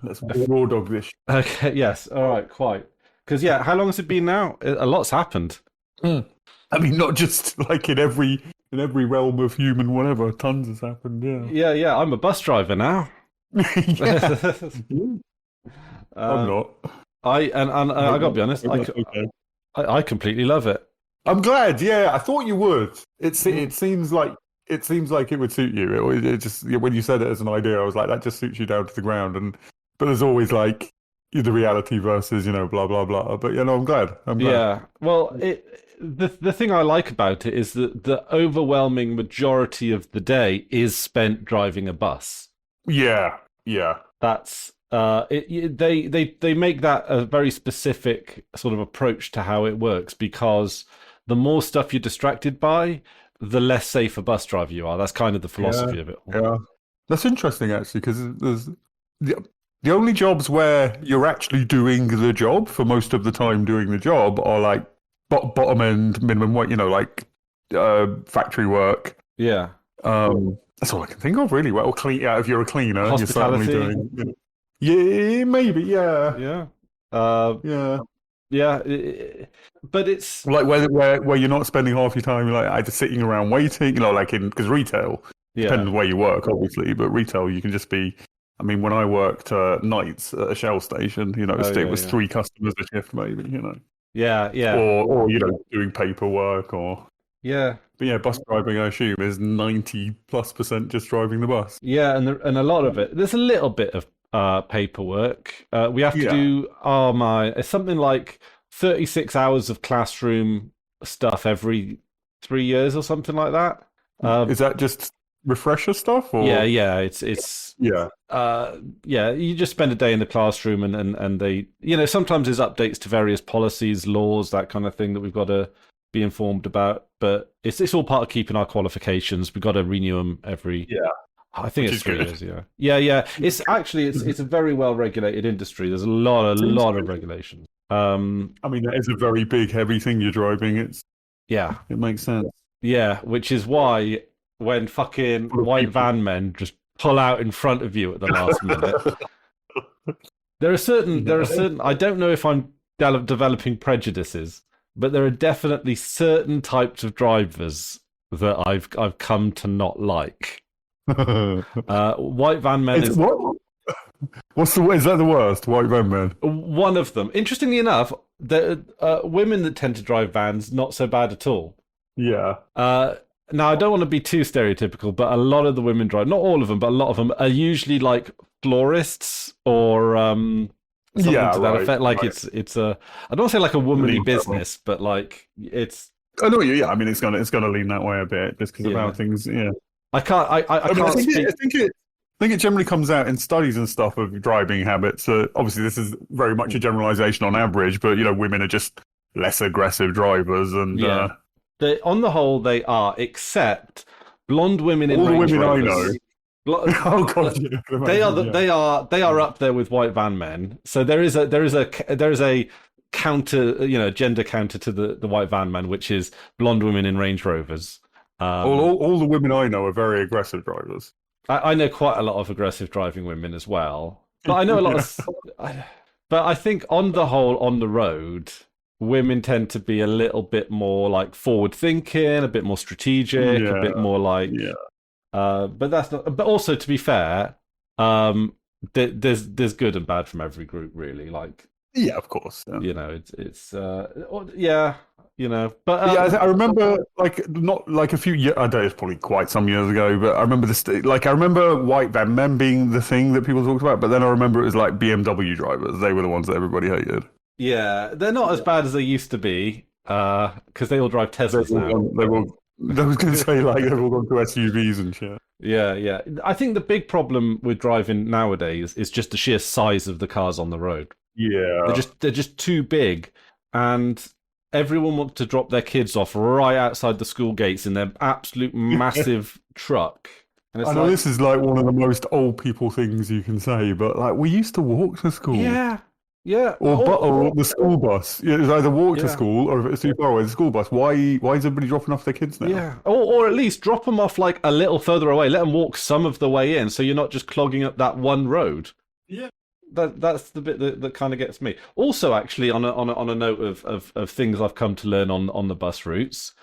Let's raw dog this. Okay, yes, all right, quite. Because yeah, how long has it been now? A lot's happened. Mm. I mean, not just like in every realm of human whatever. Tons has happened. Yeah. Yeah, yeah, I'm a bus driver now. Yeah. I'm uh, not. and I I hope gotta be not. honest, I hope that's okay. I completely love it. I'm glad. Yeah, I thought you would. It seems like it would suit you. It just when you said it as an idea, I was like, that just suits you down to the ground. But there's always like the reality versus blah blah blah. But I'm glad. I'm glad. Yeah. Well, the thing I like about it is that the overwhelming majority of the day is spent driving a bus. Yeah, yeah, That's they make that a very specific sort of approach to how it works because the more stuff you're distracted by, the less safe a bus driver you are. That's kind of the yeah, philosophy of it all. yeah. That's interesting actually, because there's the only jobs where you're actually doing the job for most of the time doing the job are like bottom end minimum wage, like factory work. Yeah. That's all I can think of really. Well, clean. Yeah, if you're a cleaner, you're certainly Hospitality. doing. Yeah, maybe. Yeah, Yeah. Uh, yeah. yeah. But it's Like where you're not spending half your time like either sitting around waiting, like because retail, yeah. depending on where you work, obviously, but retail you can just be. I mean, when I worked nights at a Shell station, Oh it yeah, was yeah. three customers a shift, maybe, Yeah, yeah. or doing paperwork or. Yeah. But yeah, bus driving, I assume, is 90+% just driving the bus. Yeah, and a lot of it. There's a little bit of paperwork. We have to Yeah. do it's something like 36 hours of classroom stuff every 3 years or something like that. Is that just refresher stuff Yeah, or? yeah. It's Yeah. yeah. You just spend a day in the classroom and they sometimes there's updates to various policies, laws, that kind of thing that we've got to be informed about. But it's all part of keeping our qualifications. We've got to renew them every. Yeah. I think Which it's is 3 years. good. Yeah, yeah, yeah. It's actually it's a very well regulated industry. There's a lot of regulations. I mean, that is a very big, heavy thing you're driving. Yeah, It makes sense. yeah. Which is why when fucking For white people. van men just pull out in front of you at the last minute, there are certain. I don't know if I'm developing prejudices, but there are definitely certain types of drivers that I've come to not like. White van men It's is what? Is that the worst? White van man. one of them. Interestingly enough, the women that tend to drive vans not so bad at all. Yeah. Now I don't want to be too stereotypical, but a lot of the women drive, not all of them, but a lot of them are usually like florists or something Yeah, to that right, effect. Like right. it's a I don't want to say like a womanly Lean that way. business, but like it's I know you. Yeah, I mean, it's gonna lean that way a bit just because of how yeah. things. Yeah. I I mean, I can't think speak. I think it generally comes out in studies and stuff of driving habits. Obviously, this is very much a generalization on average, but women are just less aggressive drivers, and Yeah, on the whole they are, except blonde women in all the Range women I know. Rovers. Blo- Oh god, yeah, I can They are imagine, yeah. they are up there with white van men. So there is a counter, gender counter to the white van man, which is blonde women in Range Rovers. All the women I know are very aggressive drivers. I know quite a lot of aggressive driving women as well, but I know a lot Yeah. of. But I think on the whole, on the road, women tend to be a little bit more like forward thinking, a bit more strategic, a bit Yeah, more like. yeah, But that's not. But also, to be fair, um, there's good and bad from every group, really. Like yeah. Of course. Yeah. yeah, But Yeah, I remember like not like a few years. I don't know, it's probably quite some years ago, but I remember this. Like I remember white van men being the thing that people talked about, but then I remember it was like BMW drivers. They were the ones that everybody hated. yeah, they're not as bad as they used to be. Because they all drive Teslas now. They were. I was going to say like they've all gone to SUVs and shit. Yeah, yeah. I think the big problem with driving nowadays is just the sheer size of the cars on the road. Yeah, They're just too big, and everyone wants to drop their kids off right outside the school gates in their absolute massive truck. And it's I know like, this is like one of the most old people things you can say, but like we used to walk to school. yeah, yeah, Or the school bus. Yeah, it's either walk to yeah. school or if it's too far away, the school bus. Why is everybody dropping off their kids now? Yeah, or at least drop them off like a little further away. Let them walk some of the way in, so you're not just clogging up that one road. Yeah. that's the bit that kind of gets me. Also, actually, on a note of things I've come to learn on the bus routes,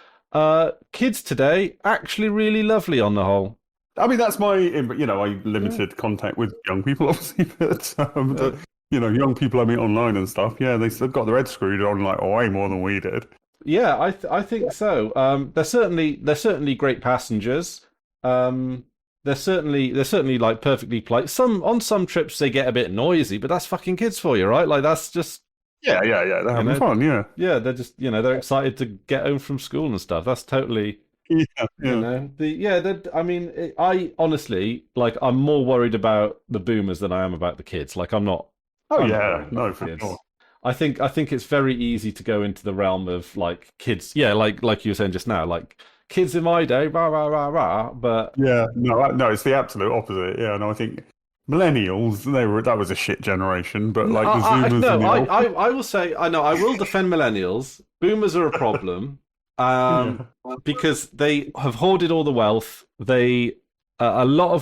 kids today actually really lovely on the whole. I mean, that's my, I limited contact with young people, obviously, but Uh, young people I meet online and stuff. Yeah, they've got their heads screwed on like way more than we did. yeah, I think so. They're certainly great passengers. They're certainly like perfectly polite. On some trips they get a bit noisy, but that's fucking kids for you, right? Like that's just Yeah, yeah, yeah. They're you having know fun. Yeah, yeah, they're just they're excited to get home from school and stuff. That's totally yeah, yeah. I mean, I honestly like I'm more worried about the boomers than I am about the kids. Like Oh I'm not yeah, worried about no, the for kids. sure. I think it's very easy to go into the realm of like kids. Yeah, like you were saying just now, like kids in my day, rah rah rah rah. But Yeah, no, no, it's the absolute opposite. Yeah, no, I think millennials, that was a shit generation, but like the Zoomers No, and the Alphas, I will say I know I will defend millennials. Boomers are a problem, um, yeah, because they have hoarded all the wealth. They a lot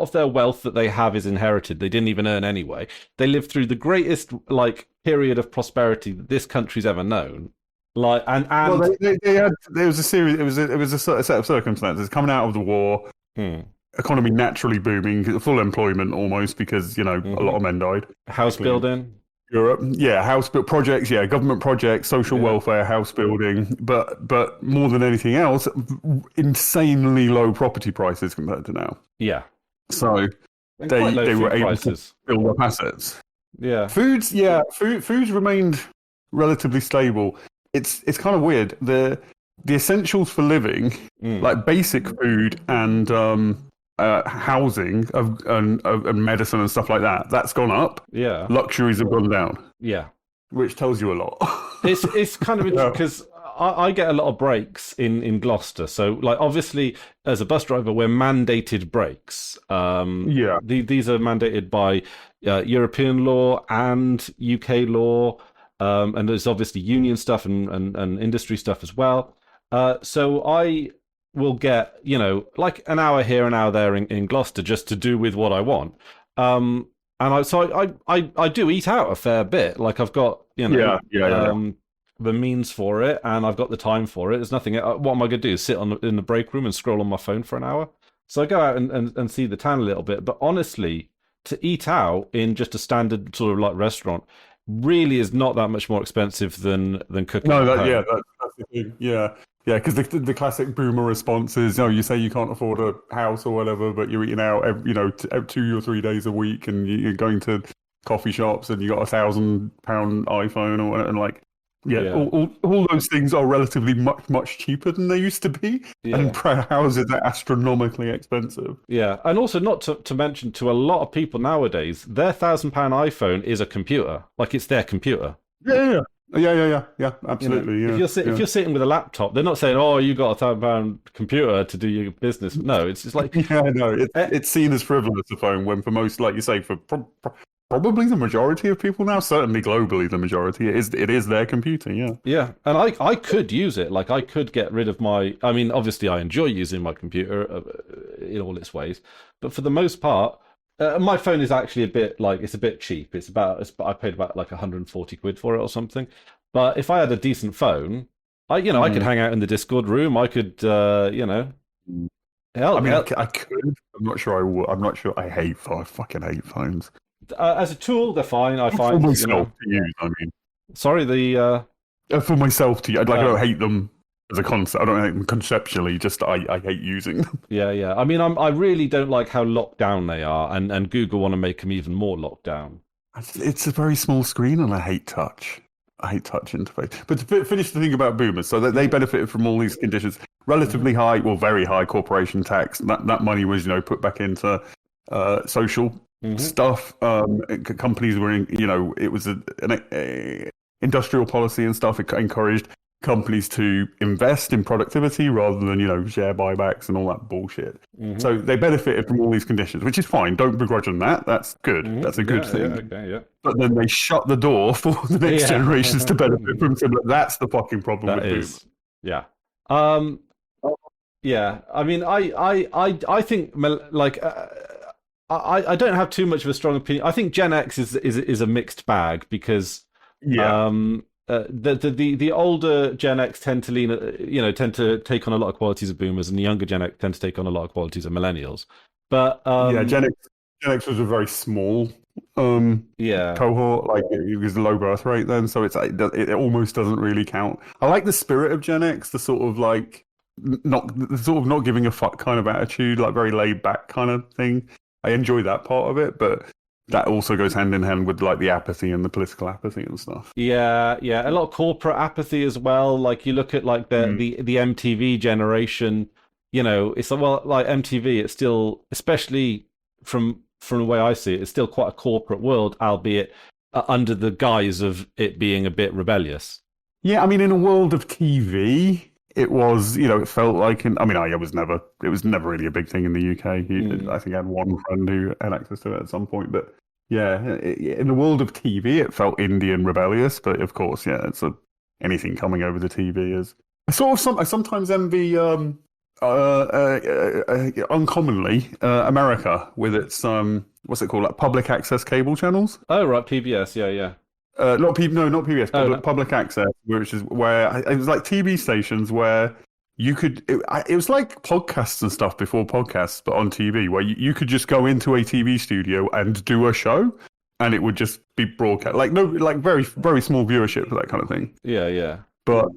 of their wealth that they have is inherited. They didn't even earn anyway. They lived through the greatest like period of prosperity that this country's ever known. Like well, and they had there was a series. It was a set of circumstances coming out of the war, hmm, economy naturally booming, full employment almost because a lot hmm of men died, house particularly in building. Europe. Yeah, house built projects. Yeah, government projects, social Yeah, welfare, house building. But more than anything else, insanely low property prices compared to now. yeah, So and quite they low they were food able to prices. build up assets. Yeah. Foods, yeah, foods remained relatively stable. It's kind of weird. The essentials for living, Mm. like basic food and housing and medicine and stuff like that, that's gone up. Yeah. Luxuries have gone down, Yeah. which tells you a lot. It's kind of interesting Yeah. because I get a lot of breaks in Gloucester. So like obviously as a bus driver we're mandated breaks. Yeah. These are mandated by European law and UK law, and there's obviously union stuff and industry stuff as well. So I will get like an hour here, an hour there in Gloucester just to do with what I want. And I do eat out a fair bit. Like I've got Yeah. Yeah. Yeah. the means for it, and I've got the time for it. There's nothing. What am I going to do? Sit in the break room and scroll on my phone for an hour? So I go out and see the town a little bit. But honestly, to eat out in just a standard sort of like restaurant really is not that much more expensive than cooking No, at home. that's the thing. Yeah, yeah, because the classic boomer response is, you say you can't afford a house or whatever, but you're eating out, 2 or 3 days a week, and you're going to coffee shops, and you got £1,000 iPhone or whatever, and like, yeah, Yeah, all those things are relatively much cheaper than they used to be, yeah. and houses are astronomically expensive. Yeah, and also not to mention to a lot of people nowadays, their £1,000 iPhone is a computer, like it's their computer. Yeah, yeah, yeah, yeah, yeah, You know, absolutely, if yeah, if yeah. you're sitting with a laptop, they're not saying, "Oh, you got £1,000 computer to do your business." No, it's just like, Yeah, no, eh, it's seen as frivolous a phone when for most, like you say, for probably the majority of people now, certainly globally the majority, it is their computer. Yeah, yeah. And I could use it. Like I could get rid of my. I mean, obviously, I enjoy using my computer in all its ways, but for the most part, my phone is actually it's a bit cheap. I paid about like 140 quid for it or something. But if I had a decent phone, I could Mm. hang out in the Discord room. I could, I hell, mean, hell, I could. I'm not sure I would. I'm not sure. I fucking hate phones. as a tool, they're fine. I For find, myself to use, I mean, sorry, for myself to use. Like, I don't uh, hate them as a concept. I don't hate them conceptually. Just I hate using them. yeah, yeah. I mean, I really don't like how locked down they are, and Google want to make them even more locked down. It's a very small screen, and I hate touch. I hate touch interface. But to finish the thing about boomers, so that they benefited from all these conditions, relatively high, well, very high corporation tax. That money was, put back into social Hmm. stuff. Companies were in, it was an industrial policy and stuff. It encouraged companies to invest in productivity rather than, share buybacks and all that bullshit. Hmm. So they benefited from all these conditions, which is fine. Don't begrudge them that. That's good. Hmm. That's a good Yeah, yeah, thing. okay, yeah. But then they shut the door for the next Yeah. generations to benefit from similar. That's the fucking problem That with is, yeah. Um, yeah. I mean, I think like I don't have too much of a strong opinion. I think Gen X is a mixed bag because Yeah. the older Gen X tend to lean, tend to take on a lot of qualities of boomers, and the younger Gen X tend to take on a lot of qualities of millennials. But Yeah, Gen X was a very small yeah, cohort. Like it was the low birth rate then, so it's like it almost doesn't really count. I like the spirit of Gen X, the sort of like not the sort of not giving a fuck kind of attitude, like very laid back kind of thing. I enjoy that part of it, but that also goes hand in hand with like the apathy and the political apathy and stuff. yeah, a lot of corporate apathy as well. Like you look at like Mm. the MTV generation, it's well like MTV. It's still, especially from the way I see it, it's still quite a corporate world, albeit under the guise of it being a bit rebellious. Yeah, I mean, in a world of TV, it was, it felt like, I mean, it was never really a big thing in the UK. Mm. I think I had one friend who had access to it at some point, but yeah, in the world of TV, it felt indie and rebellious. But of course, yeah, anything coming over the TV is. I sometimes envy, uncommonly, America with its what's it called, like public access cable channels. Oh right, PBS, yeah. Not no, not PBS, Oh no. public access, which is where it was like TV stations where you could. It was like podcasts and stuff before podcasts, but on TV, where you could just go into a TV studio and do a show, and it would just be broadcast. Like no, like very very small viewership for that kind of thing. Yeah. But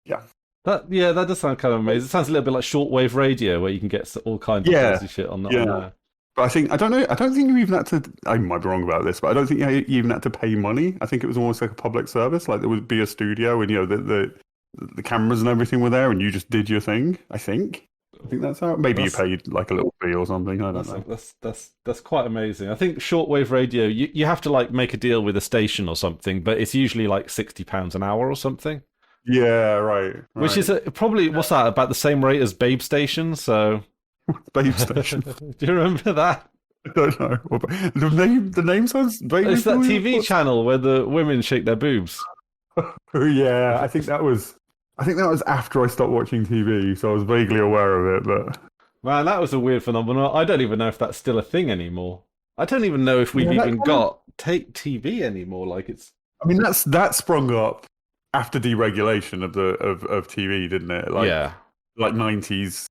yeah, That does sound kind of amazing. It sounds a little bit like shortwave radio, where you can get all kinds of yeah, crazy shit on yeah. there. But I think I don't know. I don't think you even had to. I might be wrong about this, but I don't think you even had to pay money. I think it was almost like a public service. Like there would be a studio, and the cameras and everything were there, and you just did your thing. I think that's how. Maybe you That's paid like a little fee or something. I don't know. that's quite amazing. I think shortwave radio, you have to like make a deal with a station or something, but it's usually like £60 an hour or something, Yeah, right, which is right. probably what's that, about the same rate as Babe Station. So Babe station. do you remember that? I don't know. The name sounds vaguely It's that familiar. TV channel where the women shake their boobs. Oh, yeah, I think that was. I think that was after I stopped watching TV, so I was vaguely aware of it. But Man, that was a weird phenomenon. I don't even know if that's still a thing anymore. I don't even know if we've yeah, that even kind of. got take TV anymore. Like it's I mean, that sprung up after deregulation of of TV, didn't it? yeah. Like 90s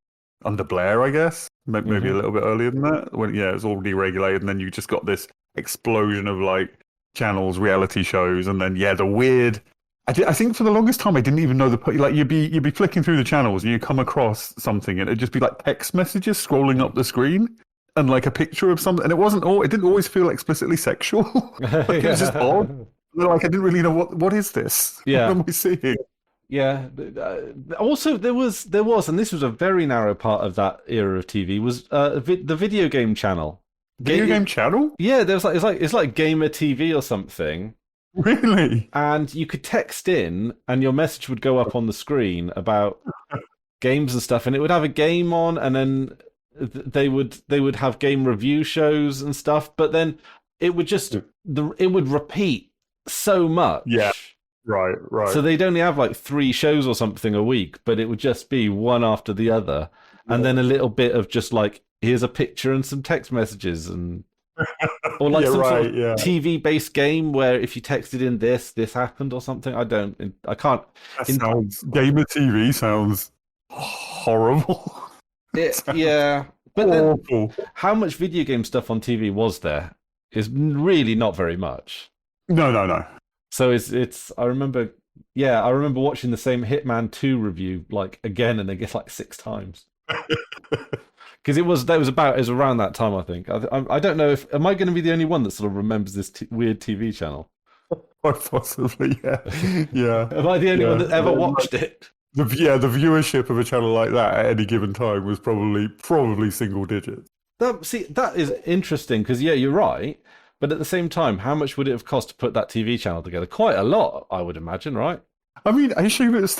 under Blair, I guess. Maybe a Hmm. little bit earlier than that. When it was all deregulated, and then you just got this explosion of like channels, reality shows, and then the weird. I think for the longest time I didn't even know like you'd be flicking through the channels and you come across something and it'd just be like text messages scrolling up the screen and like a picture of something, and it didn't always feel explicitly sexual. Like it was just odd. Like I didn't really know what is this? What Yeah. am I seeing? Yeah. Also, and this was a very narrow part of that era of TV, was the video game channel. Video game channel? Yeah, there was like it's like Gamer TV or something, Really? and you could text in, and your message would go up on the screen about games and stuff, and it would have a game on, and then they would have game review shows and stuff, but then it would just it would repeat so Yeah. much. Right, right. So they'd only have like 3 shows or something a week, but it would just be one after the other. And then a little bit of just like, here's a picture and some text messages, or like Yeah, some sort right, of yeah. TV based game where if you texted in this happened or something. I can't. Gamer TV sounds horrible. Yeah. But then Awful. how much video game stuff on TV was there? Is really not very much. No, no, no. So I remember watching the same Hitman 2 review like again and again like 6 times. Because it was around that time, I think. I don't know if am I going to be the only one that sort of remembers this weird TV channel? Quite possibly, yeah. Yeah. Am I the only one that ever Yeah, watched it? the viewership of a channel like that at any given time was probably single digits. That is interesting because yeah, you're right. But at the same time, how much would it have cost to put that TV channel together? Quite a lot, I would imagine, right? I mean, I assume it's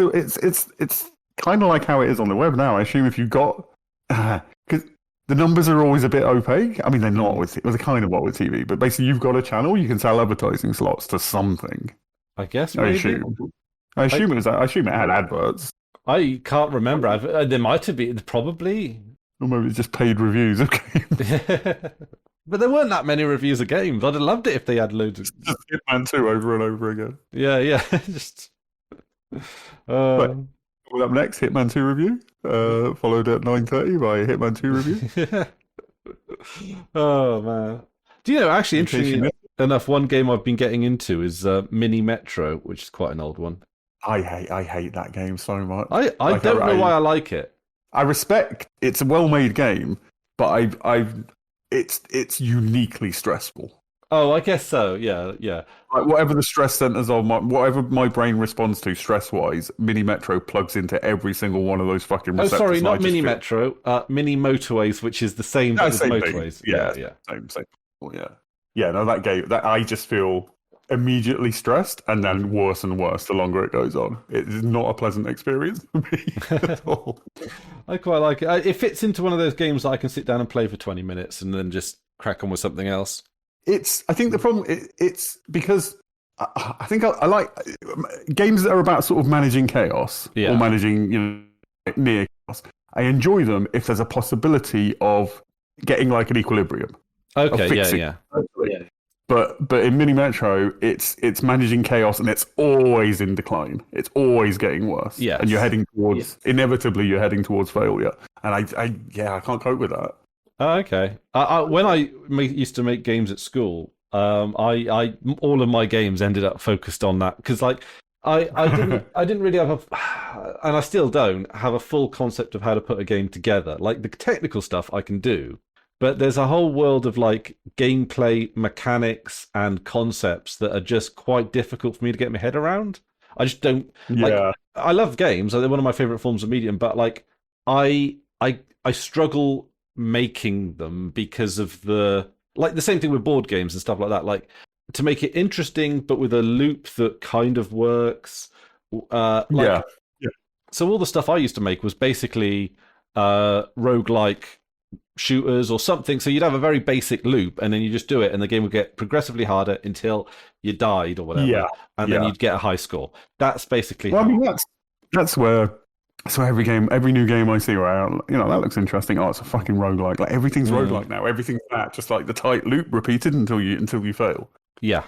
kind of like how it is on the web now. I assume if you got because the numbers are always a bit opaque. I mean, they're not with they're kind of what with TV, but basically you've got a channel, you can sell advertising slots to something. I guess I maybe. assume. I assume it had adverts. I can't remember. There might have been, probably. Or maybe it's just paid reviews of games. But there weren't that many reviews of games. I'd have loved it if they had loads of. Just Hitman 2 over and over again. Yeah, yeah. Just. But Uh, up next, Hitman 2 review, followed at 9:30 by a Hitman 2 review. yeah. Oh man. Do you know? Actually, In case you interestingly missed enough, one game I've been getting into is Mini Metro, which is quite an old one. I hate that game so much. I Like, don't know why I like it. I respect it's a well-made game, but it's uniquely stressful. Oh, I guess so. Yeah, yeah. Like whatever the stress centers are, whatever my brain responds to stress-wise, Mini Metro plugs into every single one of those fucking Oh, receptors. sorry, and I not just Mini feel- Metro. Mini Motorways, which is the same No, but with same thing. motorways. Yeah, Yeah, same. Yeah, yeah. No, that game. That I just feel immediately stressed, and then worse and worse the longer it goes on. It is not a pleasant experience for me at all. I quite like it. It fits into one of those games that I can sit down and play for 20 minutes and then just crack on with something else. I think the problem it's because I think I like games that are about sort of managing chaos Yeah. or managing near chaos. I enjoy them if there's a possibility of getting like an equilibrium. Okay, yeah, fixing yeah. But in Mini Metro, it's managing chaos and it's always in decline. It's always getting worse. Yes. And you're heading towards inevitably you're heading towards failure. And I can't cope with that. Oh, okay. When I used to make games at school, I all of my games ended up focused on that because like I didn't really have and I still don't have a full concept of how to put a game together. Like the technical stuff I can do, but there's a whole world of like gameplay mechanics and concepts that are just quite difficult for me to get my head around. I just don't. Yeah. I love games; they're one of my favorite forms of medium. But like, I struggle making them because of the same thing with board games and stuff like that. Like to make it interesting, but with a loop that kind of works. Yeah. So all the stuff I used to make was basically roguelike shooters or something. So you'd have a very basic loop and then you just do it and the game would get progressively harder until you died or whatever. Yeah. And then you'd get a high score. That's basically Well, I mean, that's where every new game I see where that looks interesting. Oh, it's a fucking roguelike. Like everything's roguelike now. Everything's that, just like the tight loop repeated until you fail. Yeah.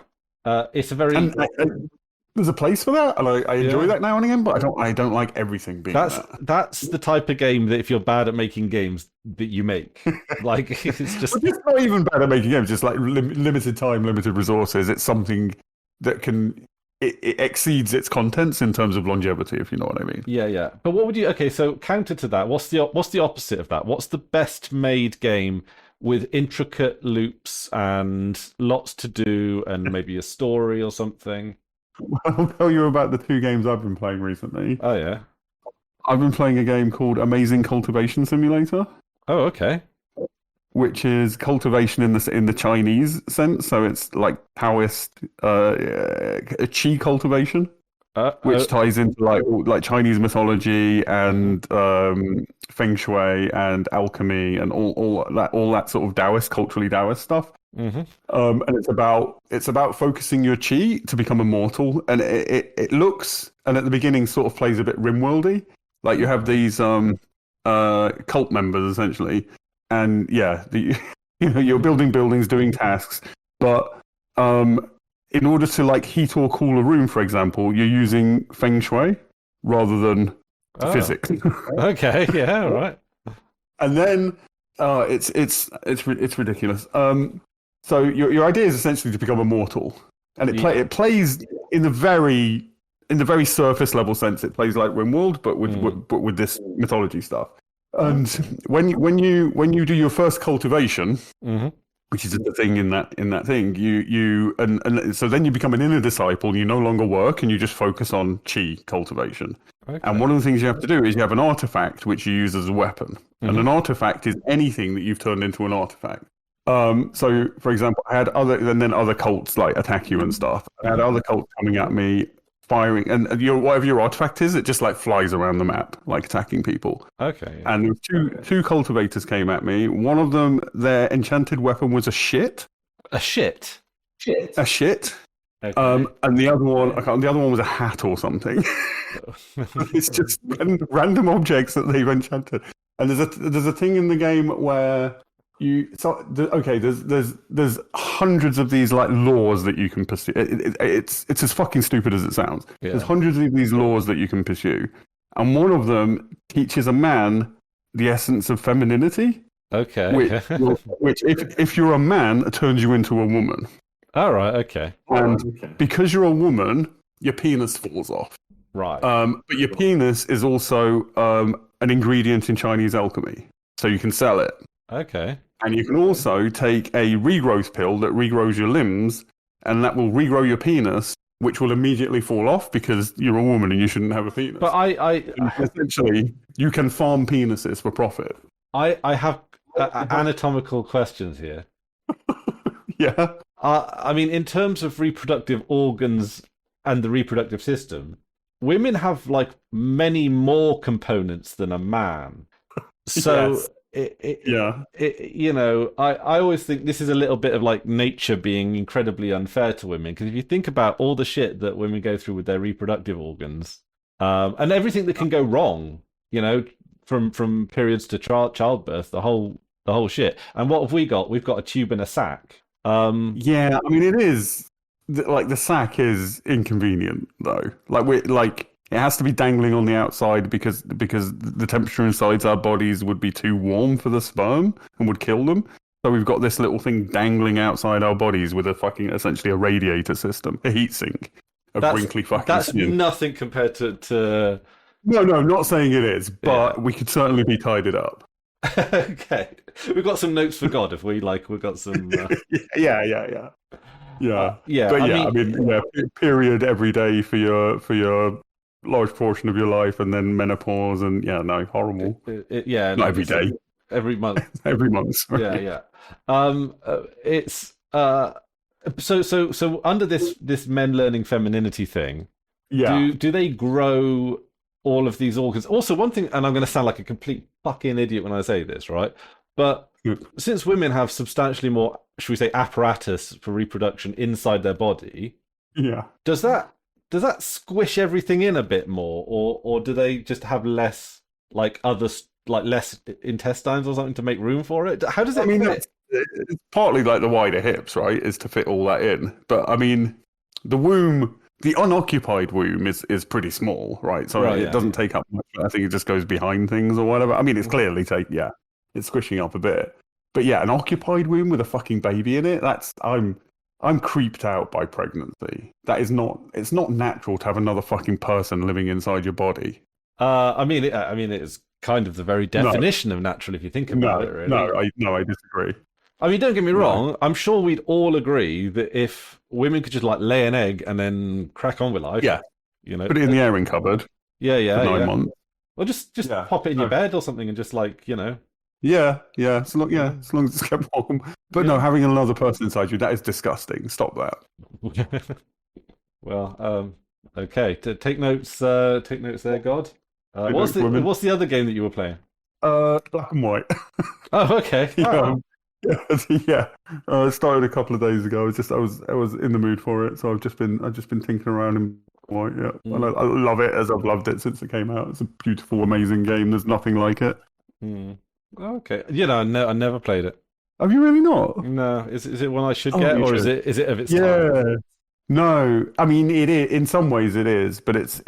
It's a very And there's a place for that, and I enjoy that now and again. But I don't like everything being that. That's the type of game that if you're bad at making games that you make. Like it's just It's not even bad at making games. Just like limited time, limited resources. It's something that it exceeds its contents in terms of longevity, if you know what I mean. Yeah, yeah. But what would you? Okay, so counter to that, what's the opposite of that? What's the best made game with intricate loops and lots to do and maybe a story or something? I'll tell you about the two games I've been playing recently. Oh yeah. I've been playing a game called Amazing Cultivation Simulator, Oh okay. which is cultivation in the Chinese sense. So it's like Taoist qi cultivation, which ties into like Chinese mythology and feng shui and alchemy and all that sort of Taoist, culturally Taoist stuff. Mm-hmm. And it's about focusing your qi to become immortal. And it looks, and at the beginning sort of plays a bit RimWorldy. Like you have these cult members essentially, and you're building buildings, doing tasks, but in order to like heat or cool a room, for example, you're using feng shui rather than physics. Okay, yeah, all right. And then it's ridiculous. So your idea is essentially to become immortal, and it plays in the very surface level sense. It plays like RimWorld, but with this mythology stuff. And when you do your first cultivation, which is the thing in that thing, and so then you become an inner disciple. You no longer work, and you just focus on qi cultivation. Okay. And one of the things you have to do is you have an artifact which you use as a weapon, and an artifact is anything that you've turned into an artifact. So, for example, I had other cults like attack you and stuff. I had other cults coming at me, firing, and whatever your artifact is, it just like flies around the map, like attacking people. Okay. Yeah. And two cultivators came at me. One of them, their enchanted weapon was a shit. A shit. A shit. Okay. And the other one was a hat or something. It's just random objects that they've enchanted. And there's a thing in the game where okay. There's hundreds of these like laws that you can pursue. It's as fucking stupid as it sounds. There's Yeah. hundreds of these laws that you can pursue, and one of them teaches a man the essence of femininity, Okay. which if you're a man, turns you into a woman. All right. Okay. And because you're a woman, your penis falls off. Right. But your penis is also an ingredient in Chinese alchemy, so you can sell it. Okay. And you can also take a regrowth pill that regrows your limbs, and that will regrow your penis, which will immediately fall off because you're a woman and you shouldn't have a penis. But And essentially, you can farm penises for profit. I have anatomical questions here. Yeah. I mean, in terms of reproductive organs and the reproductive system, women have like many more components than a man. So Yes. you know, I always think this is a little bit of like nature being incredibly unfair to women, because if you think about all the shit that women go through with their reproductive organs, and everything that can go wrong, you know, from periods to childbirth, the whole shit. And what have we got? We've got a tube and a sac. Yeah, I mean, it is like the sack is inconvenient though. Like it has to be dangling on the outside because the temperature inside our bodies would be too warm for the sperm and would kill them. So we've got this little thing dangling outside our bodies with a fucking essentially a radiator system, a heat sink, wrinkly fucking That's skin. nothing compared to. No, not saying it is, but we could certainly be tidied up. Okay, we've got some notes for God if we like. We've got some. Yeah. Yeah, But I mean, period every day for your large portion of your life, and then menopause, and horrible. Not every day, every month, every month. Sorry. Yeah. It's so under this men learning femininity thing. Yeah. Do they grow all of these organs? Also, one thing, and I'm going to sound like a complete fucking idiot when I say this, right? But since women have substantially more, should we say, apparatus for reproduction inside their body, does that squish everything in a bit more, or do they just have less less intestines or something to make room for it? How does it fit? It's partly like the wider hips, right? Is to fit all that in. But I mean, the womb. The unoccupied womb is pretty small, right? So it doesn't take up much. I think it just goes behind things or whatever. I mean, it's clearly it's squishing up a bit. But yeah, an occupied womb with a fucking baby in it, I'm creeped out by pregnancy. It's not natural to have another fucking person living inside your body. I mean, it is kind of the very definition of natural if you think about it, really. I disagree. I mean, don't get me wrong. I'm sure we'd all agree that if women could just like lay an egg and then crack on with life, you know, put it in the airing cupboard. For 9 months. Or just pop it in your bed or something and just like, you know. Yeah. As long as it's kept warm. But no, having another person inside you, that is disgusting. Stop that. Well, okay. Take notes. Take notes there, God. What's the other game that you were playing? Black and White. Oh, okay. Yeah. It started a couple of days ago. I was in the mood for it, so I've just been tinkering around in white. Yeah, and I love it as I've loved it since it came out. It's a beautiful, amazing game. There's nothing like it. Okay, I never played it. Have you really not? No. Is it one I should get, or is it of its time? Yeah. No, I mean it is. In some ways, it is, but it's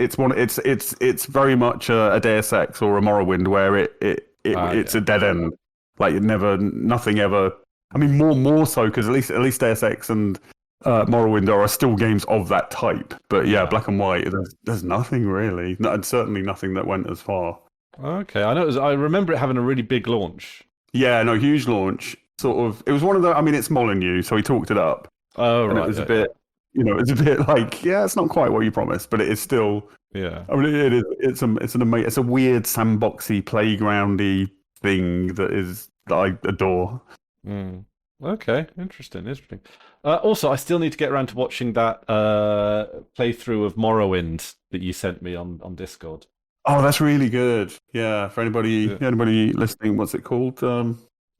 very much a Deus Ex or a Morrowind where it's a dead end. Like nothing ever. I mean, more so because at least Deus Ex and Morrowind are still games of that type. But Black and White, there's nothing really, and certainly nothing that went as far. Okay, I remember it having a really big launch. Yeah, no, huge launch. Sort of. It was one of the. I mean, it's Molyneux, so he talked it up. Oh, and right. It was a bit. It's a bit like, it's not quite what you promised, but it is still. Yeah. I mean, it is. It's a weird sandboxy, playgroundy thing that I adore. Okay, interesting. Also, I still need to get around to watching that playthrough of Morrowind that you sent me on Discord. Oh, that's really good. Yeah, for anybody listening, what's it called?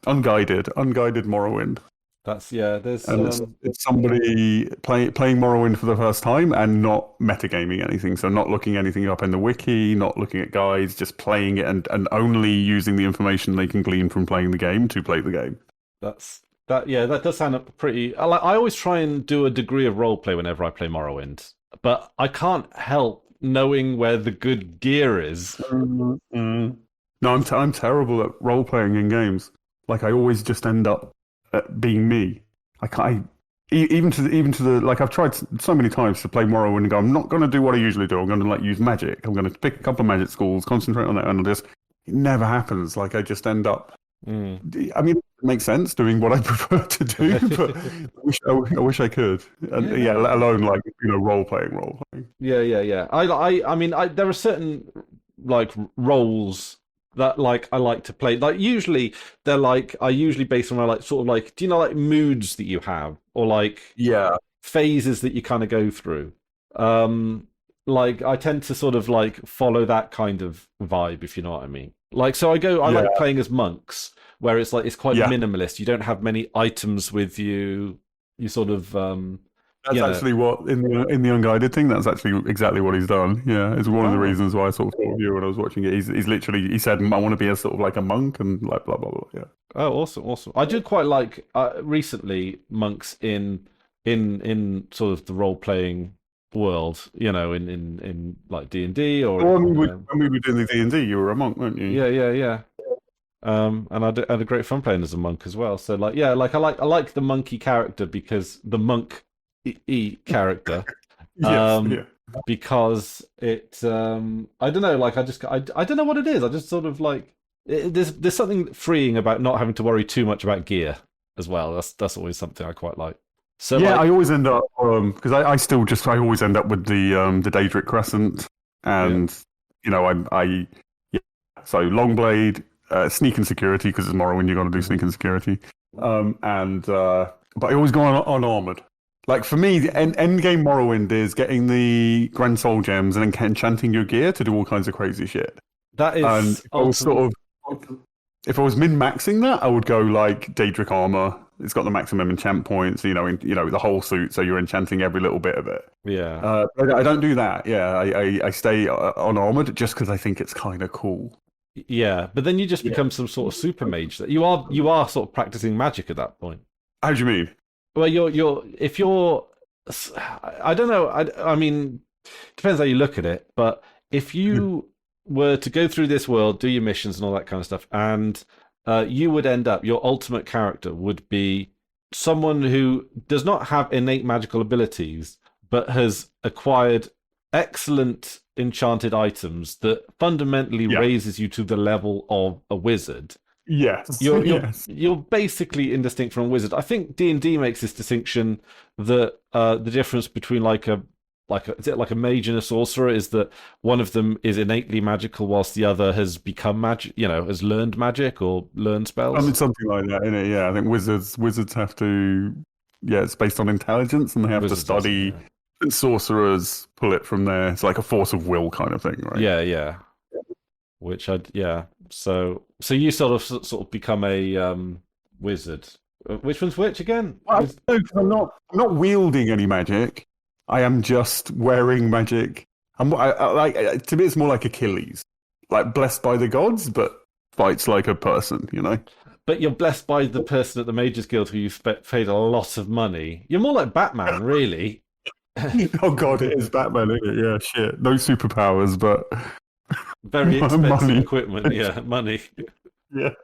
Unguided Morrowind. There's it's somebody playing Morrowind for the first time and not metagaming anything, so not looking anything up in the wiki, not looking at guides, just playing it and only using the information they can glean from playing the game to play the game. that does sound pretty. I always try and do a degree of role play whenever I play Morrowind, but I can't help knowing where the good gear is. Mm. No, I'm terrible at role playing in games. Like I always just end up being me. I can't. Even to the like I've tried so many times to play Morrowind and go. I'm not going to do what I usually do. I'm going to like use magic. I'm going to pick a couple of magic schools, concentrate on that, and just it never happens. Like I just end up. I mean, it makes sense doing what I prefer to do, but I wish I could. And yeah, let alone like role playing. Yeah. I mean, there are certain like roles that like I like to play. Like usually they're like I usually base on my like sort of like do you know like moods that you have or like Yeah, phases that you kind of go through. Like I tend to sort of like follow that kind of vibe, if you know what I mean. Like so I like playing as monks where it's like it's quite minimalist. You don't have many items with you. You sort of that's actually what in the unguided thing. That's actually exactly what he's done. Yeah, it's one of the reasons why I sort of thought of you when I was watching it. He's literally he said I want to be a sort of like a monk and like blah blah blah. Yeah. Oh, awesome! I do quite like recently monks in sort of the role playing world. You know, in like D&D or. Well, when we were doing the D&D, you were a monk, weren't you? Yeah. And I had a great fun playing as a monk as well. So like like I like the monkey character because the monk character. Because it I don't know, like I don't know what it is. I just sort of like there's something freeing about not having to worry too much about gear as well. That's always something I quite like. So yeah, I always end up because I always end up with the Daedric Crescent and I so Longblade, sneak and security because it's Morrowind, you're going to do sneak and security, but I always go on armored. Like for me, the end game Morrowind is getting the Grand Soul gems and then enchanting your gear to do all kinds of crazy shit. That is, and if I was min-maxing that, I would go like Daedric armor. It's got the maximum enchant points, the whole suit, so you're enchanting every little bit of it. Yeah. I don't do that. Yeah, I stay on armored just because I think it's kind of cool. Yeah, but then you just become some sort of super mage. That you are sort of practicing magic at that point. How do you mean? Well, if you're, I don't know. I mean, depends how you look at it. But if you were to go through this world, do your missions and all that kind of stuff, and you would end up, your ultimate character would be someone who does not have innate magical abilities, but has acquired excellent enchanted items that fundamentally raises you to the level of a wizard. Yes, you're basically indistinct from a wizard. I think D&D makes this distinction that the difference between is it like a mage and a sorcerer is that one of them is innately magical whilst the other has become magic, has learned magic or learned spells. I mean something like that, isn't it? Yeah, I think wizards have to. Yeah, it's based on intelligence, and they have to study. And sorcerers pull it from there. It's like a force of will kind of thing, right? Yeah. So you sort of become a wizard. Which one's which again? Well, I'm not wielding any magic. I am just wearing magic. I like to me, it's more like Achilles, like blessed by the gods, but fights like a person, But you're blessed by the person at the Mages Guild who you've paid a lot of money. You're more like Batman, really. Oh God, it is Batman, isn't it? Yeah, shit. No superpowers, but very expensive equipment. Yeah, money. Yeah.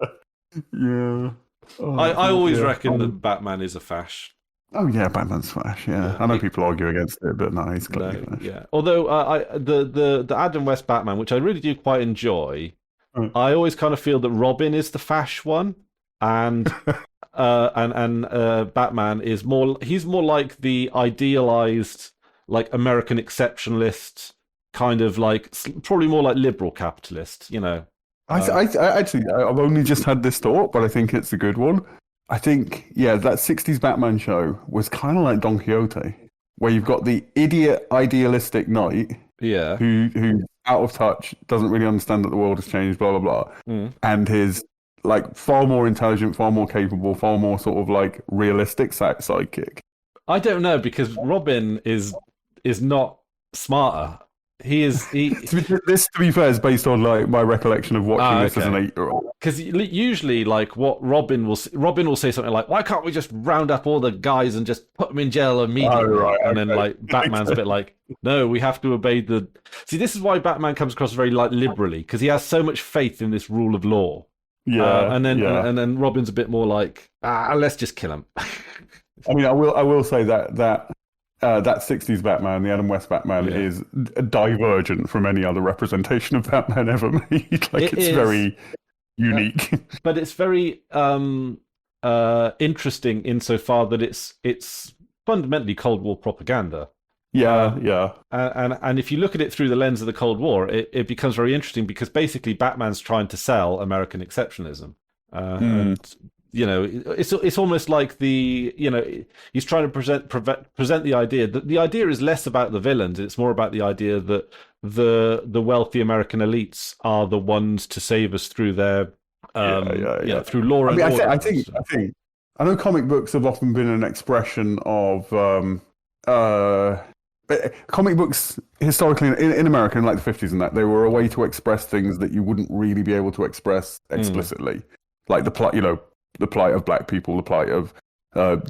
Oh, I always reckon that Batman is a fash. Oh yeah, Batman's Flash. Yeah, I know people argue against it, but no, he's clearly Flash. Yeah, although the Adam West Batman, which I really do quite enjoy, I always kind of feel that Robin is the fash one, and Batman is more. He's more like the idealized, like American exceptionalist, kind of like probably more like liberal capitalist. I actually I've only just had this thought, but I think it's a good one. I think, that 60s Batman show was kind of like Don Quixote, where you've got the idiot idealistic knight who's out of touch, doesn't really understand that the world has changed, blah, blah, blah, and his like far more intelligent, far more capable, far more sort of like realistic sidekick. I don't know, because Robin is not smarter. he is he. This, to be fair, is based on like my recollection of watching Ah, this as an okay. 8-year-old. Because usually, like what Robin will say something like, "Why can't we just round up all the guys and just put them in jail Oh, immediately?" right, And then okay. like Batman's a bit like, "No, we have to obey the." See, this is why Batman comes across very like liberally because he has so much faith in this rule of law. Yeah, And then yeah. and then Robin's a bit more like, let's just kill him. I mean, I will say that 60s Batman, the Adam West Batman, Yeah. is divergent from any other representation of Batman ever made. Like, It it's is, very unique. but it's very interesting insofar that it's fundamentally Cold War propaganda. Yeah, yeah, And if you look at it through the lens of the Cold War, it becomes very interesting because basically Batman's trying to sell American exceptionalism, mm, and it's almost like he's trying to present the idea that the idea is less about the villains, it's more about the idea that the wealthy American elites are the ones to save us through their yeah. through law I and mean, order. I think, I know comic books have often been an expression of uh, comic books historically in America in like the 50s and that they were a way to express things that you wouldn't really be able to express explicitly, like the plight of black people, the plight of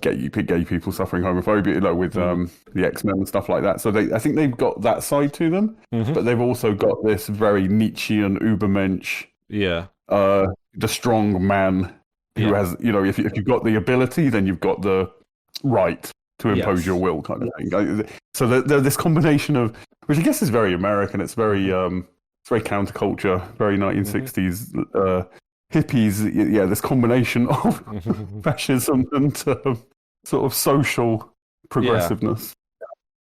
gay people suffering homophobia, with the X-Men and stuff like that. So I think they've got that side to them, but they've also got this very Nietzschean Ubermensch, Yeah. the strong man who has, if you've got the ability, then you've got the right to impose your will, kind of thing. So they're this combination of, which I guess is very American. It's very counterculture, very 1960s hippies. Yeah, this combination of fascism and sort of social progressiveness.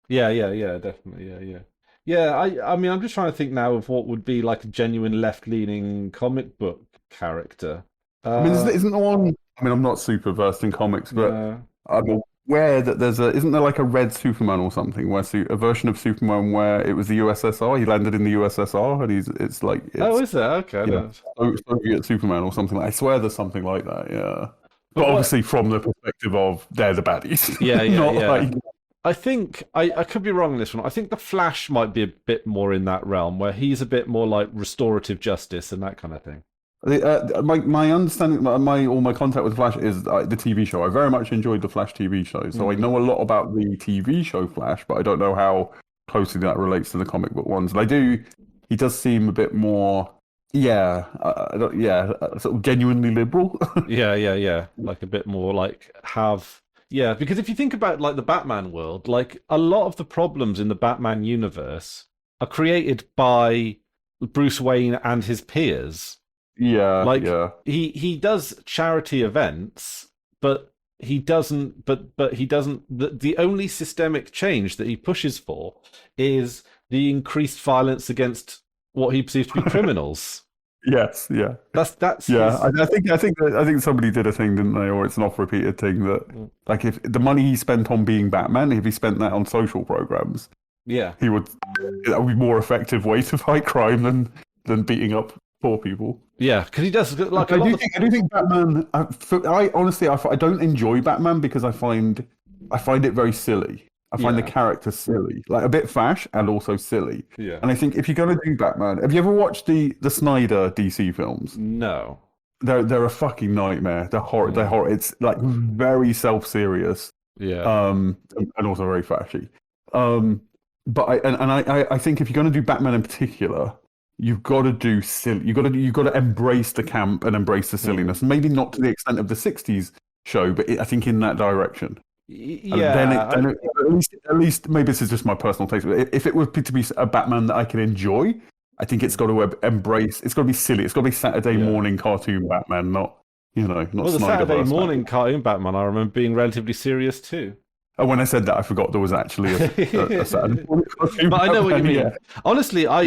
Yeah, definitely. Yeah, I mean, I'm just trying to think now of what would be like a genuine left-leaning comic book character. I mean, isn't there one? I mean, I'm not super versed in comics, but No. I'm aware that isn't there like a red Superman or something, where a version of Superman where it was the USSR, he landed in the USSR, and Oh, is there? Okay. Soviet Superman or something. I swear there's something like that. Yeah, But but obviously from the perspective of they're the baddies. Not like I think I could be wrong on this one. I think the Flash might be a bit more in that realm, where he's a bit more like restorative justice and that kind of thing. my understanding, my contact with Flash is the TV show. I very much enjoyed the Flash TV show, so I know a lot about the TV show Flash, but I don't know how closely that relates to the comic book ones. And I do. He does seem a bit more, sort of genuinely liberal. Yeah. Like a bit more like because if you think about like the Batman world, like a lot of the problems in the Batman universe are created by Bruce Wayne and his peers. Yeah, Like yeah. he does charity events, but he doesn't. But he doesn't. The only systemic change that he pushes for is the increased violence against what he perceives to be criminals. Yes, yeah. That's Yeah, his, I think somebody did a thing, didn't they? Or it's an oft-repeated thing that, like, if the money he spent on being Batman, if he spent that on social programs, yeah. that would be more effective way to fight crime than beating up poor people. Yeah, because he does like a I lot do of. think Batman. I honestly, I don't enjoy Batman because I find it very silly. I find the character silly, like a bit fash and also silly. Yeah. And I think if you're going to do Batman, have you ever watched the Snyder DC films? No. They're a fucking nightmare. They're horror. They're horror. It's like very self-serious, Yeah. and also very fashy. But I think if you're going to do Batman in particular, you've got to do silly. You've got to embrace the camp and embrace the silliness. Maybe not to the extent of the '60s show, but I think in that direction. Yeah. Then at least maybe this is just my personal taste. But if it were to be a Batman that I can enjoy, I think it's got to embrace. It's got to be silly. It's got to be Saturday morning cartoon Batman, not not Well, the Saturday morning cartoon Batman, I remember being relatively serious too. And when I said that, I forgot there was actually a Saturday morning cartoon. But I know what you mean. Yeah. Honestly, I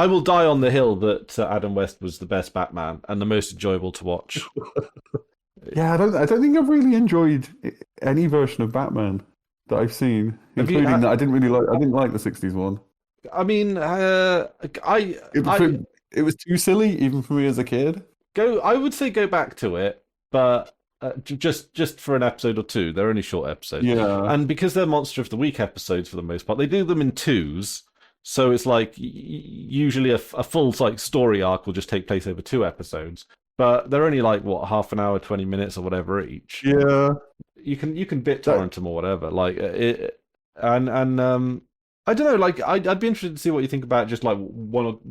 will die on the hill that Adam West was the best Batman and the most enjoyable to watch. Yeah, I don't think I've really enjoyed any version of Batman that I've seen, including that I didn't like the '60s one. I mean, It was too silly even for me as a kid. I would say go back to it, but just for an episode or two. They're only short episodes, Yeah. and because they're Monster of the Week episodes for the most part, they do them in twos. So it's like usually a full like story arc will just take place over two episodes, but they're only like what half an hour, 20 minutes or whatever each. Yeah. You can BitTorrent them or whatever. Like it, and I don't know. Like I'd be interested to see what you think about just like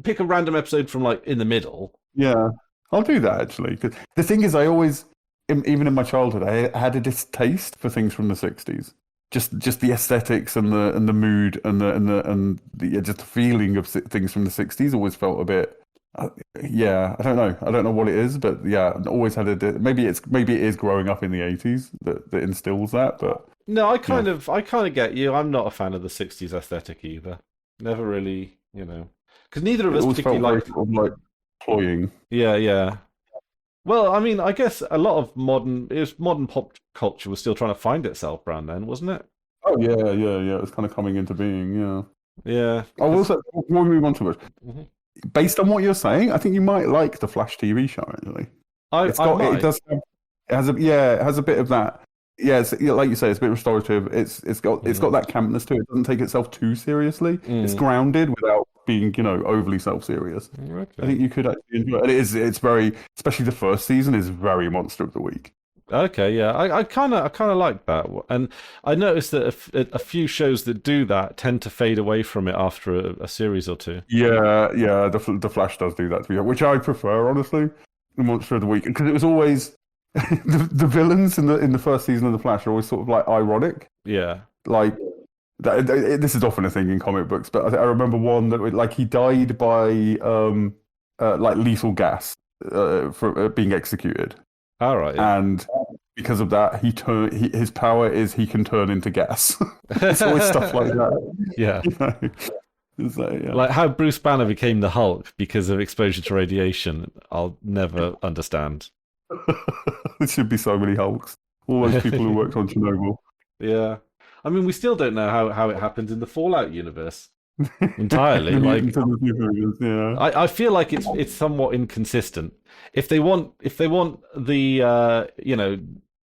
pick a random episode from like in the middle. Yeah. I'll do that actually. 'Cause the thing is, I always, even in my childhood, I had a distaste for things from the 60s. Just the aesthetics and the mood and just the feeling of things from the 60s always felt a bit. Yeah, I don't know. I don't know what it is, but yeah, I always had maybe it is growing up in the 80s that instills that. But No, I kind of get you. I'm not a fan of the '60s aesthetic either. Never really, because neither of it us always felt particularly very like. sort of like cloying. Yeah, yeah. Well, I mean, I guess a lot of modern pop culture was still trying to find itself around then, wasn't it? Oh yeah. It's kind of coming into being. Yeah. Yeah. I will say, before we move on to it, Mhm. based on what you're saying, I think you might like the Flash TV show. Actually, I might. it has a bit of that. Yeah, like you say, it's a bit restorative. It's got that campness to it. It doesn't take itself too seriously. It's grounded without being overly self-serious. Okay. I think you could actually enjoy it. And it's very, especially the first season is very Monster of the Week. Okay, yeah, I kind of like that, and I noticed that a few shows that do that tend to fade away from it after a series or two. Yeah. The Flash does do that to me, which I prefer, honestly. The Monster of the Week, because it was always the villains in the first season of the Flash are always sort of like ironic. Yeah. Like this is often a thing in comic books, but I remember one that like he died by like lethal gas for being executed. All right. Yeah. And because of that, his power is he can turn into gas. It's always stuff like that. Yeah. Yeah. Like how Bruce Banner became the Hulk because of exposure to radiation, I'll never understand. There should be so many Hulks. All those people who worked on Chernobyl. Yeah. I mean, we still don't know how it happens in the Fallout universe entirely. Like, yeah. I feel like it's somewhat inconsistent. If they want the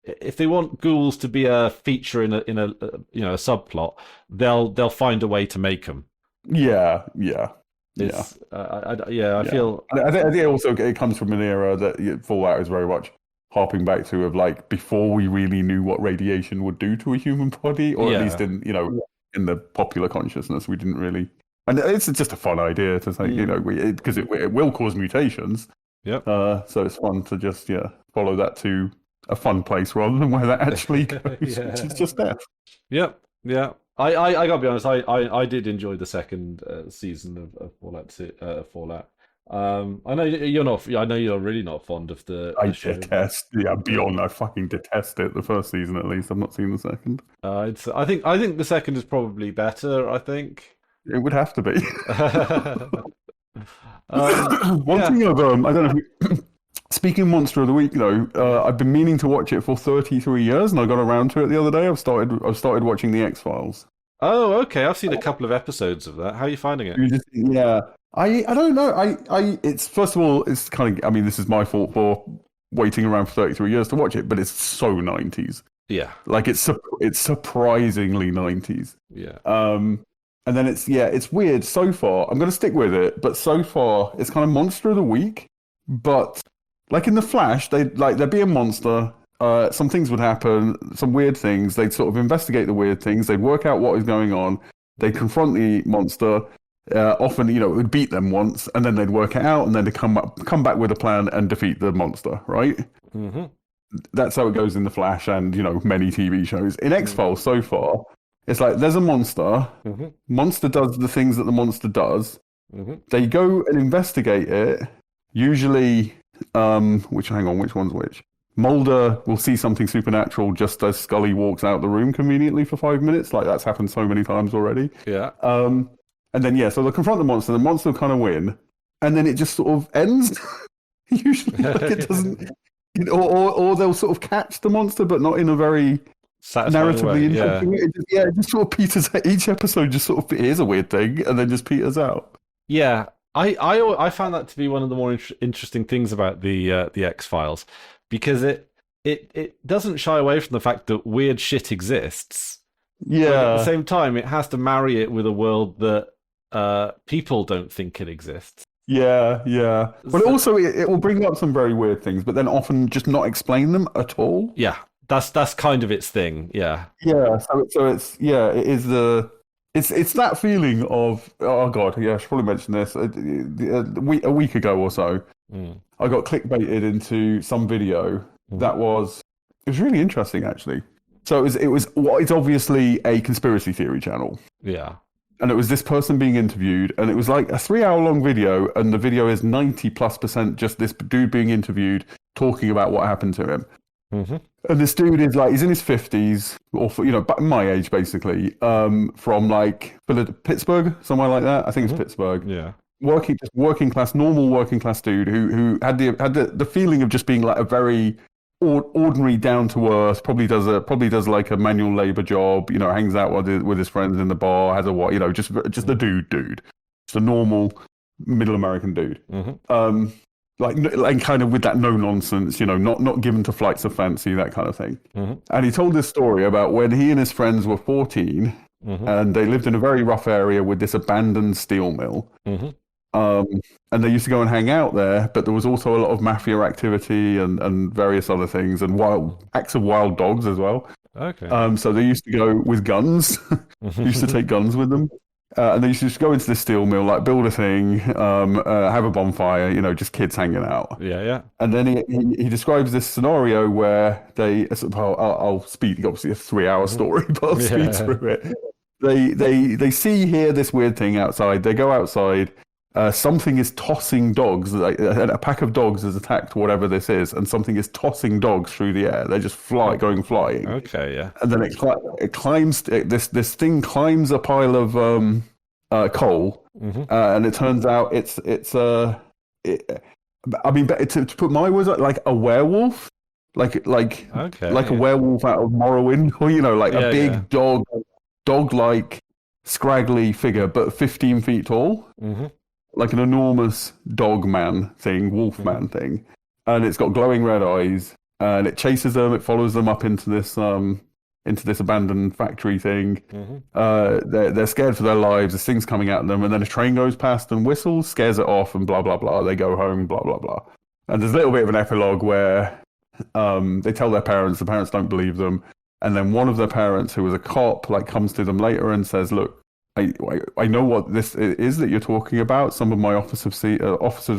if they want ghouls to be a feature in a a subplot, they'll find a way to make them. Yeah. I feel. I think also it comes from an era that Fallout is very much harping back to, of like before we really knew what radiation would do to a human body, or at least in in the popular consciousness, we didn't really. And it's just a fun idea to say, because it will cause mutations. Yep. So it's fun to just follow that to a fun place rather than where that actually goes, which is just death. Yep. Yeah. I gotta be honest. I did enjoy the second season of Fallout. Fallout. I know you're not. I know you're really not fond of the show. Detest. Yeah, beyond. I fucking detest it. The first season, at least. I've not seen the second. I think the second is probably better. I think it would have to be. One yeah. thing I don't know. Speaking of Monster of the Week, I've been meaning to watch it for 33 years, and I got around to it the other day. I've started watching the X-Files. Oh, okay. I've seen a couple of episodes of that. How are you finding it? Yeah. I don't know. It's first of all, it's kind of. I mean, this is my fault for waiting around for 33 years to watch it, but it's so 90s. Yeah. Like it's surprisingly 90s. Yeah. And then it's weird. So far, I'm going to stick with it, but so far, it's kind of Monster of the Week. But like in the Flash, there'd be a monster. Some things would happen, some weird things. They'd sort of investigate the weird things. They'd work out what is going on. They'd confront the monster. Often, it would beat them once, and then they'd work it out, and then they'd come back with a plan and defeat the monster. Right? Mm-hmm. That's how it goes in the Flash and many TV shows. In X-Files, so far, it's like there's a monster. Mm-hmm. Monster does the things that the monster does. Mm-hmm. They go and investigate it. Usually, which one's which? Mulder will see something supernatural just as Scully walks out the room conveniently for 5 minutes. Like that's happened so many times already. Yeah. And then so they'll confront the monster. The monster will kind of win, and then it just sort of ends. Usually, like it doesn't. Or they'll sort of catch the monster, but not in a very narratively interesting way. It just sort of peters out. Each episode just sort of, here's a weird thing, and then just peters out. Yeah, I found that to be one of the more interesting things about the X-Files, because it doesn't shy away from the fact that weird shit exists, but at the Yeah, same time, it has to marry it with a world that people don't think it exists. yeah, yeah. But So, also, it will bring up some very weird things, but then often just not explain them at all. yeah, that's kind of its thing. Yeah. Yeah, so it's yeah, it is it's that feeling of oh God, yeah, I should probably mention this a week ago or so. Mm. I got clickbaited into some video Hmm. that was it was really interesting actually. So it was what is obviously a conspiracy theory channel. Yeah. And it was this person being interviewed, and it was like a 3 hour long video, and the video is 90+% just this dude being interviewed talking about what happened to him. Hmm. And this dude is like he's in his 50s, or my age basically, from like Pittsburgh, somewhere like that. I think it's Pittsburgh. Yeah. Working class, normal working class dude who had the feeling of just being like a very ordinary, down to earth. Probably does like a manual labor job. Hangs out with his friends in the bar. Has a what? Just a dude, just a normal middle American dude. Hmm. Like kind of with that no nonsense, not given to flights of fancy, that kind of thing. Hmm. And he told this story about when he and his friends were 14 Hmm. and they lived in a very rough area with this abandoned steel mill. Hmm. Um, and they used to go and hang out there, but there was also a lot of mafia activity and various other things and wild acts of wild dogs as well. Okay. So they used to go with guns, used to take guns with them. And they used to just go into this steel mill, like build a thing, have a bonfire, just kids hanging out. Yeah. Yeah. And then he describes this scenario where I'll speed, obviously a 3 hour story, but I'll speed Yeah. through it. They hear this weird thing outside. They go outside. Something is tossing dogs. Like, a pack of dogs has attacked whatever this is, and something is tossing dogs through the air. They're just going flying. Okay. Yeah. And then it climbs. This thing climbs a pile of coal, Hmm. and it turns out I mean, to put my words like a werewolf, like Okay. like a Yeah. werewolf out of Morrowind, or like Yeah. a big Yeah. dog-like, scraggly figure, but 15 feet tall, Hmm. like an enormous dog man thing, wolf man thing, and it's got glowing red eyes, and it chases them. It follows them up into this abandoned factory thing. Hmm. They're scared for their lives. This thing's coming at them, and then a train goes past and whistles, scares it off, and blah blah blah. They go home, blah blah blah. And there's a little bit of an epilogue where they tell their parents. The parents don't believe them, and then one of their parents, who was a cop, like comes to them later and says, "Look, I know what this is that you're talking about. Some of my officers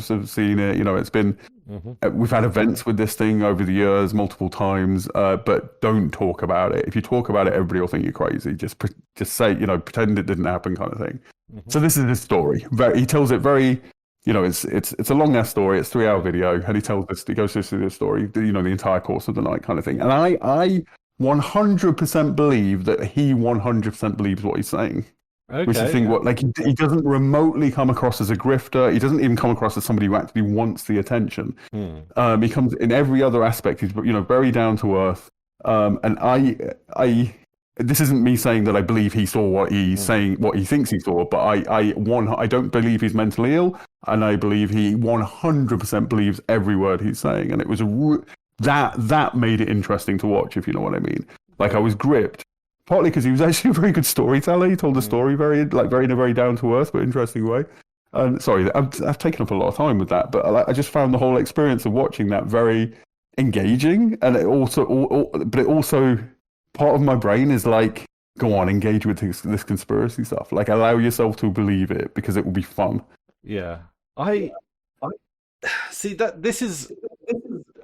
have seen it. It's been Hmm. we've had events with this thing over the years multiple times, but don't talk about it. If you talk about it, everybody will think you're crazy. Just say, pretend it didn't happen, kind of thing." Hmm. So this is his story. He tells it very, it's a long ass story. It's 3 hour video, and he goes through this story, the entire course of the night, kind of thing. And I 100% believe that he 100% believes what he's saying. Which is the Okay. thing, Yeah. what like he doesn't remotely come across as a grifter. He doesn't even come across as somebody who actually wants the attention. Hmm. He comes in every other aspect. He's very down to earth. And this isn't me saying that I believe he saw what he's saying, what he thinks he saw, but I don't believe he's mentally ill, and I believe he 100% believes every word he's saying. And it was that made it interesting to watch, if you know what I mean. Like I was gripped. Partly because he was actually a very good storyteller. He told the story very in a very down to earth but interesting way. And sorry, I've taken up a lot of time with that, but I just found the whole experience of watching that very engaging. And it also part of my brain is like, go on, engage with this conspiracy stuff. Like, allow yourself to believe it because it will be fun. Yeah. I see that this is.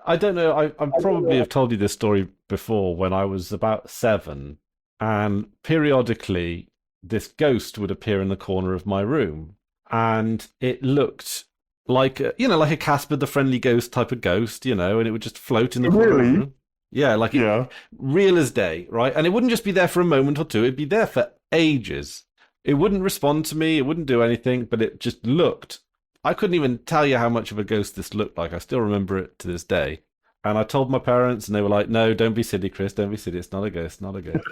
I don't know. I probably have told you this story before. When I was about 7, and periodically this ghost would appear in the corner of my room, and it looked like like a Casper the Friendly Ghost type of ghost, and it would just float in the corner of the Really? room. Yeah, like Yeah. real as day, right? And it wouldn't just be there for a moment or two; it'd be there for ages. It wouldn't respond to me. It wouldn't do anything, but it just looked. I couldn't even tell you how much of a ghost this looked like. I still remember it to this day. And I told my parents, and they were like, "No, don't be silly, Chris. Don't be silly. It's not a ghost. Not a ghost."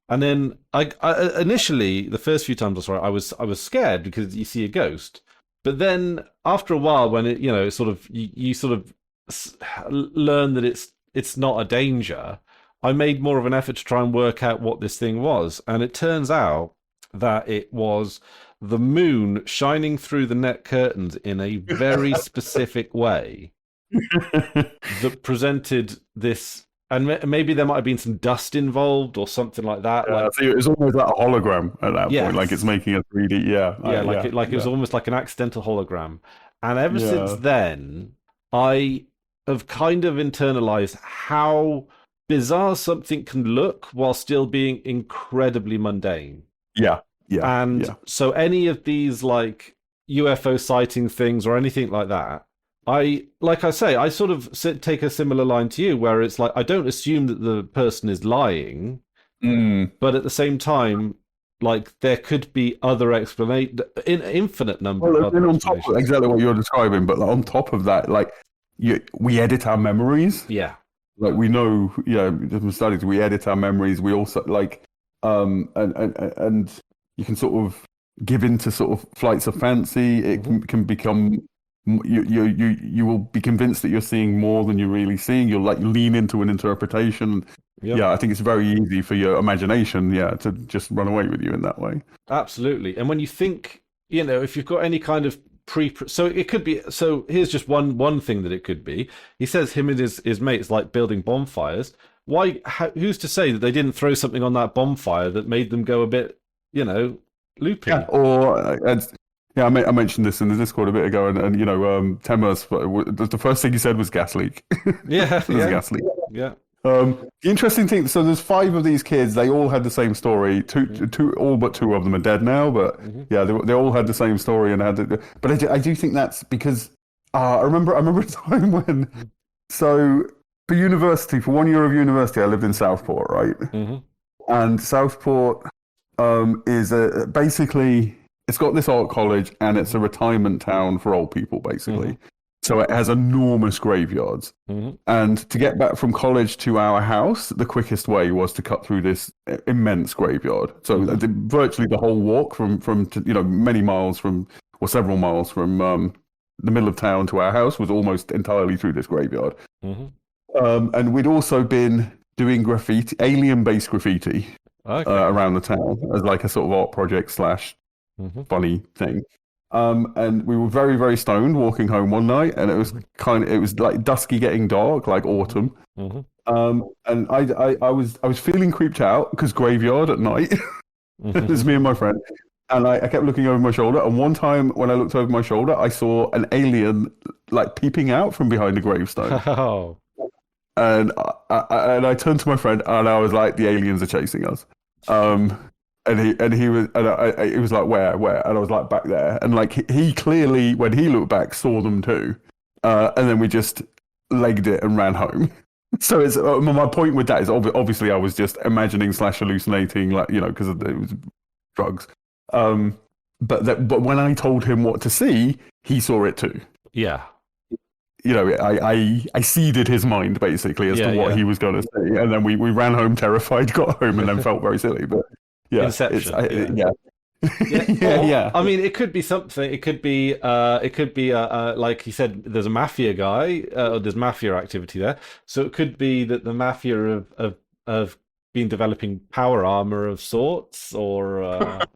And then I initially, the first few times I saw it, I was scared because you see a ghost. But then after a while, when it sort of you sort of learn that it's it's not a danger, I made more of an effort to try and work out what this thing was. And it turns out that it was the moon shining through the net curtains in a very specific way that presented this. And maybe there might have been some dust involved or something like that. Yeah, like, so it's almost like a hologram at that yes. point, like it's making a 3D. Yeah, Yeah, it was almost like an accidental hologram. And ever since Yeah. then, I have kind of internalized how bizarre something can look while still being incredibly mundane. Yeah, yeah, And yeah. so any of these like UFO sighting things or anything like that, like I say, I sort of take a similar line to you, where it's like I don't assume that the person is lying, Mm. but at the same time, like there could be other explanation, in infinite number Well, of other and on top explanations. of exactly what you're describing, but like, on top of that, like we edit our memories. Yeah, Like we know, from studies, we edit our memories. We also like, and you can sort of give into sort of flights of fancy. It can become you will be convinced that you're seeing more than you're really seeing. You'll like lean into an interpretation. Yep. Yeah, I think it's very easy for your imagination, to just run away with you in that way. absolutely. And when you think, if you've got any kind of so it could be. So here's just one thing that it could be. He says him and his mates like building bonfires. Why? Who's to say that they didn't throw something on that bonfire that made them go a bit, loopy? Yeah, or I mentioned this in the Discord a bit ago, and Temus, the first thing he said was gas leak. Yeah, There's a gas leak. yeah. The interesting thing, so there's 5 of these kids. They all had the same story. All but 2 of them are dead now. But yeah, they all had the same story and had. But I do think that's because I remember a time when. So for university, for 1 year of university, I lived in Southport, right? Mm-hmm. And Southport is basically it's got this art college and it's a retirement town for old people, basically. So it has enormous graveyards. And to get back from college to our house, the quickest way was to cut through this immense graveyard. So virtually the whole walk from many miles from, or several miles from the middle of town to our house was almost entirely through this graveyard. And we'd also been doing graffiti, alien-based graffiti around the town as like a sort of art project / funny thing. And we were very, very stoned walking home one night, and it was like dusky, getting dark, like autumn. And I was feeling creeped out because graveyard at night. It was me and my friend, and I kept looking over my shoulder. And one time when I looked over my shoulder, I saw an alien like peeping out from behind a gravestone. Oh. And I turned to my friend, and I was like, "The aliens are chasing us." And he was, and he was like, where? And I was like, back there. And like he clearly, when he looked back, saw them too. And then we just legged it and ran home. So it's my point with that is obviously I was just imagining / hallucinating, like because it was drugs. But when I told him what to see, he saw it too. Yeah. I seeded his mind basically as to what he was going to see, and then we ran home terrified, got home, and then felt very silly. But yeah, Inception. Yeah. I mean, it could be something. It could be like he said, there's a mafia guy. There's mafia activity there, so it could be that the mafia have been developing power armor of sorts, or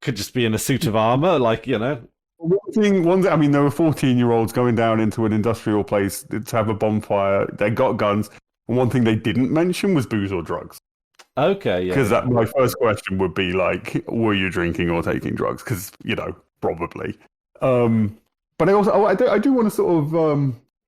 could just be in a suit of armor, like One thing. I mean, there were 14-year-olds going down into an industrial place to have a bonfire. They got guns, and one thing they didn't mention was booze or drugs. Okay, yeah. Because my first question would be like, were you drinking or taking drugs? Because probably. But I do want to sort of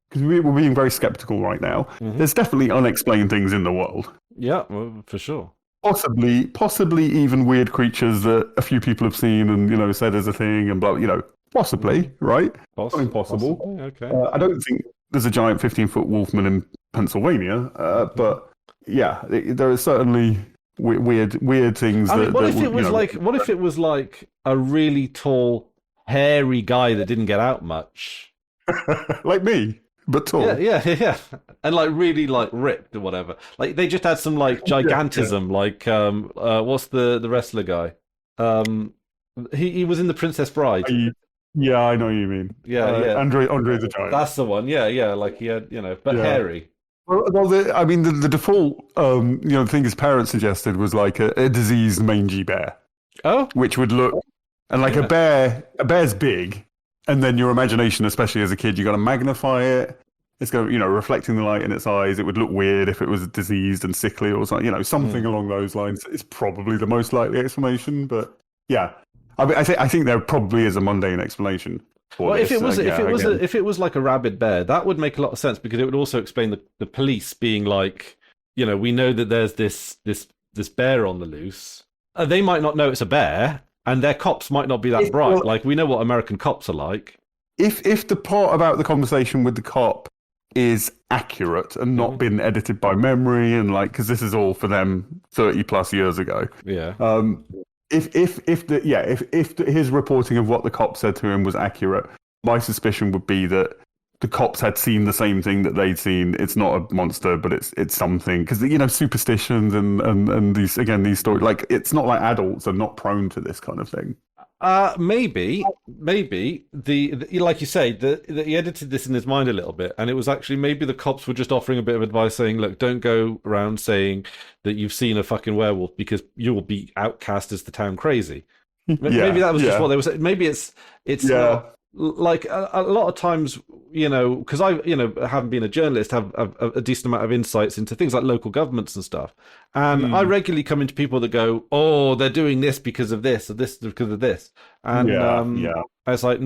because we're being very skeptical right now. There's definitely unexplained things in the world. Yeah, well, for sure. Possibly even weird creatures that a few people have seen and said as a thing and blah. Possibly, right? Impossible. Possibly, okay. I don't think there's a giant 15-foot wolfman in Pennsylvania, but yeah, there are certainly weird things. I mean, what if it was like a really tall, hairy guy that didn't get out much, like me, but tall. Yeah, and like really like ripped or whatever. Like they just had some like gigantism. Like what's the wrestler guy? He was in The Princess Bride. Yeah, I know what you mean. Yeah, yeah, Andre the Giant. that's the one. Yeah, yeah, like he had, but Yeah. hairy. I mean, the default, thing his parents suggested was like a diseased mangy bear, Oh, which would look, and like yeah. a bear's big, and then your imagination, especially as a kid, you got to magnify it. It's going to, reflecting the light in its eyes. It would look weird if it was diseased and sickly or something, something Mm. along those lines is probably the most likely explanation. But yeah, I mean, I think there probably is a mundane explanation for Well, this. if it was like a rabid bear, that would make a lot of sense because it would also explain the police being like, we know that there's this bear on the loose. They might not know it's a bear, and their cops might not be that bright. Well, Like we know what American cops are like. if the part about the conversation with the cop is accurate and not been edited by memory and like because this is all for them 30 plus years ago. Yeah. If his reporting of what the cop said to him was accurate, my suspicion would be that the cops had seen the same thing that they'd seen. It's not a monster, but it's something because superstitions and these stories, like it's not like adults are not prone to this kind of thing. Maybe the like you say, he edited this in his mind a little bit, and it was actually maybe the cops were just offering a bit of advice, saying, "Look, don't go around saying that you've seen a fucking werewolf because you will be outcast as the town crazy." Maybe that was just what they were saying. Maybe it's not like a lot of times, because I, haven't been a journalist, have a decent amount of insights into things like local governments and stuff. And I regularly come into people that go, "Oh, they're doing this because of this, or this because of this," and it's like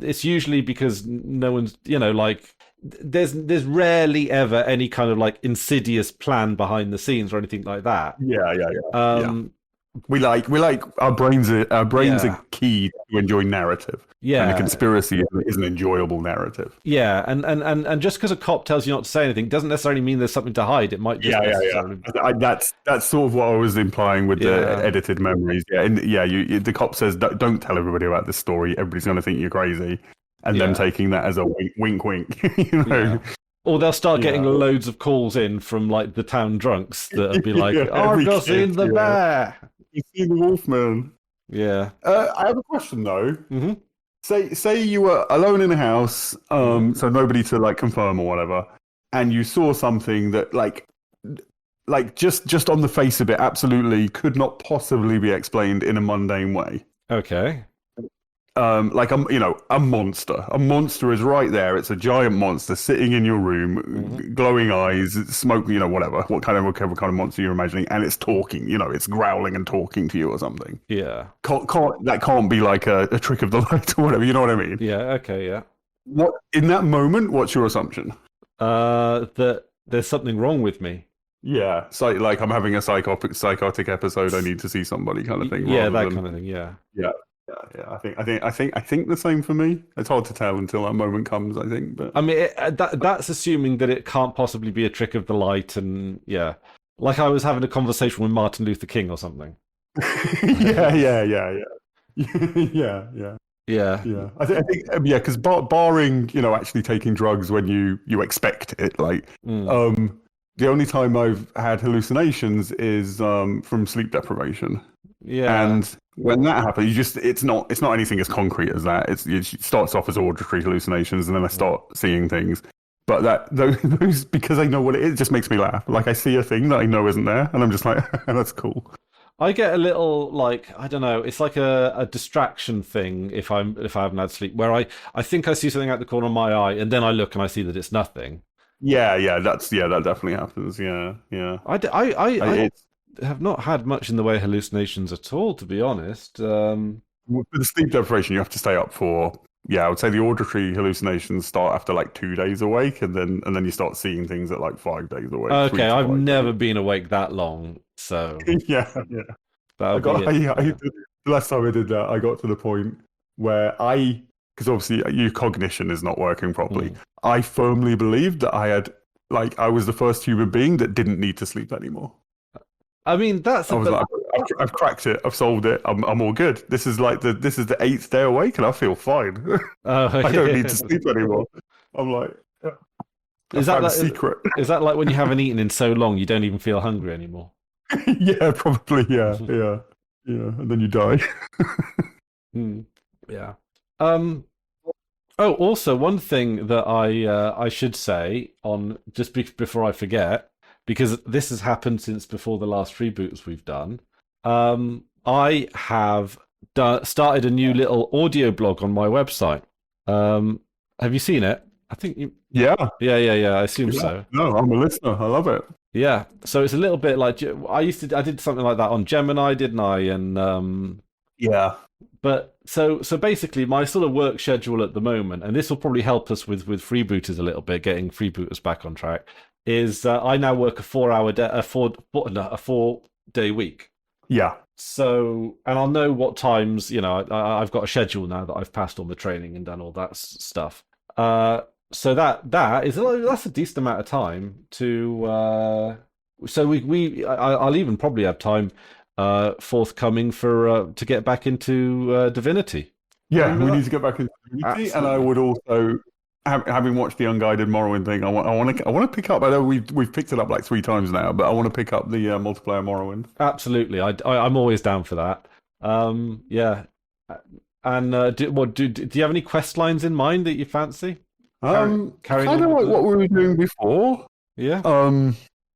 it's usually because no one's, like there's rarely ever any kind of like insidious plan behind the scenes or anything like that. We like our brains are key to enjoy narrative. Yeah. And a conspiracy is an enjoyable narrative. Yeah, and just because a cop tells you not to say anything doesn't necessarily mean there's something to hide. It might just necessarily... That's sort of what I was implying with the edited memories. Yeah, and the cop says don't tell everybody about this story. Everybody's going to think you're crazy, and them taking that as a wink, wink. Or they'll start getting loads of calls in from like the town drunks that'll be like, I've just seen the bear. You've seen the wolfman. Yeah. I have a question though. Mm-hmm. Say you were alone in a house, so nobody to like confirm or whatever, and you saw something that like just on the face of it, absolutely could not possibly be explained in a mundane way. Okay. Like a monster. A monster is right there. It's a giant monster sitting in your room, glowing eyes, smoke. Whatever kind of monster you're imagining, and it's talking. It's growling and talking to you or something. Yeah. That can't be like a trick of the light or whatever. You know what I mean? Yeah. Okay. Yeah. What in that moment? What's your assumption? That there's something wrong with me. Yeah, like I'm having a psychotic episode. I need to see somebody, kind of thing. Yeah, that kind of thing. Yeah. Yeah. I think the same for me. It's hard to tell until that moment comes, I think. But I mean, that's assuming that it can't possibly be a trick of the light, and like I was having a conversation with Martin Luther King or something. yeah. I think because barring actually taking drugs when you expect it, like the only time I've had hallucinations is from sleep deprivation. Yeah. And when that happens, it's not anything as concrete as that. It starts off as auditory hallucinations, and then I start seeing things. But those because I know what it is, it just makes me laugh. Like I see a thing that I know isn't there, and I'm just like, that's cool. I get a little like, I don't know, it's like a distraction thing if I haven't had sleep, where I think I see something out the corner of my eye, and then I look and I see that it's nothing. Yeah, that definitely happens. Yeah. I have not had much in the way of hallucinations at all, to be honest. For the sleep deprivation, you have to stay up for. Yeah, I would say the auditory hallucinations start after like 2 days awake, and then you start seeing things at like 5 days awake. Okay, I've never been awake that long, so yeah. The last time I did that, I got to the point where because obviously your cognition is not working properly. I firmly believed that I was the first human being that didn't need to sleep anymore. I mean, I've cracked it. I've solved it. I'm all good. This is the 8th day awake, and I feel fine. I don't need to sleep anymore. I'm like, is that a secret? Is that like when you haven't eaten in so long you don't even feel hungry anymore? Yeah, probably. Yeah, and then you die. Yeah. Um, oh, also one thing that I should say on just before I forget, because this has happened since before the last freeboots we've done. I have started a new little audio blog on my website. Have you seen it? I think you. Yeah, Yeah. I assume yeah. so. No, I'm a listener. I love it. Yeah. So it's a little bit like I did something like that on Gemini, didn't I? And Yeah. but so basically, my sort of work schedule at the moment, and this will probably help us with freebooters a little bit, getting freebooters back on track. Is I now work a 4 hour day, a 4 day week. Yeah. So, and I'll know what times, I've got a schedule now that I've passed all the training and done all that stuff. So that's a decent amount of time to. So I'll even probably have time forthcoming for to get back into Divinity. Yeah, we need to get back into Unity, and I would also, having watched the unguided Morrowind thing, I want to pick up. I know we've picked it up like 3 times now, but I want to pick up the multiplayer Morrowind. Absolutely, I'm always down for that. Yeah, and do you have any quest lines in mind that you fancy? Kind of like what we were doing before. Yeah.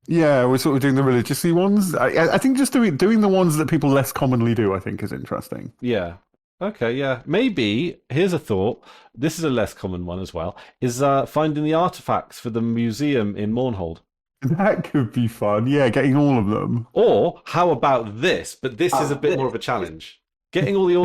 Yeah, we're sort of doing the religiously ones. I think just doing the ones that people less commonly do, I think, is interesting. Yeah. Okay, yeah. Maybe, here's a thought. This is a less common one as well, is finding the artifacts for the museum in Mournhold. That could be fun. Yeah, getting all of them. Or, how about this? But this is a bit more of a challenge. Getting all the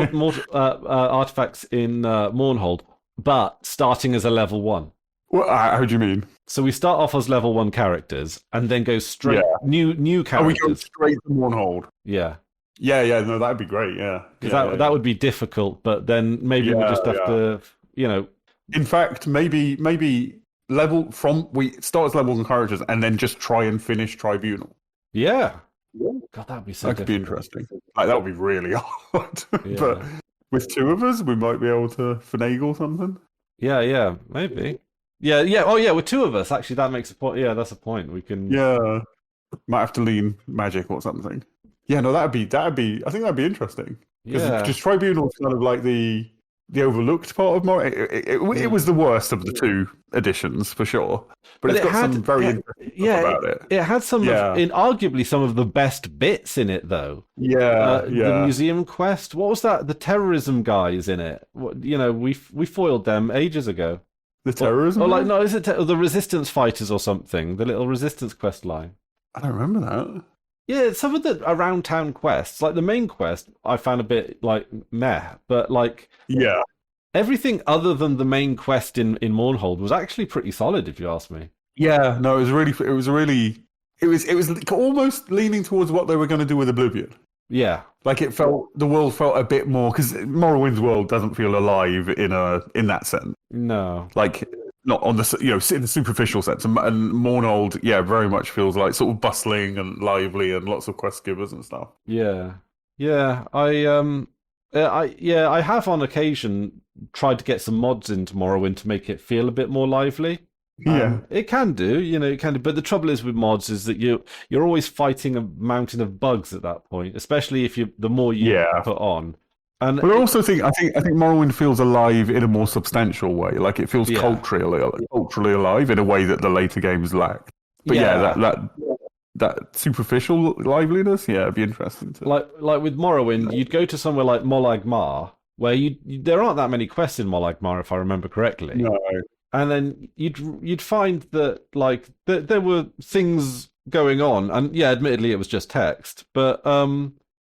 artifacts in Mournhold, but starting as a level 1. Well, how do you mean? So we start off as level 1 characters, and then go straight new characters. Oh, we go straight to Mournhold. Yeah. Yeah, no, that'd be great, yeah. That would be difficult, but then maybe we just have to, In fact, maybe we start as level 1 characters and then just try and finish Tribunal. Yeah. God, that'd be so that could be interesting. Like, that would be really hard. Yeah. But with 2 of us, we might be able to finagle something. Yeah, maybe. Yeah. Oh, yeah, with 2 of us, actually, that makes a point. Yeah, that's a point. We can. Yeah, might have to lean magic or something. Yeah, no, that'd be. I think that'd be interesting. Because just Tribunal's kind of like the overlooked part of more. It was the worst of the 2 editions for sure, but it's got some very interesting stuff about it. It had arguably some of the best bits in it, though. The museum quest. What was that? The terrorism guys in it. We foiled them ages ago. The terrorism? Is it the resistance fighters or something? The little resistance quest line. I don't remember that. Yeah, some of the around town quests, like the main quest, I found a bit like meh, but everything other than the main quest in Mournhold was actually pretty solid, if you ask me. Yeah, no, it was almost leaning towards what they were going to do with Oblivion. Yeah, like the world felt a bit more, because Morrowind's world doesn't feel alive in that sense. No, like not on the in the superficial sense, and Mournhold, very much feels like sort of bustling and lively and lots of quest givers and stuff. Yeah. I have on occasion tried to get some mods into Morrowind to make it feel a bit more lively. Yeah, it can do, it can do. But the trouble is with mods is that you're always fighting a mountain of bugs at that point, especially if the more you put on. And but I also think Morrowind feels alive in a more substantial way. Like it feels culturally alive in a way that the later games lack. But that superficial liveliness, it'd be interesting to like with Morrowind, you'd go to somewhere like Molag Mar, where there aren't that many quests in Molag Mar, if I remember correctly. No. And then you'd find that that there were things going on, and admittedly it was just text, but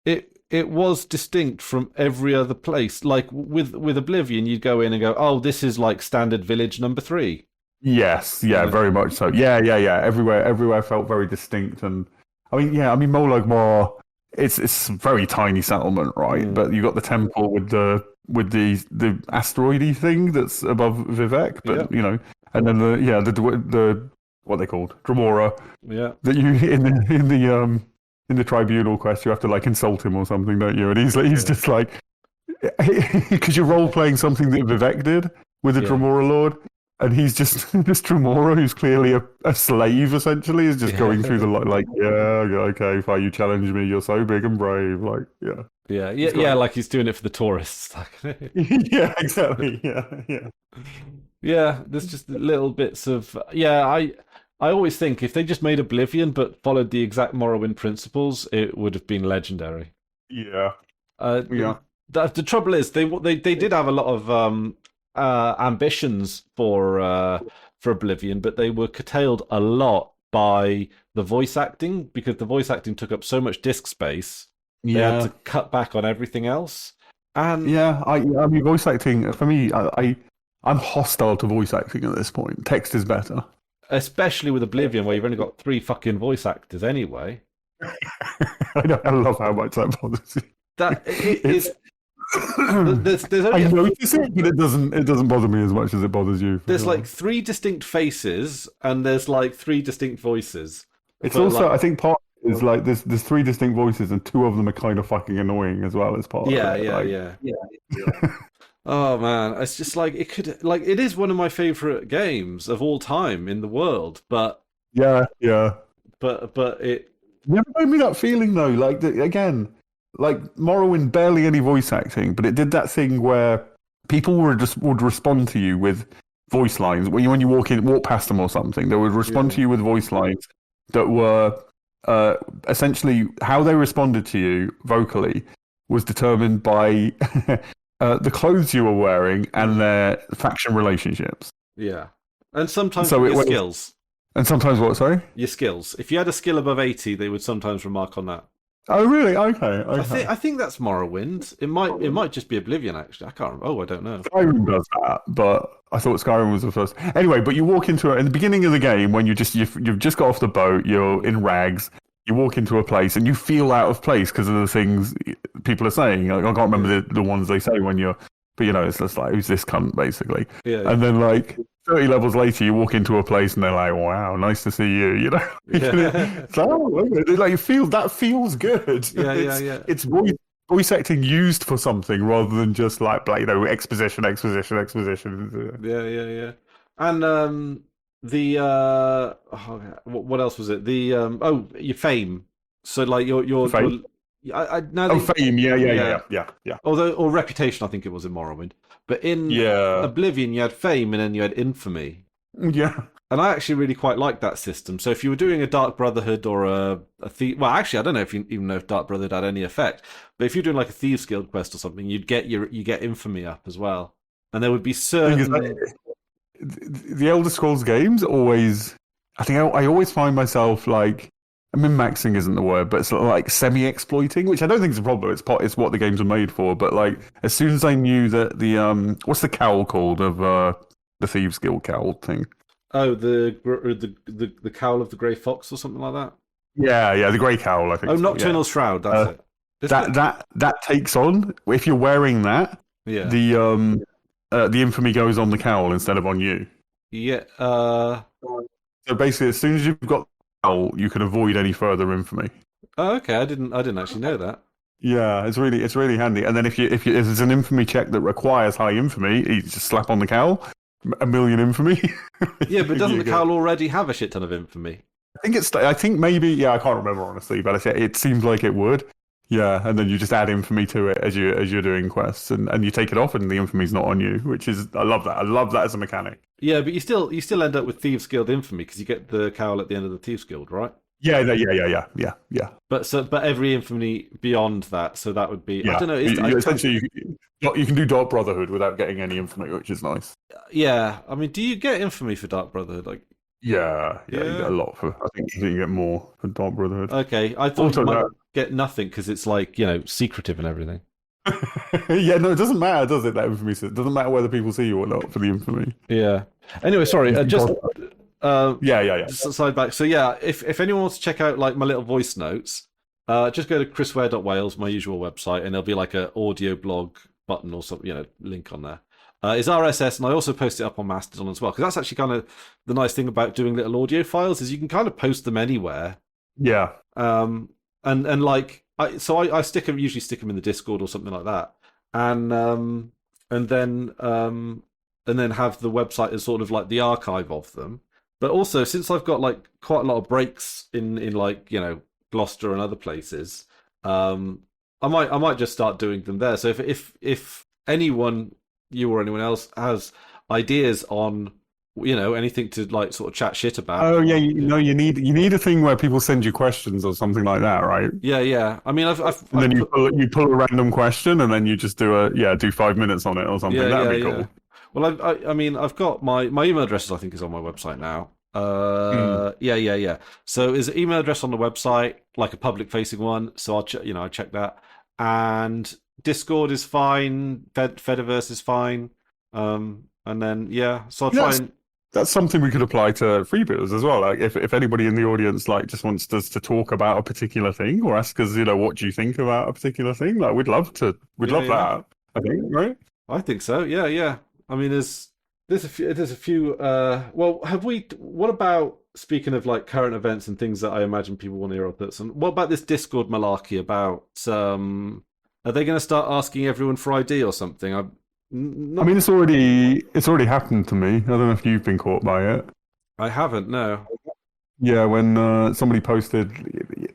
it was distinct from every other place. Like with Oblivion, you'd go in and go, oh, this is like standard village number 3. Yes, very much so. Yeah. Everywhere felt very distinct, and I mean, Molag Mar, it's a very tiny settlement, right? But you got the temple with the asteroidy thing that's above Vivek, but and then the what they called Dremora. Yeah. That you in the tribunal quest, you have to like insult him or something, don't you? And he's just like, because you're role playing something that Vivek did with the Dremora Lord. and he's just just Tremora, who's clearly a slave essentially, is just Yeah. going through the like, yeah, okay, fine, you challenge me, you're so big and brave, like, yeah, Yeah, it's great. like he's doing it for the tourists. Yeah, exactly, yeah. Yeah, there's just little bits of yeah. I always think if they just made Oblivion but followed the exact Morrowind principles, it would have been legendary. Yeah, Uh, yeah, the trouble is they did have a lot of ambitions for Oblivion, but they were curtailed a lot by the voice acting because the voice acting took up so much disk space. They had to yeah, cut back on everything else, and yeah. I mean, voice acting for me, I'm hostile to voice acting at this point. Text is better. especially with Oblivion, where you've only got three fucking voice actors anyway. I love how much that bothers you. That it It's is. There's I only notice it, but it doesn't bother me as much as it bothers you. For there's sure. like three distinct faces and there's like three distinct voices. It's But also like, I think part is like there's three distinct voices and two of them are kind of fucking annoying as well as part yeah, of it. yeah, Like, yeah. Oh man, it's just like it could like it is one of my favorite games of all time in the world, yeah. but it Never gave me that feeling though. Like again, like Morrowind barely any voice acting, but it did that thing where people would respond to you with voice lines when you walk past them or something. They would respond Yeah. to you with voice lines that were essentially how they responded to you vocally was determined by the clothes you were wearing and their faction relationships. yeah. And sometimes So your skills. and sometimes what? Sorry. Your skills. If you had a skill above 80, they would sometimes remark on that. Oh, really? Okay. I think that's Morrowind. It might just be Oblivion actually. I can't remember. Oh, I don't know. Skyrim does that, but I thought Skyrim was the first. Anyway, but you walk into it in the beginning of the game when you've just got off the boat, you're in rags, you walk into a place and you feel out of place because of the things people are saying. Like, I can't remember the ones they say when you're, but it's just like, who's this cunt, basically. Yeah. And then like 30 levels later, you walk into a place and they're like, wow, nice to see you, Yeah. It's like, oh, okay. Like, that feels good. Yeah. It's voice acting used for something rather than just like exposition. Yeah. And what else was it? Your fame. So like your Fame? now Oh, they, fame. Yeah. although or reputation, I think it was in Morrowind. But in Yeah. Oblivion, you had fame and then you had infamy. Yeah. And I actually really quite liked that system. So if you were doing a Dark Brotherhood or a thief, well, actually, I don't know if you even know if Dark Brotherhood had any effect. But if you're doing like a Thieves Guild quest or something, you get infamy up as well. And there would be certain. The Elder Scrolls games always. I think I always find myself like. I mean, maxing isn't the word, but it's like semi-exploiting, which I don't think is a problem. It's what the games are made for. But like, as soon as I knew that what's the cowl called of the Thieves Guild cowl thing? Oh, the cowl of the Grey Fox or something like that. Yeah, the grey cowl. I think. Oh, it's called, Nocturnal Shroud. That's it. Isn't it? That takes on if you're wearing that. Yeah. The infamy goes on the cowl instead of on you. Yeah. So basically, as soon as you've got the cowl, you can avoid any further infamy. Oh, okay. I didn't actually know that. Yeah, it's really handy. And then if there's an infamy check that requires high infamy, you just slap on the cowl, 1,000,000 infamy. Yeah, but doesn't You the go. cowl already have a shit ton of infamy? I think maybe. Yeah, I can't remember honestly, but it seems like it would. Yeah, and then you just add infamy to it as you're doing quests, and you take it off, and the infamy's not on you, which is I love that. I love that as a mechanic. Yeah, but you still end up with Thieves Guild infamy because you get the cowl at the end of the Thieves Guild, right? Yeah. But every infamy beyond that, so that would be I don't know. Essentially, you can do Dark Brotherhood without getting any infamy, which is nice. Yeah, I mean, do you get infamy for Dark Brotherhood? Like, Yeah, you get a lot for. I think you get more for Dark Brotherhood. okay, I thought Also you might that- get nothing because it's like secretive and everything. Yeah, no, it doesn't matter, does it? That infamy, it doesn't matter whether people see you or not for the infamy. Yeah. Anyway, sorry. Yeah. Just a side back. So yeah, if anyone wants to check out like my little voice notes, just go to chrisware.wales, my usual website, and there'll be like an audio blog button or something, link on there. It's RSS, and I also post it up on Mastodon as well, because that's actually kind of the nice thing about doing little audio files is you can kind of post them anywhere. Yeah. And like I usually stick them in the Discord or something like that, and then and then have the website as sort of like the archive of them. But also, since I've got like quite a lot of breaks in like Gloucester and other places, I might just start doing them there. So if anyone, you or anyone else, has ideas on anything to like sort of chat shit about. Oh yeah, you need a thing where people send you questions or something like that, right? Yeah. I mean, And then you pull a random question and then you just do 5 minutes on it or something. That'd be cool. Well, I mean, I've got my email address. I think is on my website now. Yeah. So is an email address on the website like a public facing one? So I check that. And Discord is fine. Fediverse is fine. And then so I'll try and. That's something we could apply to Freebooters as well. Like if anybody in the audience like just wants us to talk about a particular thing or ask us, what do you think about a particular thing? Like we'd love that. I think, right? I think so. Yeah. I mean, there's a few. Well, what about, speaking of like current events and things that I imagine people want to hear about? And what about this Discord malarkey about? Are they going to start asking everyone for ID or something? I mean, it's already happened to me. I don't know if you've been caught by it. I haven't. No. Yeah, when somebody posted,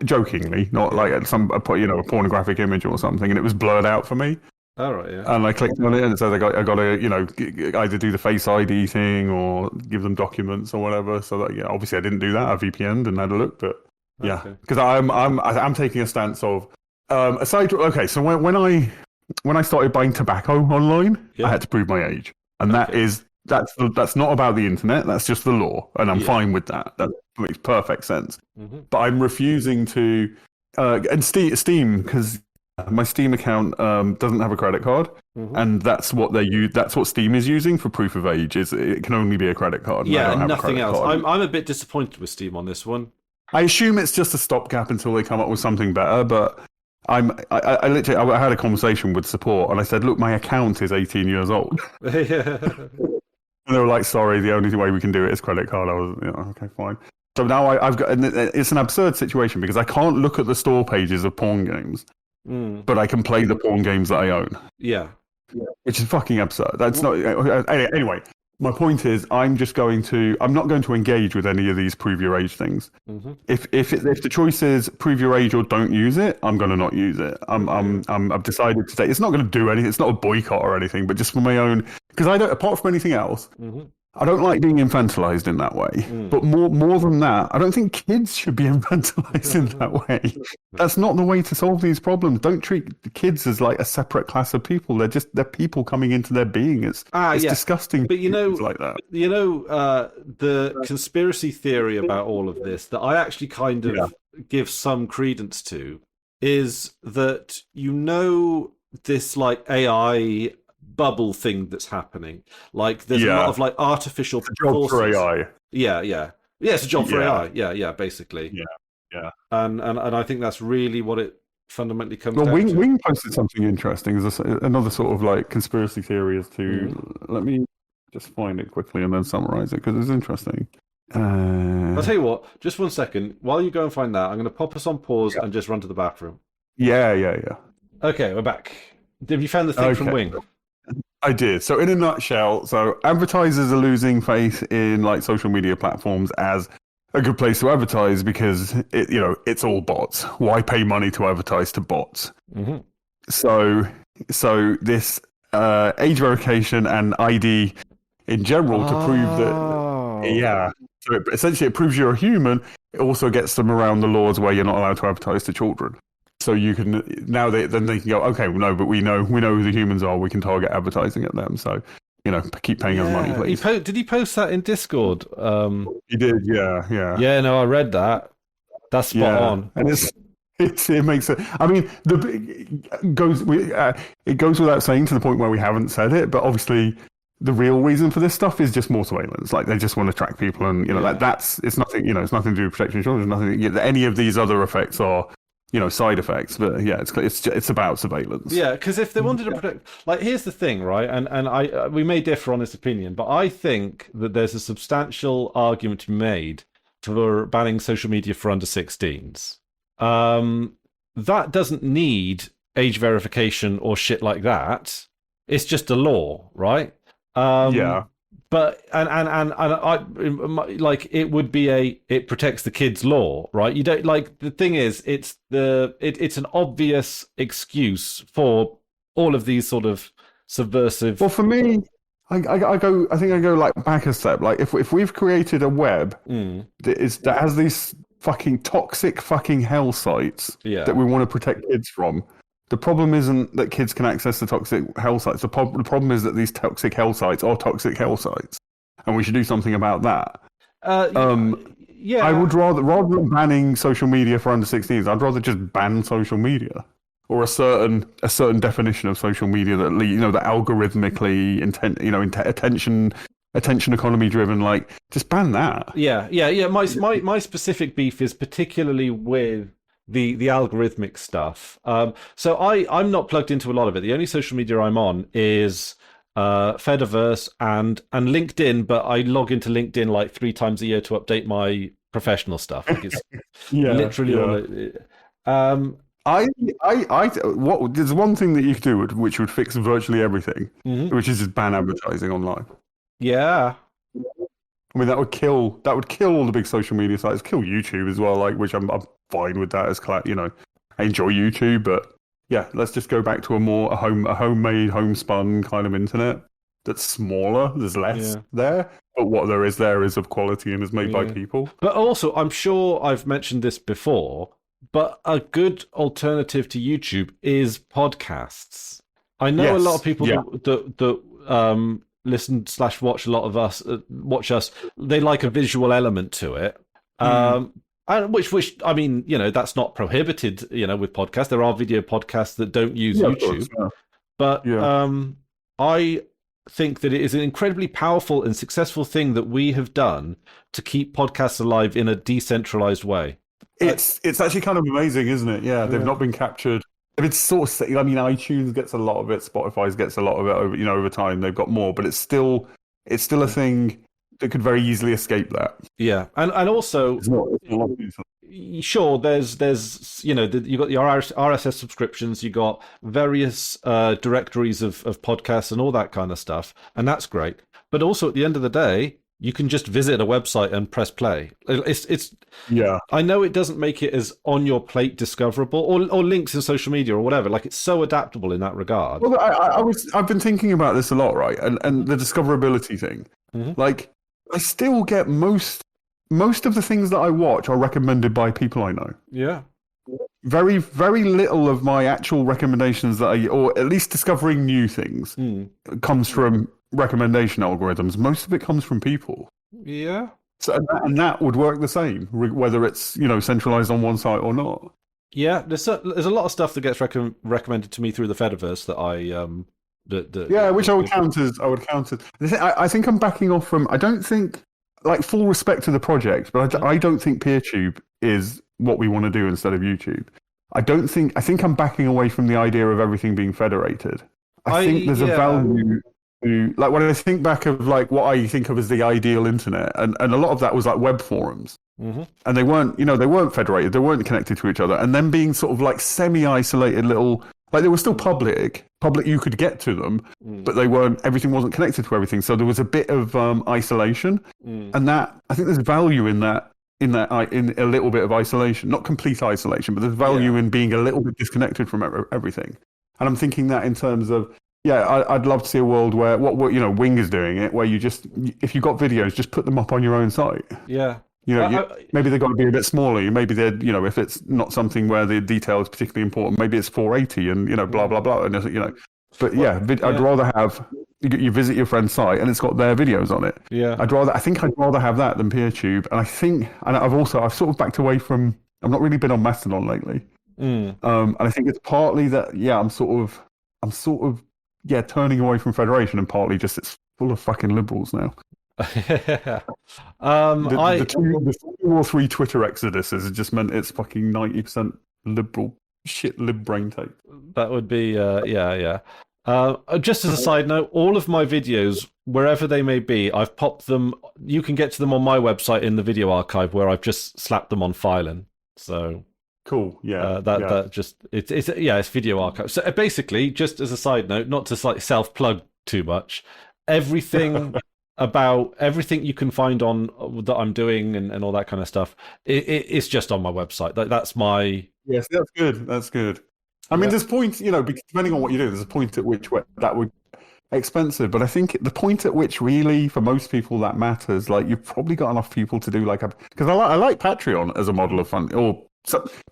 jokingly, not like a pornographic image or something, and it was blurred out for me. All right, yeah. And I clicked on it, and it says I got to either do the Face ID thing or give them documents or whatever. So that obviously I didn't do that. I VPN'd and had a look, but yeah, because I'm taking a stance of aside. Okay, so when I started buying tobacco online, I had to prove my age, and that's not about the internet. That's just the law, and I'm fine with that. That makes perfect sense. Mm-hmm. But I'm refusing to, and Steam, because my Steam account doesn't have a credit card, and that's what they use. That's what Steam is using for proof of age. Is it can only be a credit card? Yeah, and nothing else. I'm a bit disappointed with Steam on this one. I assume it's just a stopgap until they come up with something better, but. I literally had a conversation with support and I said, look, my account is 18 years old. And they were like, sorry, the only way we can do it is credit card. I was, okay, fine. So now I've got, and it's an absurd situation because I can't look at the store pages of porn games, but I can play the porn games that I own. Yeah. Which is fucking absurd. That's not, anyway. My point is, I'm not going to engage with any of these prove your age things. Mm-hmm. If the choice is prove your age or don't use it, I'm going to not use it. I've decided today it's not going to do anything. It's not a boycott or anything, but just for my own, because I don't, apart from anything else, I don't like being infantilized in that way. But more than that, I don't think kids should be infantilized in that way. That's not the way to solve these problems. Don't treat the kids as like a separate class of people. They're people coming into their being. It's disgusting. But like that. The conspiracy theory about all of this that I actually kind of give some credence to is that this like AI bubble thing that's happening. Like there's a lot of like artificial job for AI. Yeah, it's a job for AI. Yeah, basically. Yeah. And I think that's really what it fundamentally comes down to. Wing posted something interesting. Is another sort of like conspiracy theory as to let me just find it quickly and then summarize it because it's interesting. I'll tell you what, just 1 second. While you go and find that, I'm going to pop us on pause and just run to the bathroom. Yeah. Okay, we're back. Have you found the thing from Wing? I did. So in a nutshell, advertisers are losing faith in like social media platforms as a good place to advertise because it's all bots. Why pay money to advertise to bots? Mm-hmm. So this age verification and ID in general to prove that so essentially it proves you're a human. It also gets them around the laws where you're not allowed to advertise to children. So you can they can go, okay, no, but we know who the humans are. We can target advertising at them. So keep paying us money, please. Did he post that in Discord? He did, yeah. Yeah, no, I read that. That's spot on. And it makes it. I mean, it goes without saying to the point where we haven't said it, but obviously the real reason for this stuff is just more surveillance. Like they just want to track people, and that's it's nothing. It's nothing to do with protection of children. Nothing. Any of these other effects are. Side effects, but it's about surveillance. Yeah, because if they wanted to protect, like, here's the thing, right? And we may differ on this opinion, but I think that there's a substantial argument to be made for banning social media for under 16s. That doesn't need age verification or shit like that. It's just a law, right? Yeah. But like it would be it protects the kids' law, right? You don't like the thing is it's an obvious excuse for all of these sort of subversive. Well, for me, I think I go like back a step. Like if we've created a web Mm, that has these fucking toxic fucking hell sites yeah, that we want to protect kids from. The problem isn't that kids can access the toxic hell sites. The problem is that these toxic hell sites are toxic hell sites, and we should do something about that. yeah, I would rather than banning social media for under 16s, I'd rather just ban social media or a certain definition of social media that that algorithmically attention economy driven. Like just ban that. yeah. My specific beef is particularly with the algorithmic stuff. So I'm not plugged into a lot of it. The only social media I'm on is Fediverse and LinkedIn, but I log into LinkedIn like 3 times a year to update my professional stuff. Like it's literally all it. There's one thing that you could do which would fix virtually everything, which is just ban advertising online. Yeah. I mean, that would kill all the big social media sites, kill YouTube as well. Like, which I'm fine with that as I enjoy YouTube, but yeah, let's just go back to a homemade, homespun kind of internet that's smaller. There's less there, but what there is of quality and is made by people. But also, I'm sure I've mentioned this before, but a good alternative to YouTube is podcasts. I know a lot of people that listen/watch a lot of us, watch us. They like a visual element to it, and which I mean, that's not prohibited. With podcasts, there are video podcasts that don't use YouTube, but I think that it is an incredibly powerful and successful thing that we have done to keep podcasts alive in a decentralized way. It's actually kind of amazing, isn't it? Yeah, they've not been captured. It's sort of, I mean, iTunes gets a lot of it, Spotify gets a lot of it over time. They've got more, but it's still a thing that could very easily escape that. Yeah, and also, it's not sure, there's you got your RSS subscriptions, you got various directories of podcasts and all that kind of stuff, and that's great. But also, at the end of the day, you can just visit a website and press play. It's I know it doesn't make it as on your plate discoverable, or links in social media or whatever. Like it's so adaptable in that regard. Well, I've been thinking about this a lot, right? And the discoverability thing. Like I still get most of the things that I watch are recommended by people I know. Yeah. Very, very little of my actual recommendations or at least discovering new things comes from recommendation algorithms. Most of it comes from people. Yeah. So and that would work the same, whether it's centralized on one site or not. Yeah, there's a lot of stuff that gets recommended to me through the Fediverse that which I would count as. I think I'm backing off from. I don't think, like, full respect to the project, but I don't think PeerTube is what we want to do instead of YouTube. I think I'm backing away from the idea of everything being federated. I think there's a value to, like, when I think back of like what I think of as the ideal internet, and a lot of that was like web forums. And they weren't federated, they weren't connected to each other, and then being sort of like semi-isolated little, like they were still public, you could get to them, but everything wasn't connected to everything, so there was a bit of isolation, and that, I think there's value in that, in a little bit of isolation, not complete isolation, but there's value in being a little bit disconnected from everything. And I'm thinking that in terms of, I'd love to see a world where what Wing is doing it, where you just, if you've got videos, just put them up on your own site. Yeah. Maybe they've got to be a bit smaller. Maybe they're, if it's not something where the detail is particularly important, maybe it's 480 and, blah, blah, blah. And, but I'd rather have, you visit your friend's site and it's got their videos on it. Yeah. I think I'd rather have that than PeerTube. And I've sort of backed away from, I've not really been on Mastodon lately. And I think it's partly that, I'm sort of turning away from Federation, and partly just it's full of fucking liberals now. The 2 or 3 Twitter exoduses has just meant it's fucking 90% liberal shit, lib brain tape. That would be just as a side note, all of my videos, wherever they may be, I've popped them. You can get to them on my website in the video archive, where I've just slapped them on filing. So cool. It's video archive. So basically, just as a side note, not to like self plug too much, everything about everything you can find on that I'm doing and all that kind of stuff. It's just on my website. That's my Yes, that's good. That's good. I mean, yeah. there's points, because depending on what you do, there's a point at which that would expensive. But I think the point at which really, for most people, that matters. Like you've probably got enough people to do like a because I like Patreon as a model of fun, or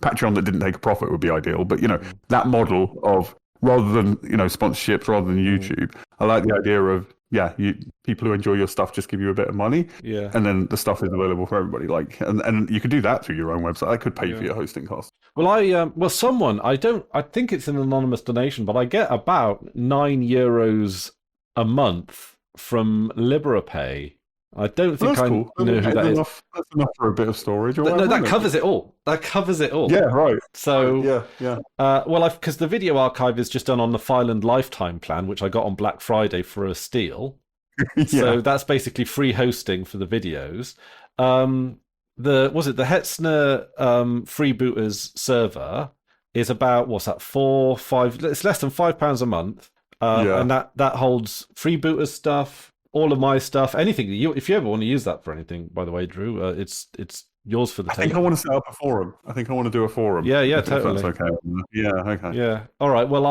Patreon that didn't take a profit would be ideal. But that model of rather than sponsorships, rather than YouTube, I like the idea of people who enjoy your stuff just give you a bit of money, Yeah. and then the stuff is available for everybody. Like, and you could do that through your own website. I could pay for your hosting costs. Well, someone I think it's an anonymous donation, but I get about €9 a month from LiberaPay. I don't think I cool. know who that is. That's enough for a bit of storage. Or No, that covers it all. That covers it all. Yeah, right. So yeah. Well, because the video archive is just done on the File and Lifetime plan, which I got on Black Friday for a steal. So that's basically free hosting for the videos. The Hetzner Freebooters server is about what's that, 4-5? It's less than £5 a month, and that holds Freebooters stuff, all of my stuff, anything. If you ever want to use that for anything, by the way, Drew, it's yours for the taking. I think I want to set up a forum. I think I want to do a forum. Yeah, If totally. that's okay. Yeah, okay. Yeah. All right. Well,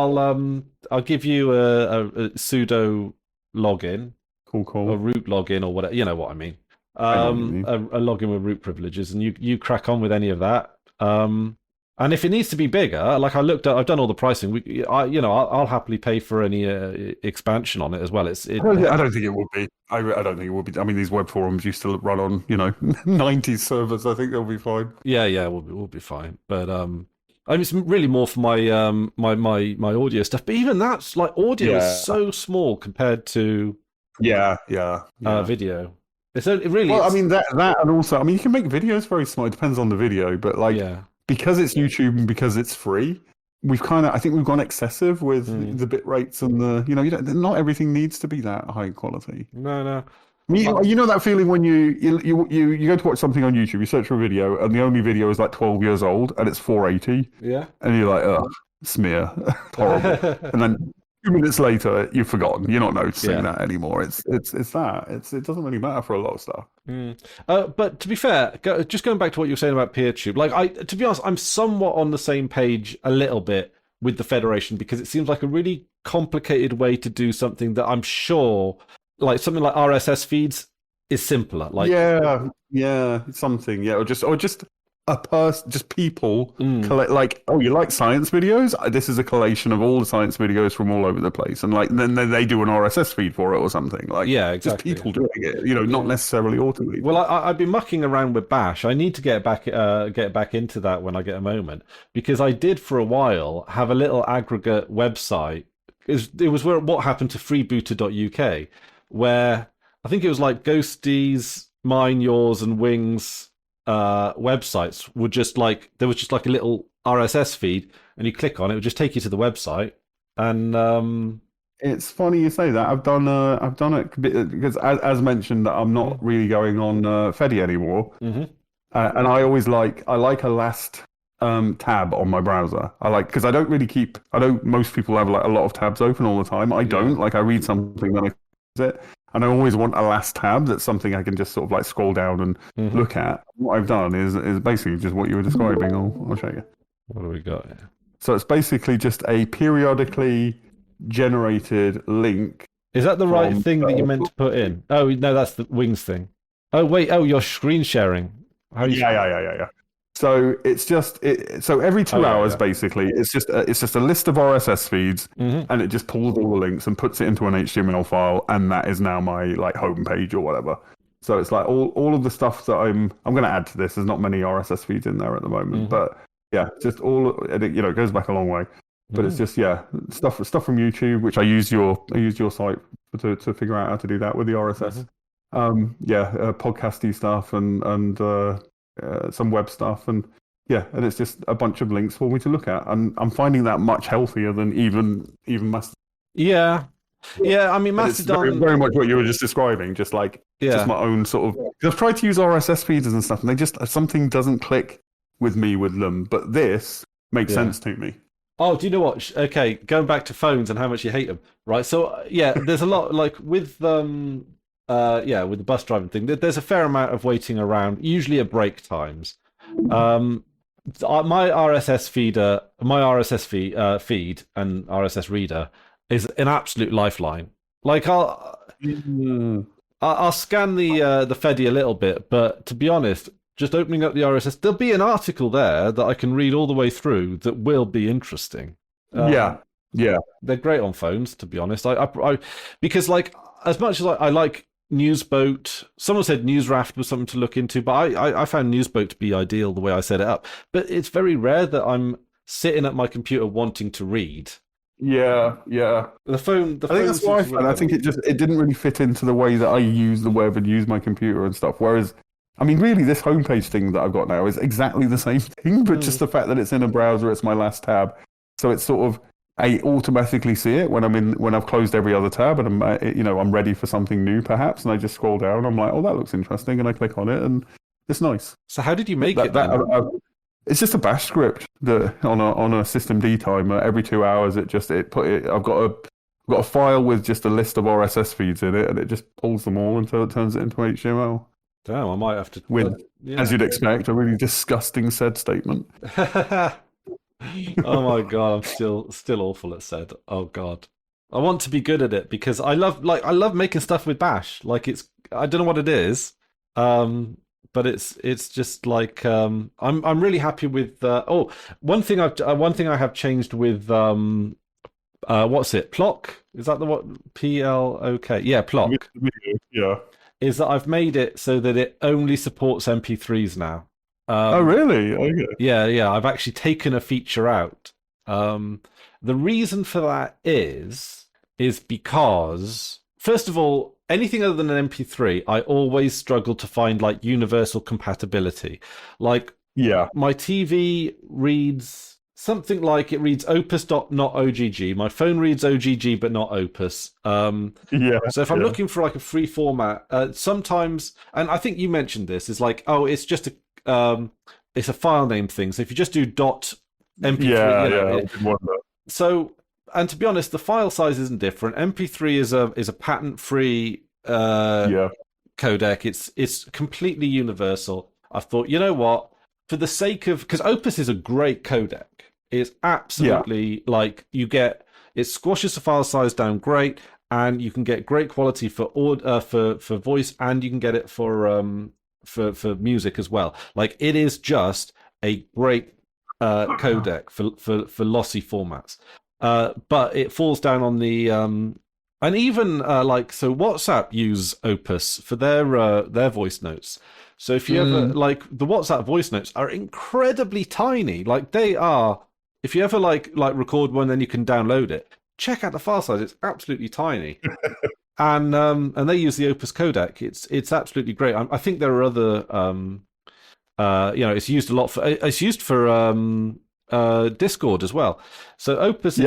I'll give you a pseudo login, Cool. a root login, or whatever. You know what I mean. A login with root privileges, and you crack on with any of that. And if it needs to be bigger, like I've done all the pricing. I'll happily pay for any expansion on it as well. I don't think it would be. I don't think it would be. I mean, these web forums used to run on 90s servers. I think they'll be fine. Yeah, we'll be fine. But I mean, it's really more for my my audio stuff. But even that's like audio is so small compared to video. It really. Well, I mean that, and also, I mean, you can make videos very small. It depends on the video, but because it's YouTube and because it's free, I think we've gone excessive with the bit rates and the, not everything needs to be that high quality. No. I mean, you know that feeling when you go to watch something on YouTube, you search for a video, and the only video is like 12 years old, and it's 480. Yeah. And you're like, oh, smear, horrible. And then 2 minutes later, you've forgotten. You're not noticing that anymore. It's that. It doesn't really matter for a lot of stuff. But to be fair, just going back to what you were saying about PeerTube, to be honest, I'm somewhat on the same page a little bit with the Federation because it seems like a really complicated way to do something that I'm sure, like something like RSS feeds, is simpler. Like something, or just just people collect, like, oh, you like science videos? This is a collation of all the science videos from all over the place, and like then they do an RSS feed for it or something. Like, exactly. Just people doing it, not necessarily automated. Well, I've been mucking around with Bash. I need to get back into that when I get a moment, because I did for a while have a little aggregate website. It was what happened to freebooter.uk, where I think it was like Ghosties, mine, yours, and Wings websites were just like, there was just like a little RSS feed, and you click on it, it would just take you to the website. And it's funny you say that. I've done it because, as mentioned, I'm not really going on Fedi anymore, and I always like a last tab on my browser. Because I don't really keep. I know most people have like a lot of tabs open all the time. I don't. Like, I read something, then I close it. And I always want a last tab that's something I can just sort of like scroll down and look at. What I've done is basically just what you were describing. I'll show you. What do we got here? So it's basically just a periodically generated link. Is that the right thing that you meant to put in? Oh, no, that's the Wings thing. Oh, wait. Oh, you're screen sharing. Yeah. So it's just so every 2 hours, basically, it's just a list of RSS feeds, and it just pulls all the links and puts it into an HTML file, and that is now my like homepage or whatever. So it's like all of the stuff that I'm going to add to this. There's not many RSS feeds in there at the moment, but just it goes back a long way. But it's just stuff from YouTube, which I used your site to figure out how to do that with the RSS. Podcasty stuff and some web stuff, and it's just a bunch of links for me to look at, and I'm finding that much healthier than even Mastodon. I mean, Mastodon it's very much what you were just describing, just like just my own sort of. I've tried to use RSS feeds and stuff, and something doesn't click with me with them, but this makes sense to me. Oh, do you know what? Okay, going back to phones and how much you hate them, right? So yeah, there's a lot like with yeah, with the bus driving thing. There's a fair amount of waiting around, usually at break times. Um, my RSS feeder, my RSS feed and RSS reader is an absolute lifeline. Like Mm. I'll scan the Fedi a little bit, but to be honest, just opening up the RSS, there'll be an article there that I can read all the way through that will be interesting. Yeah, yeah, They're great on phones, to be honest. Because like as much as I like Newsboat, someone said Newsraft was something to look into, but I found Newsboat to be ideal the way I set it up. But it's very rare that I'm sitting at my computer wanting to read. yeah, yeah. The phone. I think that's what I found. I think it didn't really fit into the way that I use the web and use my computer and stuff. Whereas, I mean, really, this homepage thing that I've got now is exactly the same thing, but just the fact that it's in a browser, it's my last tab, so it's sort of I automatically see it when I've closed every other tab and I'm ready for something new perhaps, and I just scroll down. I'm like, oh, that looks interesting, and I click on it, and it's nice. So how did you make it? It's just a bash script that on a system D timer every 2 hours. I've got a file with just a list of RSS feeds in it, and it just pulls them all until it turns it into HTML. Damn, I might have to. With, as you'd expect, a really disgusting said statement. Oh my god, I'm still awful at said. Oh god, I want to be good at it because I love making stuff with Bash. Like I don't know what it is, but it's just like I'm really happy with. One thing I have changed with what's it? Plock, is that the what? PLOK? Yeah, Plock. Yeah. Is that I've made it so that it only supports MP3s now. Oh really? Okay. Yeah. I've actually taken a feature out. The reason for that is because first of all, anything other than an MP3, I always struggle to find like universal compatibility. Like, yeah, my TV reads something like it reads Opus not OGG. My phone reads OGG but not Opus. Yeah. So if I'm looking for like a free format, sometimes, and I think you mentioned this, is like, oh, it's just it's a file name thing. So if you just do .mp3, so, and to be honest, the file size isn't different. MP3 is a patent free codec. It's completely universal. I thought, you know what? For the sake of, because Opus is a great codec. It's absolutely like it squashes the file size down great, and you can get great quality for voice, and you can get it for music as well. Like it is just a great codec for lossy formats. But it falls down on the and even so WhatsApp use Opus for their voice notes. So if you ever like the WhatsApp voice notes are incredibly tiny. Like they are, if you ever like record one, then you can download it. Check out the file size; it's absolutely tiny. And they use the Opus codec. It's absolutely great. I think there are other it's used a lot for. It's used for Discord as well. So Opus is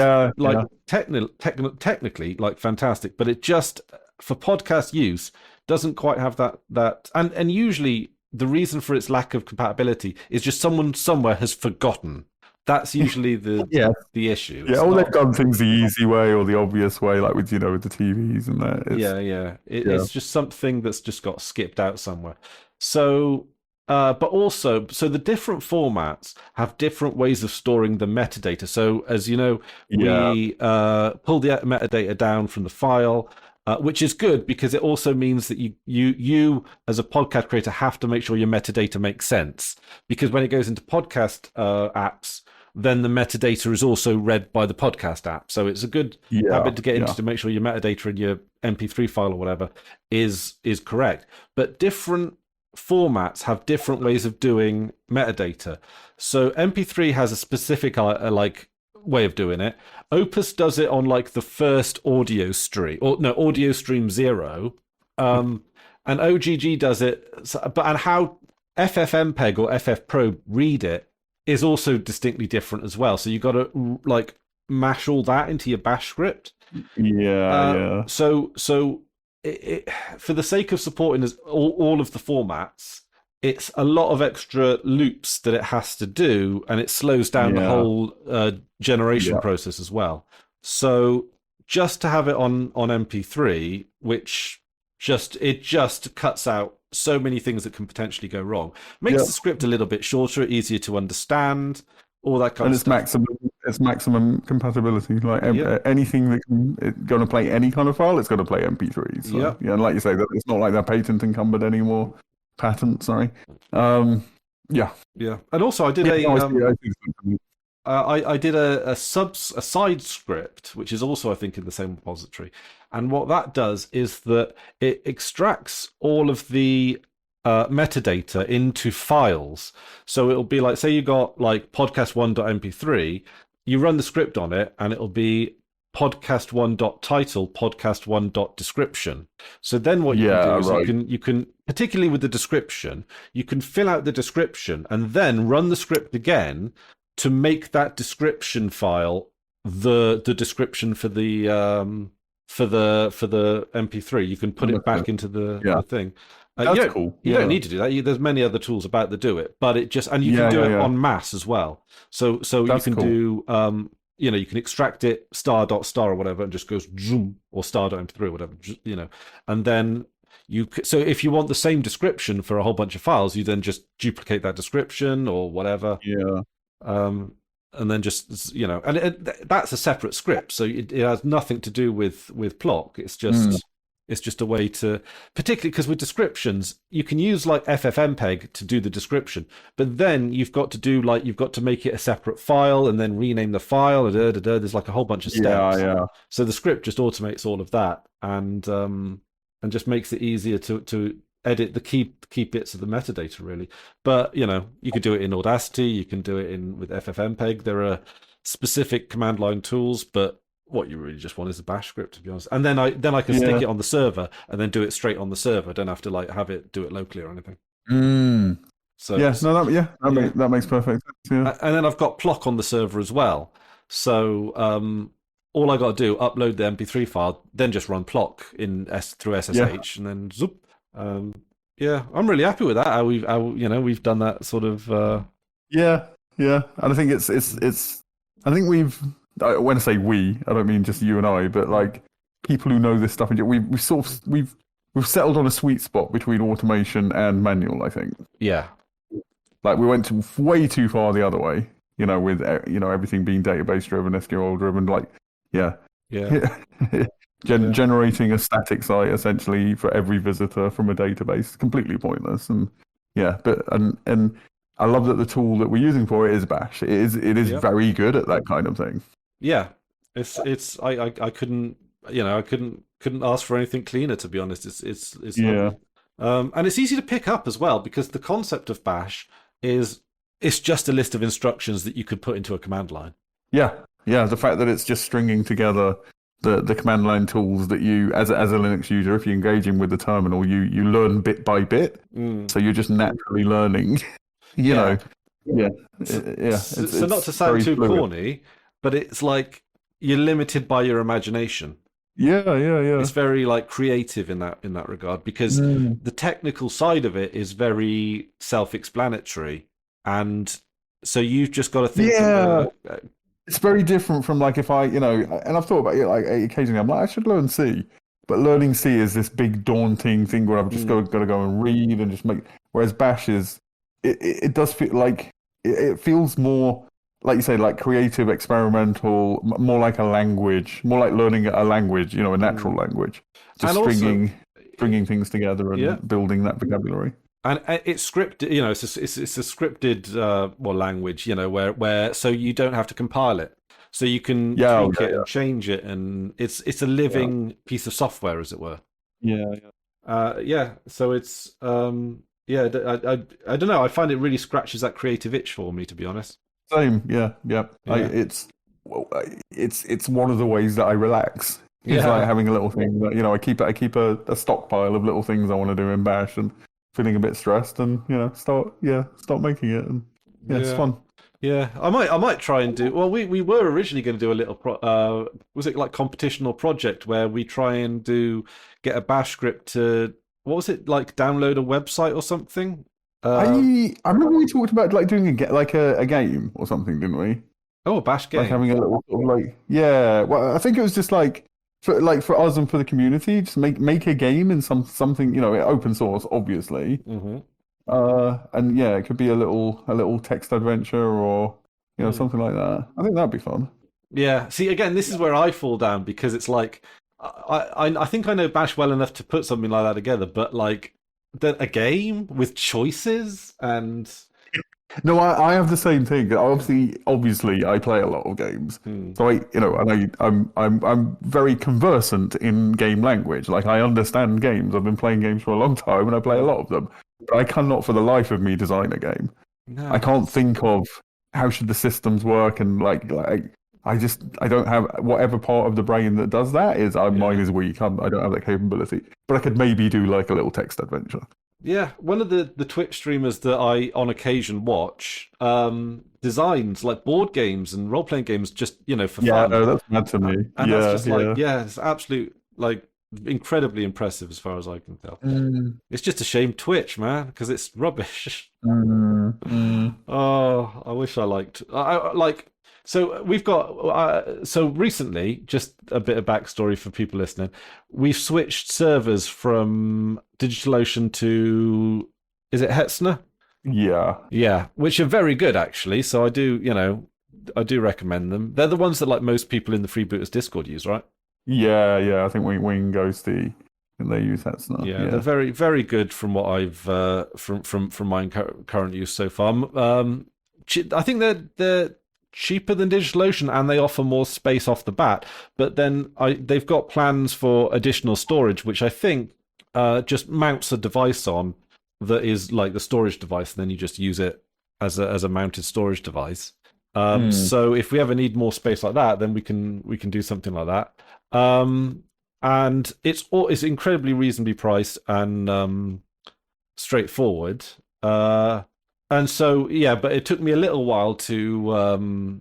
technically like fantastic, but it just for podcast use doesn't quite have that and usually the reason for its lack of compatibility is just someone somewhere has forgotten. That's usually the issue. They've done things the easy way or the obvious way, like with the TVs and that. It's just something that's just got skipped out somewhere. So but also, so the different formats have different ways of storing the metadata. So as you know, we pull the metadata down from the file, which is good because it also means that you as a podcast creator have to make sure your metadata makes sense. Because when it goes into podcast apps, then the metadata is also read by the podcast app. So it's a good habit to get into to make sure your metadata in your MP3 file or whatever is correct. But different formats have different ways of doing metadata. So MP3 has a specific way of doing it. Opus does it on like the first audio stream, audio stream 0. And OGG does it, and how FFmpeg or FFmpeg read it is also distinctly different as well. So you've got to like mash all that into your bash script. So for the sake of supporting all of the formats, it's a lot of extra loops that it has to do, and it slows down the Yeah. whole generation Yeah. process as well. So just to have it on MP3, which just cuts out so many things that can potentially go wrong, makes Yeah. the script a little bit shorter, easier to understand, all that kind And of it's stuff. maximum compatibility. Like Yep, anything that it's going to play any kind of file, it's going to play MP3. So yep, yeah, and like you say, that it's not like they're patent encumbered anymore. Patent, sorry. Um, yeah, yeah. And also, I did yeah. a No, I see something. I did a side script, which is also I think in the same repository, and what that does is that it extracts all of the metadata into files. So it'll be like, say you got like podcast1.mp3, you run the script on it, and it'll be podcast1.title, podcast1.description. So then what you can do Yeah, is right. you can particularly with the description, you can fill out the description and then run the script again to make that description file the description for the MP3. You can put it back into Yeah, the thing. that's cool. You don't Yeah, need to do that. There's many other tools about that do it, but it just and you can yeah, do yeah, it yeah. en masse as well. So you That's can cool. do you can extract it star dot star or whatever and just goes zoom or star dot mp3 or whatever, and then so if you want the same description for a whole bunch of files, you then just duplicate that description or whatever, Yeah. um, and then just and that's a separate script, so it has nothing to do with Plock. Mm. It's just a way to, particularly because with descriptions, you can use like ffmpeg to do the description, but then you've got to make it a separate file and then rename the file. There's like a whole bunch of Yeah, steps. yeah. So the script just automates all of that and just makes it easier to edit the key bits of the metadata really. But you could do it in Audacity, you can do it in with ffmpeg. There are specific command line tools, but what you really just want is a bash script, to be honest. And then I can stick Yeah. it on the server and then do it straight on the server. I don't have to like have it do it locally or anything. Mm. So Yeah. No, yeah. that makes perfect sense. And then I've got Plock on the server as well. So all I got to do, upload the MP3 file, then just run Plock through Yeah. Yeah. SSH, and then zoop. Yeah, I'm really happy with that. How we've done that sort of. Yeah. Yeah. And I think I think when I say we, I don't mean just you and I, but like people who know this stuff, and we've settled on a sweet spot between automation and manual. I think Yeah, like we went way too far the other way, with everything being database driven, SQL driven. Like, yeah, yeah, yeah, generating a static site essentially for every visitor from a database is completely pointless. And yeah, and I love that the tool that we're using for it is Bash. It is yep, very good at that kind of thing. yeah. It's I couldn't I couldn't ask for anything cleaner, to be honest. It's Yeah, lovely, and it's easy to pick up as well because the concept of Bash is it's just a list of instructions that you could put into a command line. yeah, yeah. The fact that it's just stringing together the command line tools that you, as a Linux user, if you're engaging with the terminal, you learn bit by bit. Mm. So you're just naturally learning. you Yeah. know, yeah, yeah. So not It's to sound very too fluid. corny, but it's like you're limited by your imagination. Yeah, yeah, yeah. It's very like creative in that regard because Mm. the technical side of it is very self-explanatory, and so you've just got to think. Yeah, it's very different from like if I, and I've thought about it. Like occasionally, I'm like, I should learn C, but learning C is this big daunting thing where I've just got to go and read and just make. Whereas Bash is, it does feel like it feels more like you say, like creative, experimental, more like a language, more like learning a language, a natural language, just And also, stringing things together and yeah, building that vocabulary. and it's scripted. It's a scripted language. Where so you don't have to compile it, so you can Yeah, tweak yeah, it yeah, and change it, and it's a yeah, living piece of software, as it were. yeah, yeah. Yeah, so it's yeah, I don't know. I find it really scratches that creative itch for me, to be honest. Same, yeah, yeah. Yeah, It's one of the ways that I relax. It's like yeah, having a little thing that I keep a stockpile of little things I want to do in Bash, and feeling a bit stressed, and start making it, and yeah, it's yeah, fun. yeah. I might try and do. Well, we were originally going to do a little was it like competition or project where we try and get a Bash script to, what was it, like download a website or something? Uh, I remember we talked about like doing a game or something, didn't we? oh, a bash Like game. having a little sort of like yeah. Well, I think it was just for us and for the community, just make a game in something open source, obviously. Hmm. And yeah, it could be a little text adventure or Mm. something like that. I think that'd be fun. Yeah. See, again, this is where I fall down because it's like I think I know Bash well enough to put something like that together, but like a game with choices and No, I have the same thing. Obviously, I play a lot of games, hmm, so I'm very conversant in game language. Like I understand games. I've been playing games for a long time, and I play a yeah. lot of them. But I cannot, for the life of me, design a game. I No, can't think of how should the systems work, and I don't have whatever part of the brain that does that is mine yeah. is weak. I don't have that capability. But I could maybe do like a little text adventure. Yeah, one of the Twitch streamers that I on occasion watch designs like board games and role playing games just for Yeah, fun, no, that's mad to me. and that's Yeah, just like yeah. yeah, it's absolute like incredibly impressive as far as I can tell. Mm, It's just a shame Twitch, man, because it's rubbish. mm. Oh, I wish I liked. I like. So we've got. So recently, just a bit of backstory for people listening. We've switched servers from DigitalOcean to. Is it Hetzner? Yeah, Yeah, which are very good actually. So I do, I do recommend them. They're the ones that like most people in the Freebooters Discord use, right? yeah. I think Wing Ghosty, and they use that stuff. Yeah, they're Yeah, very, very good from what I've from my current use so far. I think they're cheaper than DigitalOcean and they offer more space off the bat. But then they've got plans for additional storage, which I think just mounts a device on that is like the storage device, and then you just use it as a mounted storage device. mm. So if we ever need more space like that, then we can do something like that. And it's incredibly reasonably priced and straightforward. And so yeah, but it took me a little while to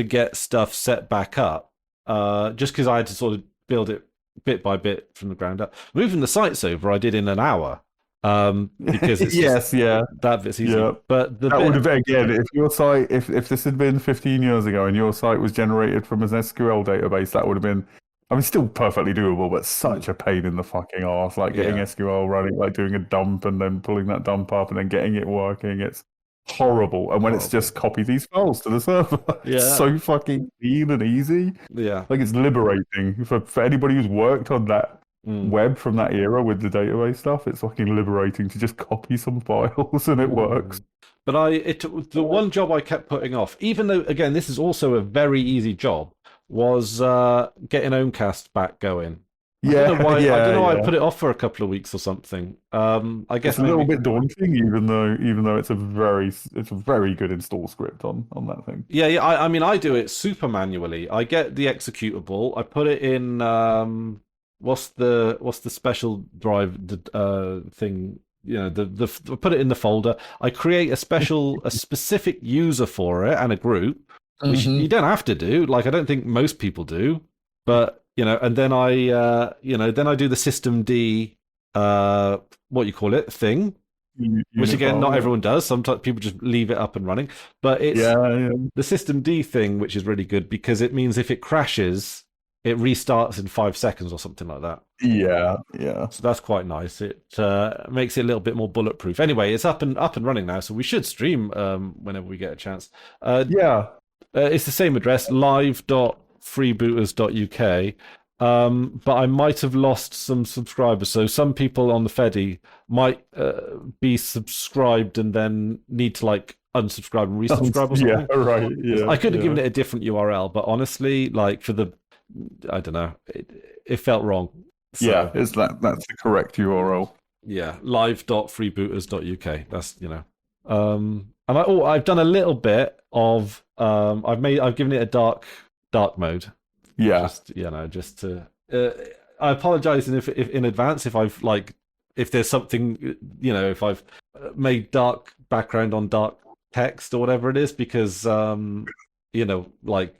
get stuff set back up. Just because I had to sort of build it bit by bit from the ground up. Moving the sites over, I did in an hour. Because it's just Yes, yeah, that bit's easy. yeah. But the That would bit, have again, if your site, if this had been 15 years ago and your site was generated from an SQL database, that would have been, I mean, still perfectly doable, but such a pain in the fucking arse. Like getting yeah, SQL running, like doing a dump and then pulling that dump up and then getting it working. It's horrible. And when it's horrible. just copy these files to the server, it's Yeah, so fucking clean and easy. yeah. Like it's liberating for anybody who's worked on that Mm. web from that era with the database stuff. It's fucking liberating to just copy some files and it works. But the one job I kept putting off, even though again this is also a very easy job, was getting Omecast back going. I don't know Yeah, why. I don't yeah, know why I yeah. put it off for a couple of weeks or something. I It's guess a little maybe. bit daunting, even though it's a very good install script on that thing. Yeah, yeah. I mean, I do it super manually. I get the executable. I put it in. What's the special drive thing? I put it in the folder. I create a specific user for it and a group, which you Hmm. don't have to do. Like I don't think most people do, but and then then I do the system D, what you call it thing, which Unit again file, not yeah. everyone does. Sometimes people just leave it up and running, but it's Yeah, yeah. the system D thing, which is really good because it means if it crashes, it restarts in 5 seconds or something like that. Yeah, yeah. So that's quite nice. It makes it a little bit more bulletproof. Anyway, it's up and running now, so we should stream whenever we get a chance. Yeah. It's the same address, live.freebooters.uk. But I might have lost some subscribers. So some people on the Fedi might be subscribed and then need to like unsubscribe and resubscribe or Yeah, something. right. 'Cause Yeah, I could have yeah. given it a different URL, but honestly, like I don't know, it felt wrong. Yeah, So it's that's the correct URL. yeah, live.freebooters.uk. That's and I've done a little bit of I've given it a dark mode. Yeah. Just just to I apologize if in advance if I've like if there's something if I've made dark background on dark text or whatever it is because like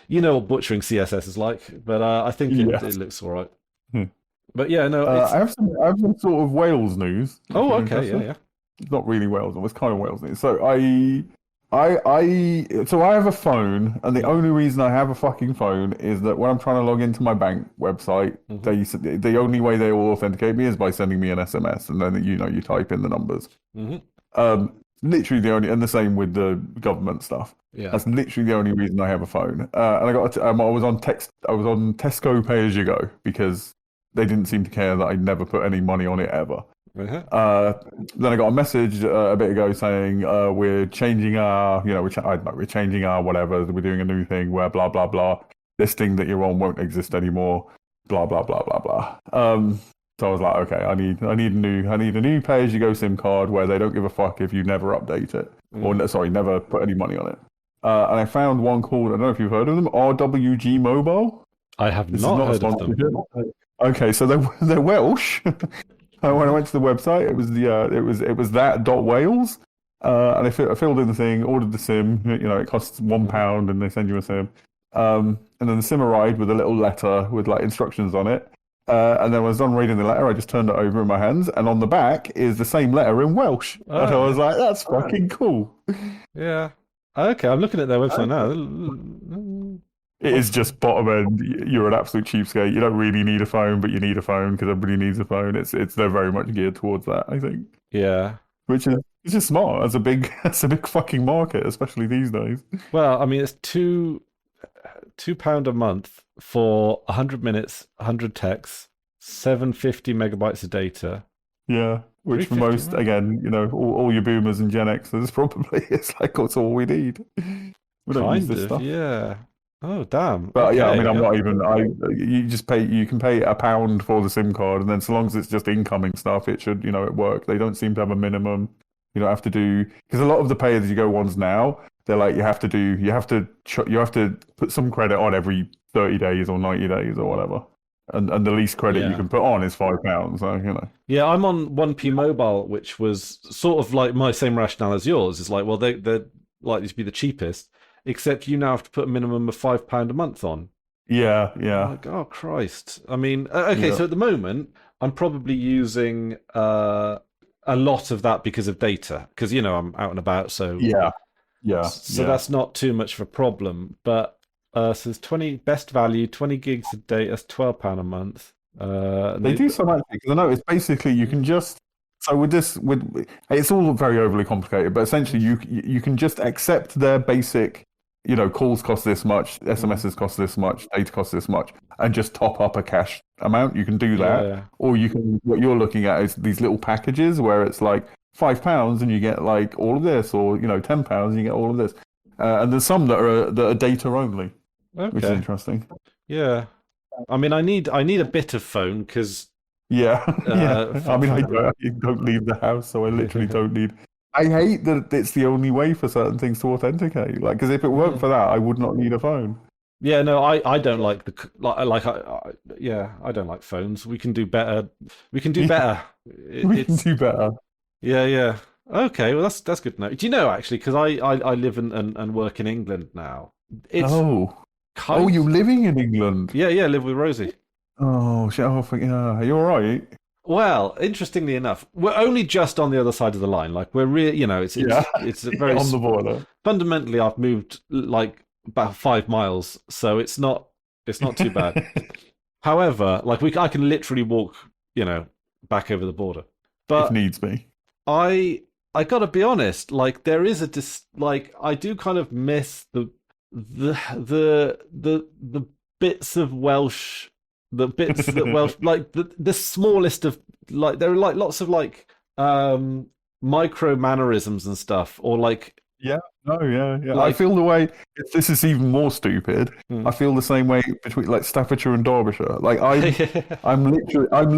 what butchering CSS is like, but I think it Yes. looks all right. Hmm. But yeah, no, it's I have some sort of Wales news, if oh you're okay, yeah, interested. yeah. It's not really Wales. It's kind of Wales. So so I have a phone, and the only reason I have a fucking phone is that when I'm trying to log into my bank website, Mm-hmm. the only way they will authenticate me is by sending me an SMS, and then you type in the numbers. Mm-hmm. Literally the only, and the same with the government stuff. Yeah. That's literally the only reason I have a phone. And I was on Tesco Pay as you go because they didn't seem to care that I never put any money on it ever. Uh-huh. Then I got a message a bit ago saying we're changing our, I don't know, we're changing our whatever. We're doing a new thing where blah blah blah. This thing that you're on won't exist anymore. Blah blah blah blah blah. So I was like, okay, I need a new pay as you go SIM card where they don't give a fuck if you never update it or sorry, never put any money on it. And I found one called, I don't know if you've heard of them, RWG Mobile. I have This is not not a heard of them. sponsorship. Okay, so they're Welsh. When I went to the website, it was that dot Wales, and I filled in the thing, ordered the SIM. It costs £1, and they send you a SIM. And then the SIM arrived with a little letter with like instructions on it. And then when I was done reading the letter, I just turned it over in my hands, and on the back is the same letter in Welsh. And I was like, "That's fucking cool." Yeah. Okay, I'm looking at their website now. It is just bottom end. You're an absolute cheapskate. You don't really need a phone, but you need a phone because everybody needs a phone. They're very much geared towards that, I think. Yeah. Which is it's just smart. That's a big fucking market, especially these days. Well, I mean, it's £2 a month for 100 minutes, 100 texts, 750 megabytes of data. Yeah, which for most, again, all your boomers and Gen Xers probably it's like that's all we need. We don't use this stuff. Yeah. Oh, damn. But okay, yeah, I mean, I'm not even. You can pay £1 for the SIM card, and then so long as it's just incoming stuff, it should, it work. They don't seem to have a minimum. You don't have to do because a lot of the pay as you go ones now, they're like you have to put some credit on every 30 days or 90 days or whatever, and the least credit you can put on is £5. So Yeah, I'm on 1p Mobile, which was sort of like my same rationale as yours. It's like, well, they're likely to be the cheapest. Except you now have to put a minimum of £5 a month on. Yeah. Like, oh Christ! I mean, okay, so at the moment I'm probably using a lot of that because of data, because I'm out and about, so So that's not too much of a problem. But so there's 20 best value, 20 gigs of data, that's £12 a month. They do so much because I know it's basically you can just. So with it's all very overly complicated, but essentially you can just accept their basic. Calls cost this much, SMSs cost this much, data costs this much, and just top up a cash amount. You can do that, or what you're looking at is these little packages where it's like £5 and you get like all of this, or £10 and you get all of this. And there's some that are data only, which is interesting. Yeah, I mean, I need a bit of phone because yeah. I mean, I don't leave the house, so I literally don't need. I hate that it's the only way for certain things to authenticate. Like, because if it weren't for that, I would not need a phone. Yeah, no, I don't like I don't like phones. We can do better. We can do better. We can do better. Yeah. Okay, well that's good to know. Do you know actually? Because I live and work in England now. You're living in England? Yeah, I live with Rosie. Oh shit! Are you all right? Well, interestingly enough, we're only just on the other side of the line. Like we're really, it's very on the border. Fundamentally, I've moved like about 5 miles, so it's not too bad. However, like I can literally walk, back over the border. But if needs be. I gotta be honest. Like there is I do kind of miss the bits of Welsh. The bits that Welsh, like the smallest of, like there are like lots of like micro mannerisms and stuff, or like yeah. Like, I feel the way this is even more stupid. I feel the same way between like Staffordshire and Derbyshire. Like I'm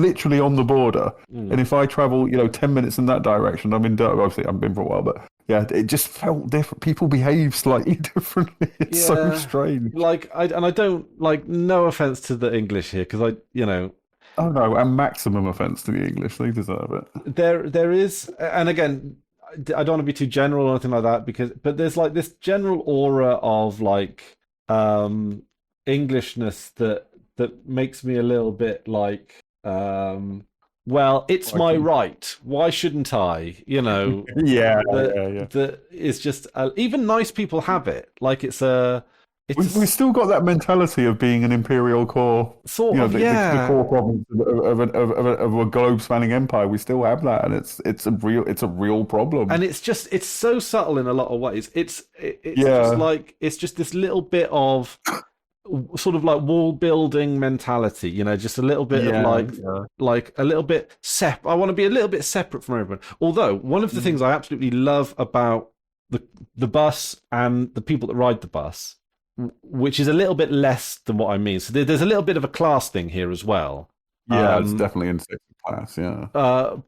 literally on the border, and if I travel 10 minutes in that direction, I'm in Derby. Obviously, I've been for a while, but yeah, it just felt different. People behave slightly differently. It's so strange. Like I don't like. No offense to the English here, because Oh no, and maximum offense to the English. They deserve it. There is, and again, I don't want to be too general or anything like that, but there's like this general aura of like Englishness that makes me a little bit like well, it's my Like, right. Why shouldn't I? yeah, That yeah, yeah. that is just even nice people have it. Like it's We've still got that mentality of being an imperial core. sort of The yeah. core problems of a globe spanning empire. We still have that, and it's a real problem. And it's so subtle in a lot of ways. It's just Yeah, like it's just this little bit of sort of like wall building mentality, just a little bit of yeah, yeah. like a little bit I want to be a little bit separate from everyone. Although one of the things I absolutely love about the bus and the people that ride the bus, which is a little bit less than what I mean. So there's a little bit of a class thing here as well. Yeah, it's definitely in sixth class. Yeah,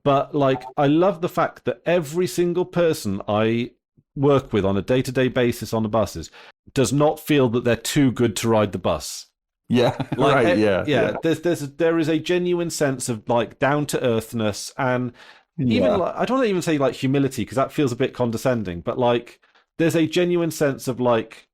But like, I love the fact that every single person I work with on a day-to-day basis on the buses does not feel that they're too good to ride the bus. yeah, Like, right. Yeah, yeah. yeah, There is a genuine sense of like down to earthness, and even yeah. like I don't want to even say like humility because that feels a bit condescending, but like there's a genuine sense of like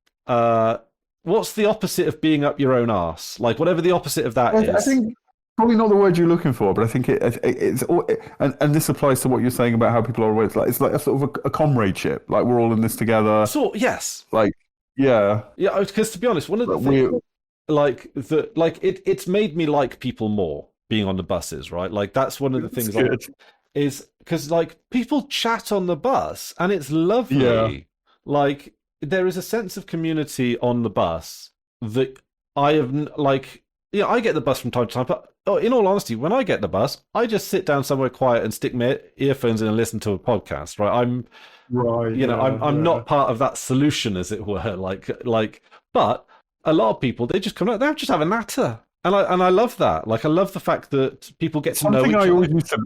what's the opposite of being up your own arse? Like whatever the opposite of that I is. think probably not the word you're looking for, but I think it's all, and this applies to what you're saying about how people are always like it's like a sort of a comradeship. Like we're all in this together. So yes, Like yeah, yeah. Because to be honest, one of the things we it's made me like people more being on the buses, right? Like that's one of the it's things good. is because like people chat on the bus and it's lovely. Yeah. Like there is a sense of community on the bus that I have like. Yeah, I get the bus from time to time, but in all honesty, when I get the bus, I just sit down somewhere quiet and stick my earphones in and listen to a podcast. Right? Right. Yeah. I'm Yeah. not part of that solution, as it were. But a lot of people they just come out, they just have a natter, and I love that. Like I love the fact that people get to know Something each I other. always used to.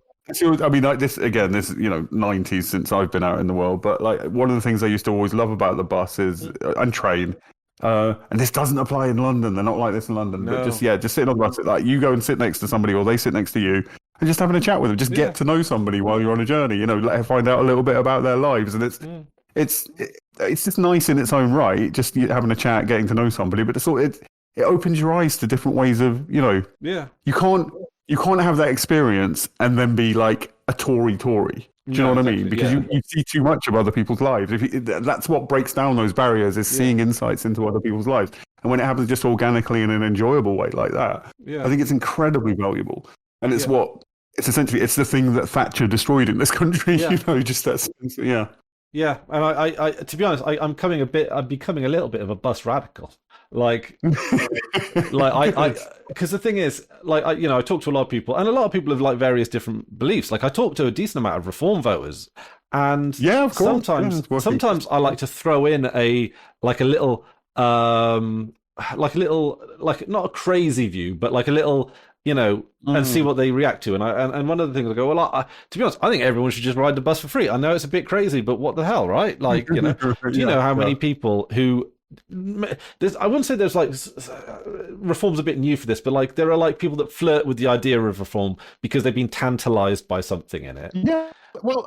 I mean, like this again. This 90s since I've been out in the world. But like one of the things I used to always love about the bus is and train. And this doesn't apply in London. They're not like this in London. But No, just sitting on the bus. Like you go and sit next to somebody, or they sit next to you, and just having a chat with them. Just yeah, get to know somebody while you're on a journey. Find out a little bit about their lives, and yeah, it's just nice in its own right. Just having a chat, getting to know somebody. But it opens your eyes to different ways of yeah. you can't have that experience and then be like a Tory. Do you know what I mean? Exactly, Because yeah. you see too much of other people's lives. That's what breaks down those barriers is seeing insights into other people's lives. And when it happens just organically in an enjoyable way like that, Yeah. I think it's incredibly valuable. And it's Yeah. it's the thing that Thatcher destroyed in this country. Yeah. Just that sense. Yeah. Yeah, and I to be honest, I'm becoming a little bit of a bus radical. Like, because the thing is, I talk to a lot of people, and a lot of people have like various different beliefs. Like, I talk to a decent amount of reform voters, and Yeah, of course. sometimes I like to throw in a little, like not a crazy view, but like a little. And see what they react to. And one of the things I go, well, to be honest, I think everyone should just ride the bus for free. I know it's a bit crazy, but what the hell, right? Like, do you know how many people who I wouldn't say there's like reform's a bit new for this, but like there are like people that flirt with the idea of reform because they've been tantalized by something in it. Yeah. Well,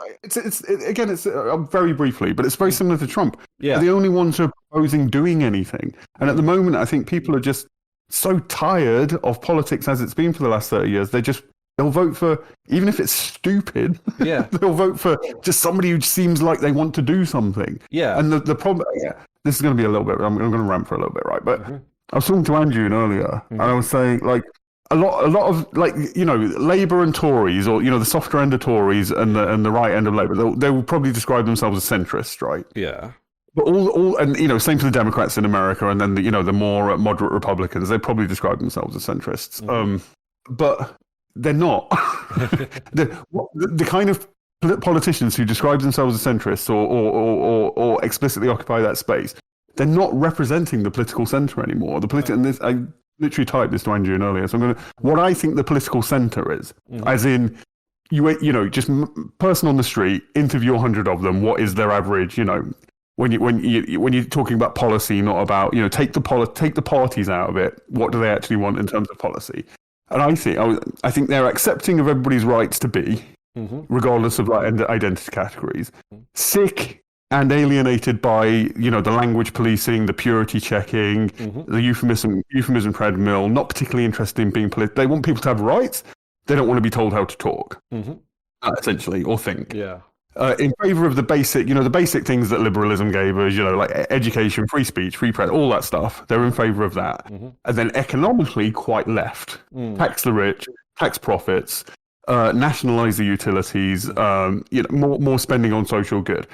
again, it's very briefly, but it's very similar to Trump. Yeah. They're the only ones who are proposing doing anything. And at the moment, I think people are just so tired of politics as it's been for the last 30 years. They'll vote for, even if it's stupid, Yeah. they'll vote for just somebody who seems like they want to do something. Yeah. And the problem, this is going to be a little bit, I'm going to rant for a little bit, right? But I was talking to Andrew earlier, and I was saying, like, a lot of like Labour and Tories, or the softer end of Tories and the right end of Labour, they will probably describe themselves as centrist, right? Yeah. But and same for the Democrats in America, and then the more moderate Republicans, they probably describe themselves as centrists. But they're not. the kind of politicians who describe themselves as centrists or explicitly occupy that space, they're not representing the political centre anymore. And this, I literally typed this to Andrew earlier. So what I think the political centre is, as in just person on the street, interview 100 of them. What is their average? When you're talking about policy, not about take the parties out of it. What do they actually want in terms of policy? And I think they're accepting of everybody's rights to be, regardless of like identity categories. Sick and alienated by the language policing, the purity checking, the euphemism treadmill. Not particularly interested in being political. They want people to have rights, they don't want to be told how to talk, Mm-hmm. essentially, or think. Yeah. In favor of the basic things that liberalism gave us, like education, free speech, free press, all that stuff. They're in favor of that. Mm-hmm. And then economically, quite left. Tax the rich, tax profits, nationalize the utilities, more spending on social good.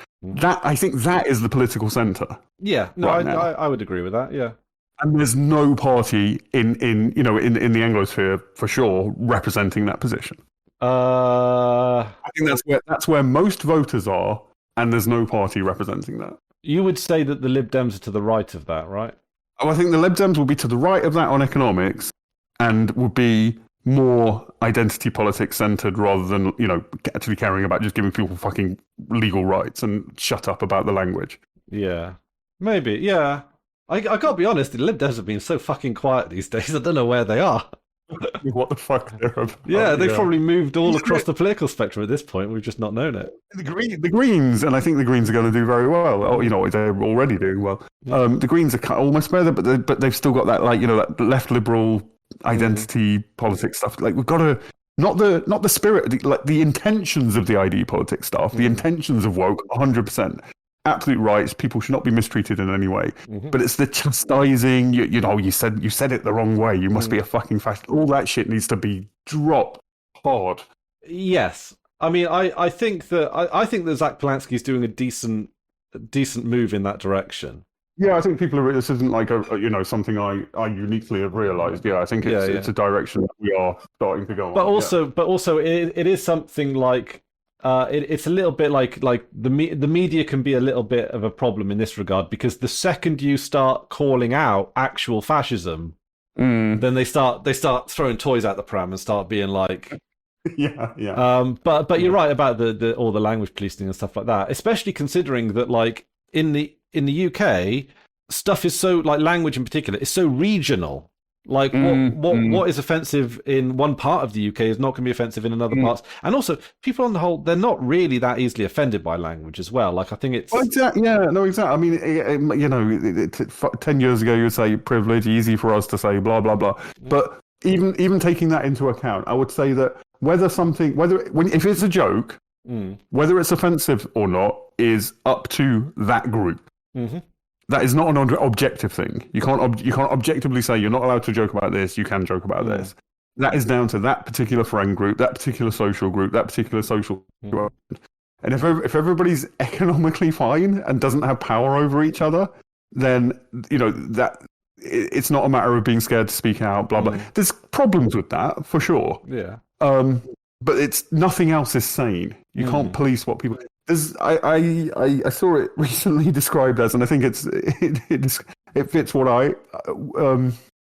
I think that is the political center. Yeah, no, right I would agree with that. Yeah, and there's no party in the Anglosphere for sure representing that position. I think that's where most voters are, and there's no party representing that. You would say that the Lib Dems are to the right of that, right? Oh, I think the Lib Dems will be to the right of that on economics, and would be more identity politics centered rather than actually caring about just giving people fucking legal rights and shut up about the language. Yeah, maybe. Yeah, I gotta be honest. The Lib Dems have been so fucking quiet these days. I don't know where they are. What the fuck they're about. Yeah, they've probably moved all across the political spectrum at this point. We've just not known it. The Greens, and I think the Greens are going to do very well. They're already doing well. The Greens are almost better, but they've still got that that left liberal identity politics stuff. Like we've got to not the spirit, like the intentions of the ID politics stuff, the intentions of woke, 100%. Absolute rights. People should not be mistreated in any way. But it's the chastising. You said it the wrong way. You must be a fucking fascist. All that shit needs to be dropped hard. Yes, I mean, I think that Zach Polanski's doing a decent move in that direction. Yeah, I think this isn't like something I uniquely have realised. Yeah, I think it's a direction that we are starting to go on. But also, it is something like. It's a little bit like the media can be a little bit of a problem in this regard, because the second you start calling out actual fascism, then they start throwing toys at the pram and start being like, yeah. But you're right about all the language policing and stuff like that, especially considering that like in the UK, stuff is so, like language in particular is so regional. Like what is offensive in one part of the UK is not going to be offensive in another parts, and also people on the whole, they're not really that easily offended by language as well. Like I think it's exactly. I mean, 10 years ago you would say privilege, easy for us to say blah blah blah. But even taking that into account, I would say that if it's a joke, whether it's offensive or not is up to that group. That is not an objective thing. You can't objectively say you're not allowed to joke about this. You can joke about this. That is down to that particular friend group, that particular social group, that particular social group. And if everybody's economically fine and doesn't have power over each other, then that it's not a matter of being scared to speak out. Blah blah. There's problems with that for sure. Yeah. But it's nothing else is sane. You can't police what people. I saw it recently described as, and I think it fits what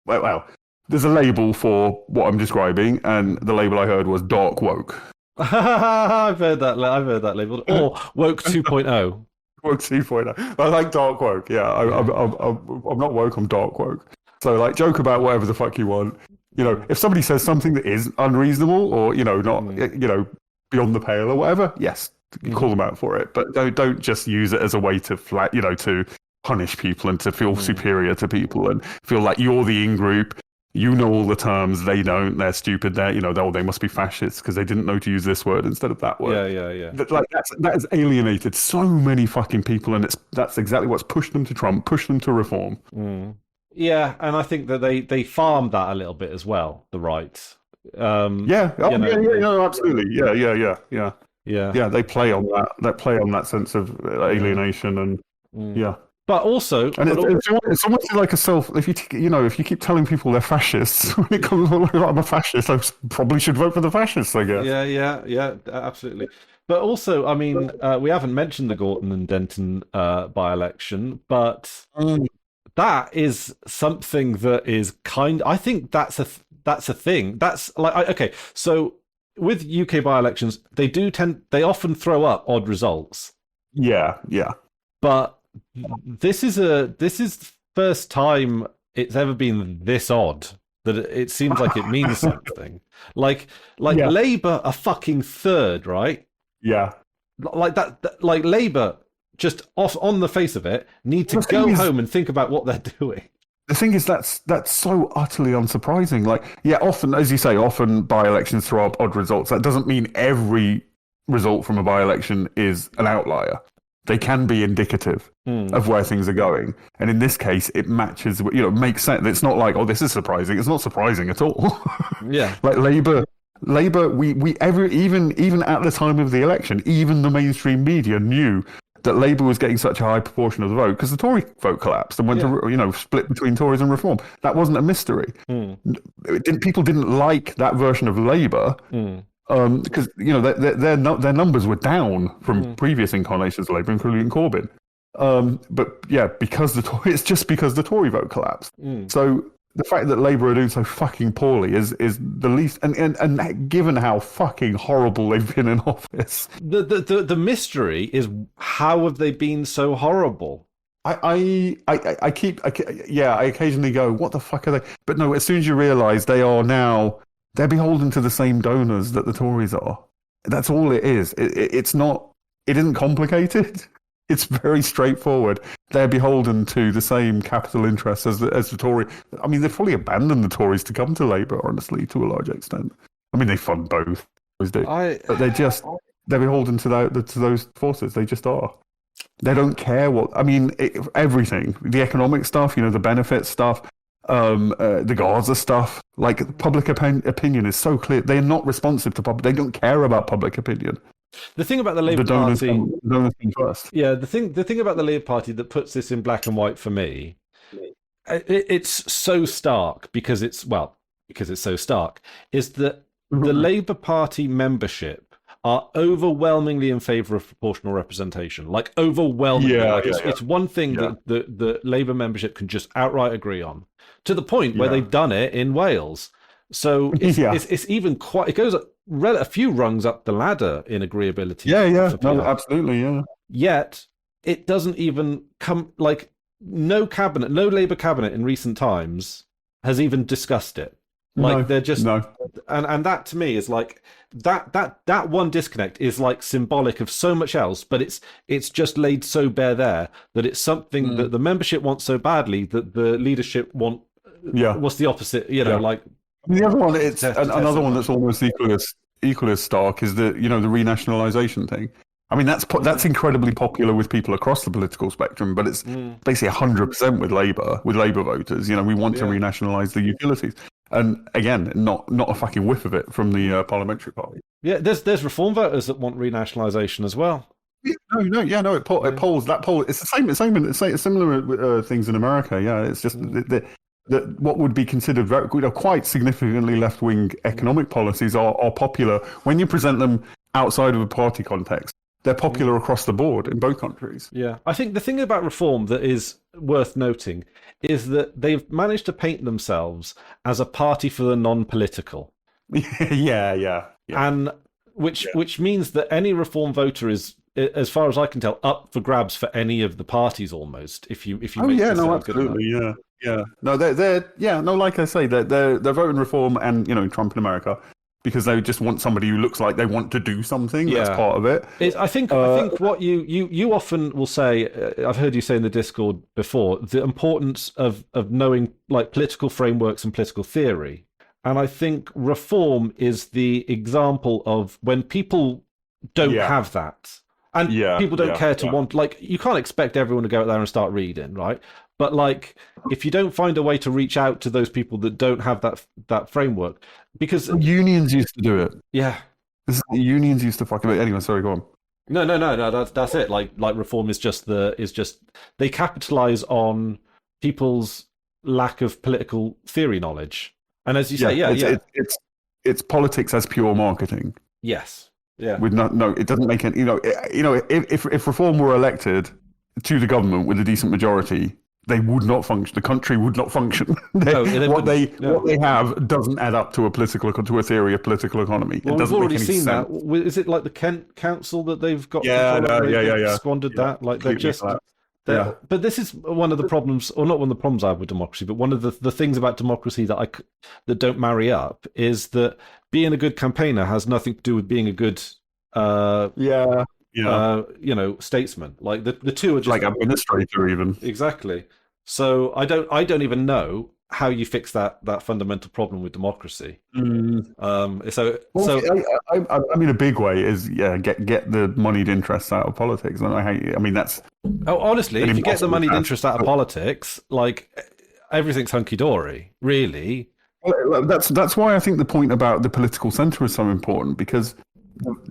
well, there's a label for what I'm describing, and the label I heard was dark woke. I've heard that label, or woke 2.0. Woke 2.0. I like dark woke. Yeah, I'm not woke. I'm dark woke. So like, joke about whatever the fuck you want. If somebody says something that is unreasonable or not beyond the pale or whatever, yes. Call them out for it, but don't just use it as a way to to punish people and to feel superior to people and feel like you're the in-group. You know all the terms, they don't. They're stupid. They must be fascists because they didn't know to use this word instead of that word. Yeah. That has alienated so many fucking people, and that's exactly what's pushed them to Trump, pushed them to reform. Yeah, and I think that they farmed that a little bit as well. The right. Absolutely. Yeah, they play on that. They play on that sense of alienation and But also, it's almost like a self. If you keep telling people they're fascists, when it comes to I'm a fascist, I probably should vote for the fascists, I guess. Yeah, absolutely. But also, I mean, we haven't mentioned the Gorton and Denton by-election, but that is something that is I think that's a thing. That's like okay, so. With UK by-elections, they often throw up odd results. Yeah. But this is the first time it's ever been this odd that it seems like it means something. Like Labour are fucking third, right? Yeah. Like that. Like Labour, just off on the face of it, need to go home and think about what they're doing. the thing is, that's so utterly unsurprising. Like, yeah, often, as you say, often by-elections throw up odd results. That doesn't mean every result from a by-election is an outlier. They can be indicative of where things are going, and in this case, it matches. Makes sense. It's not like, oh, this is surprising. It's not surprising at all. Yeah. Like Labour, even at the time of the election, even the mainstream media knew that Labour was getting such a high proportion of the vote because the Tory vote collapsed and went to split between Tories and Reform. That wasn't a mystery. People didn't like that version of Labour because their numbers were down from previous incarnations of Labour, including Corbyn. But yeah, it's just because the Tory vote collapsed. So the fact that Labour are doing so fucking poorly is the least, and given how fucking horrible they've been in office, the mystery is, how have they been so horrible? I occasionally go, what the fuck are they? But no, as soon as you realise they're beholden to the same donors that the Tories are. That's all it is. It isn't complicated. It's very straightforward. They're beholden to the same capital interests as the Tory. I mean, they've fully abandoned the Tories to come to Labour, honestly, to a large extent. I mean, they fund both, but they're beholden to those forces. They just are. They don't care everything, the economic stuff, the benefit stuff, the Gaza stuff. Like, public opinion is so clear. They're not responsive to public. They don't care about public opinion. The thing about the Labour Party, donors come first. Yeah, the thing about the Labour Party that puts this in black and white for me, it's so stark because it's so stark, is that the Labour Party membership are overwhelmingly in favour of proportional representation. Like, overwhelmingly. It's one thing that the Labour membership can just outright agree on, to the point where they've done it in Wales. So it's even quite. It goes a few rungs up the ladder in agreeability. No, absolutely, yeah. Yet it doesn't even come. Like, no Labour cabinet in recent times has even discussed it. Like, they're just and that to me is like that one disconnect is like symbolic of so much else, but it's just laid so bare there that it's something that the membership wants so badly that the leadership want. What's the opposite? Like. The other one, another one that's almost equally as stark is the renationalisation thing. I mean, that's incredibly popular with people across the political spectrum, but it's basically 100% with Labour voters. We want to renationalise the utilities, and again, not a fucking whiff of it from the parliamentary party. Yeah, there's Reform voters that want renationalisation as well. It polls that poll. It's the same similar things in America. Yeah, it's just that what would be considered quite significantly left-wing economic policies are popular when you present them outside of a party context. They're popular across the board in both countries. Yeah, I think the thing about Reform that is worth noting is that they've managed to paint themselves as a party for the non-political. Yeah. And which means that any Reform voter is, as far as I can tell, up for grabs for any of the parties almost. If you make this sound good enough. Yeah. No, like I say, they're voting Reform and Trump in America because they just want somebody who looks like they want to do something. Yeah. That's part of it. I think what you often will say, I've heard you say in the Discord before, the importance of knowing like political frameworks and political theory. And I think Reform is the example of when people don't have that. And people don't care to want, like, you can't expect everyone to go out there and start reading, right? But like, if you don't find a way to reach out to those people that don't have that framework, because unions used to do it. Yeah, unions used to fucking. Anyway, sorry, go on. No. That's it. Like Reform is just they capitalize on people's lack of political theory knowledge, and as you say, it's politics as pure marketing. Yes. Yeah. With it doesn't make any. If Reform were elected to the government with a decent majority, they would not function. The country would not function. What they have doesn't add up to a theory of political economy. Well, it doesn't we've already make any seen sense. that. Is it like the Kent Council that they've got? Squandered that. Like they're just. But this is one of the problems, or not one of the problems I have with democracy, but one of the things about democracy that don't marry up is that being a good campaigner has nothing to do with being a good statesman. Like the two are just like administrator even. Exactly. So I don't even know how you fix that fundamental problem with democracy. Mm. So Well, so I mean, a big way is get the moneyed interests out of politics. And I mean, that's oh, honestly, an if you get the impossible moneyed task. interest out of politics, like everything's hunky dory, really. Well, that's why I think the point about the political centre is so important, because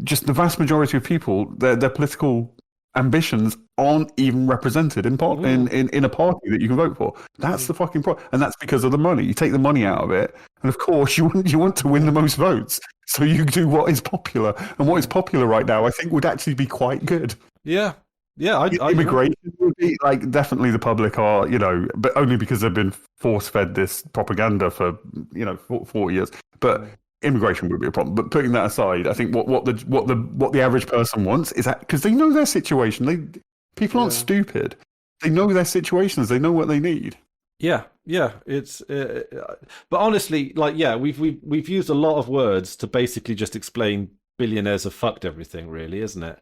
just the vast majority of people, their political ambitions aren't even represented in a party that you can vote for. That's the fucking problem, and that's because of the money. You take the money out of it, and of course you want to win the most votes, so you do what is popular, and what is popular right now, I think, would actually be quite good. Yeah, yeah. I Immigration would be like, definitely the public are, but only because they've been force fed this propaganda for 40 years. But immigration would be a problem. But putting that aside, I think what the average person wants is that, because they know their situation. People aren't stupid. They know their situations. They know what they need. Yeah, yeah. It's but honestly, like, yeah, we've used a lot of words to basically just explain billionaires have fucked everything, really, isn't it?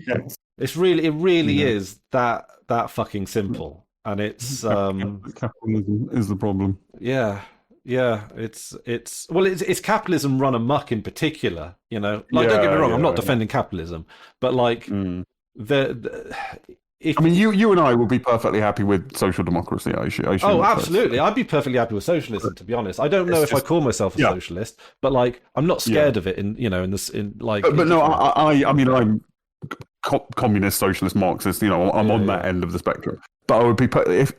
Yes. It really is that fucking simple, and it's Capitalism is the problem. yeah, yeah. It's capitalism run amok in particular. Like, don't get me wrong, I'm not defending capitalism, but like the if I mean, you and I would be perfectly happy with social democracy. oh, absolutely, I'd be perfectly happy with socialism. To be honest, I don't know if I call myself a socialist, but like, I'm not scared of it. But no, I mean, I'm communist, socialist, Marxist. I'm on that end of the spectrum. But I would be,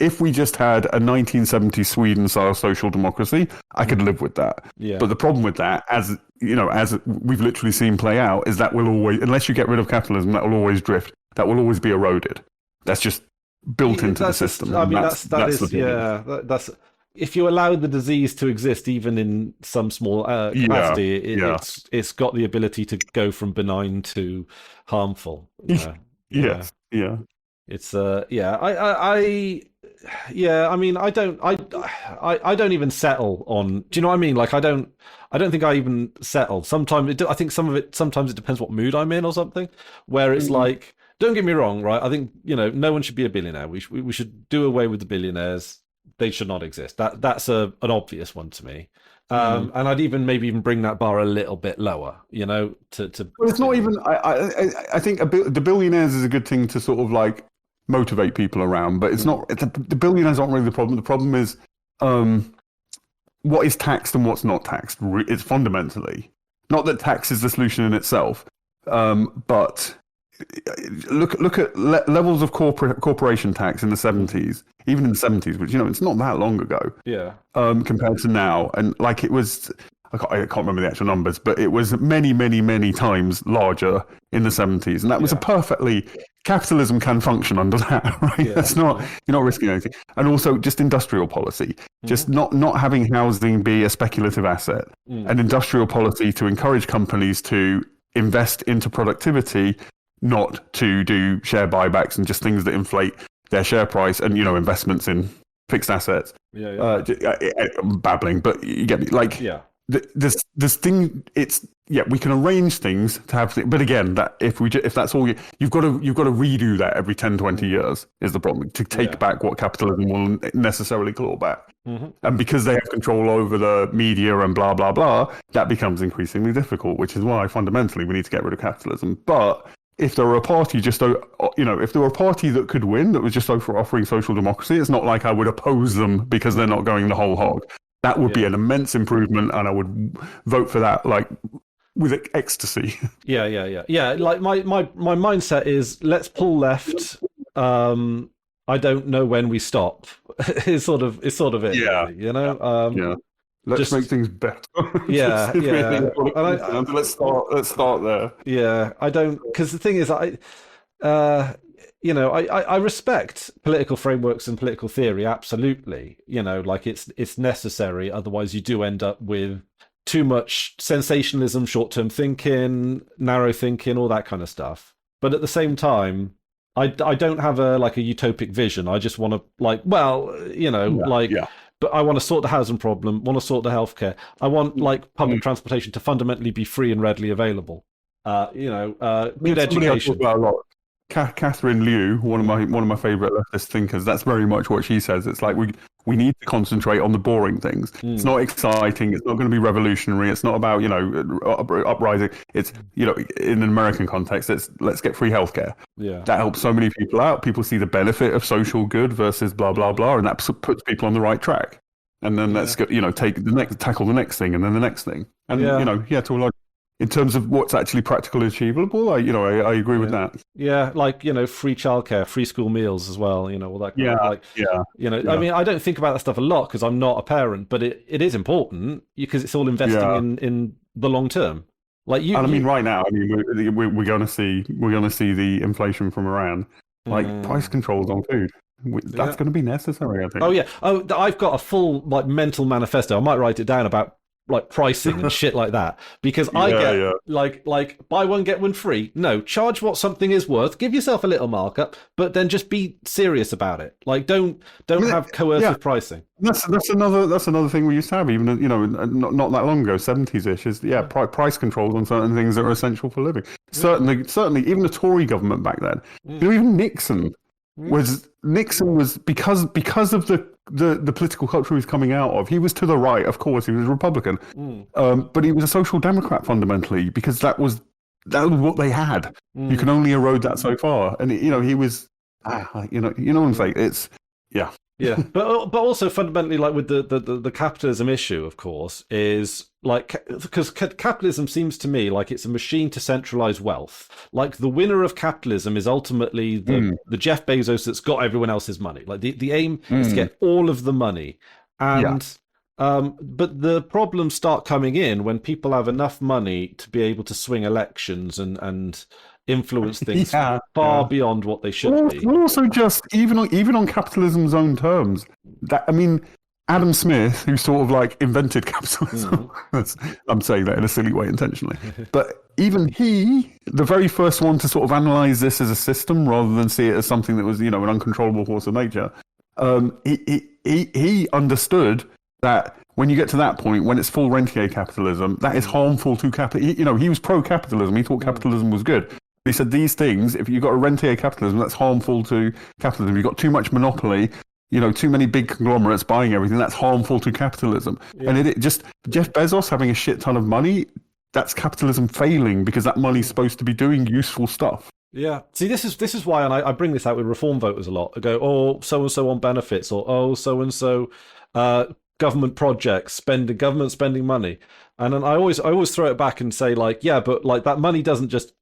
if we just had a 1970s Sweden style social democracy, I could live with that. Yeah. But the problem with that, as we've literally seen play out, is that will always, unless you get rid of capitalism, that will always drift. That will always be eroded. That's just built into the system. That's if you allow the disease to exist, even in some small capacity, it's got the ability to go from benign to harmful. Yes. It's I mean, I don't even settle on. Do you know what I mean? Like, I don't think I even settle. Sometimes I think sometimes it depends what mood I'm in or something. Where it's like, don't get me wrong, right? I think no one should be a billionaire. We should do away with the billionaires. They should not exist. That's an obvious one to me. And I'd maybe even bring that bar a little bit lower. Well, it's not even. I think the billionaires is a good thing to sort of like motivate people around, but it's not. The billionaires aren't really the problem. The problem is what is taxed and what's not taxed. It's fundamentally not that tax is the solution in itself, but look at levels of corporation tax in the 70s, even in the 70s, which it's not that long ago. Yeah. Compared to now, and like it was, I can't remember the actual numbers, but it was many, many, many times larger in the 70s, and that was a perfectly capitalism can function under that, right? Yeah. That's not, you're not risking anything, and also just industrial policy, just not having housing be a speculative asset, and industrial policy to encourage companies to invest into productivity, not to do share buybacks and just things that inflate their share price, and investments in fixed assets. Babbling, but you get me. Like, this thing. We can arrange things to have, but again, that if that's all you've got to redo that every 10, 20 years is the problem, to take back what capitalism will necessarily claw back. And because they have control over the media and blah blah blah, that becomes increasingly difficult. Which is why fundamentally we need to get rid of capitalism. But if there were a party if there were a party that could win, that was just offering social democracy, it's not like I would oppose them because they're not going the whole hog. That would be an immense improvement, and I would vote for that like with ecstasy. Yeah. Like my mindset is, let's pull left. I don't know when we stop. It's sort of it. Yeah. Really, Let's make things better. Yeah. Let's start there. Yeah, I don't, because the thing is, I respect political frameworks and political theory, absolutely. Like it's necessary. Otherwise, you do end up with too much sensationalism, short-term thinking, narrow thinking, all that kind of stuff. But at the same time, I don't have a utopic vision. I just want to but I want to sort the housing problem, want to sort the healthcare. I want public transportation to fundamentally be free and readily available. Good education. A lot. Catherine Liu, one of my favorite leftist thinkers, that's very much what she says. It's like we need to concentrate on the boring things. It's not exciting. It's not going to be revolutionary. It's not about uprising. It's in an American context, let's get free healthcare. Yeah. That helps so many people out. People see the benefit of social good versus blah blah blah, and that puts people on the right track. And then let's go, tackle the next thing, and then the next thing, and to a large. In terms of what's actually practical and achievable, I agree with that. Yeah, like free childcare, free school meals as well. All that. I mean, I don't think about that stuff a lot because I'm not a parent, but it is important because it's all investing in the long term. Like right now, we're going to see the inflation from Iran, price controls on food. That's going to be necessary, I think. Oh yeah. Oh, I've got a full mental manifesto. I might write it down about pricing and shit like that because I get like buy one get one free. No, charge what something is worth. Give yourself a little markup, but then just be serious about it. Like don't have coercive pricing. That's another thing we used to have, even not that long ago, 70s-ish. Is price controls on certain things that are essential for living. Certainly, even the Tory government back then. Even Nixon was because of the political culture he was coming out of. He was to the right, of course. He was a Republican, but he was a social democrat fundamentally because that was what they had. You can only erode that so far, and he was, what I'm saying. It's yeah, but also fundamentally, like with the capitalism issue, of course, is because capitalism seems to me like it's a machine to centralize wealth. Like the winner of capitalism is ultimately the Jeff Bezos that's got everyone else's money. Like the aim is to get all of the money, and but the problems start coming in when people have enough money to be able to swing elections and influence things far beyond what they should be. Also, just even on capitalism's own terms, Adam Smith, who sort of invented capitalism, I'm saying that in a silly way intentionally, but even he, the very first one to sort of analyze this as a system rather than see it as something that was an uncontrollable force of nature, he understood that when you get to that point, when it's full rentier capitalism, that is harmful to capital. He was pro-capitalism. He thought capitalism was good. He said these things, if you've got a rentier capitalism, that's harmful to capitalism. You've got too much monopoly, too many big conglomerates buying everything, that's harmful to capitalism. Yeah. And it just, Jeff Bezos having a shit ton of money, that's capitalism failing because that money's supposed to be doing useful stuff. Yeah. See, this is why, and I bring this out with reform voters a lot. I go, oh, so-and-so on benefits, or oh, so-and-so government projects, government spending money. And then I always throw it back and say, but that money doesn't just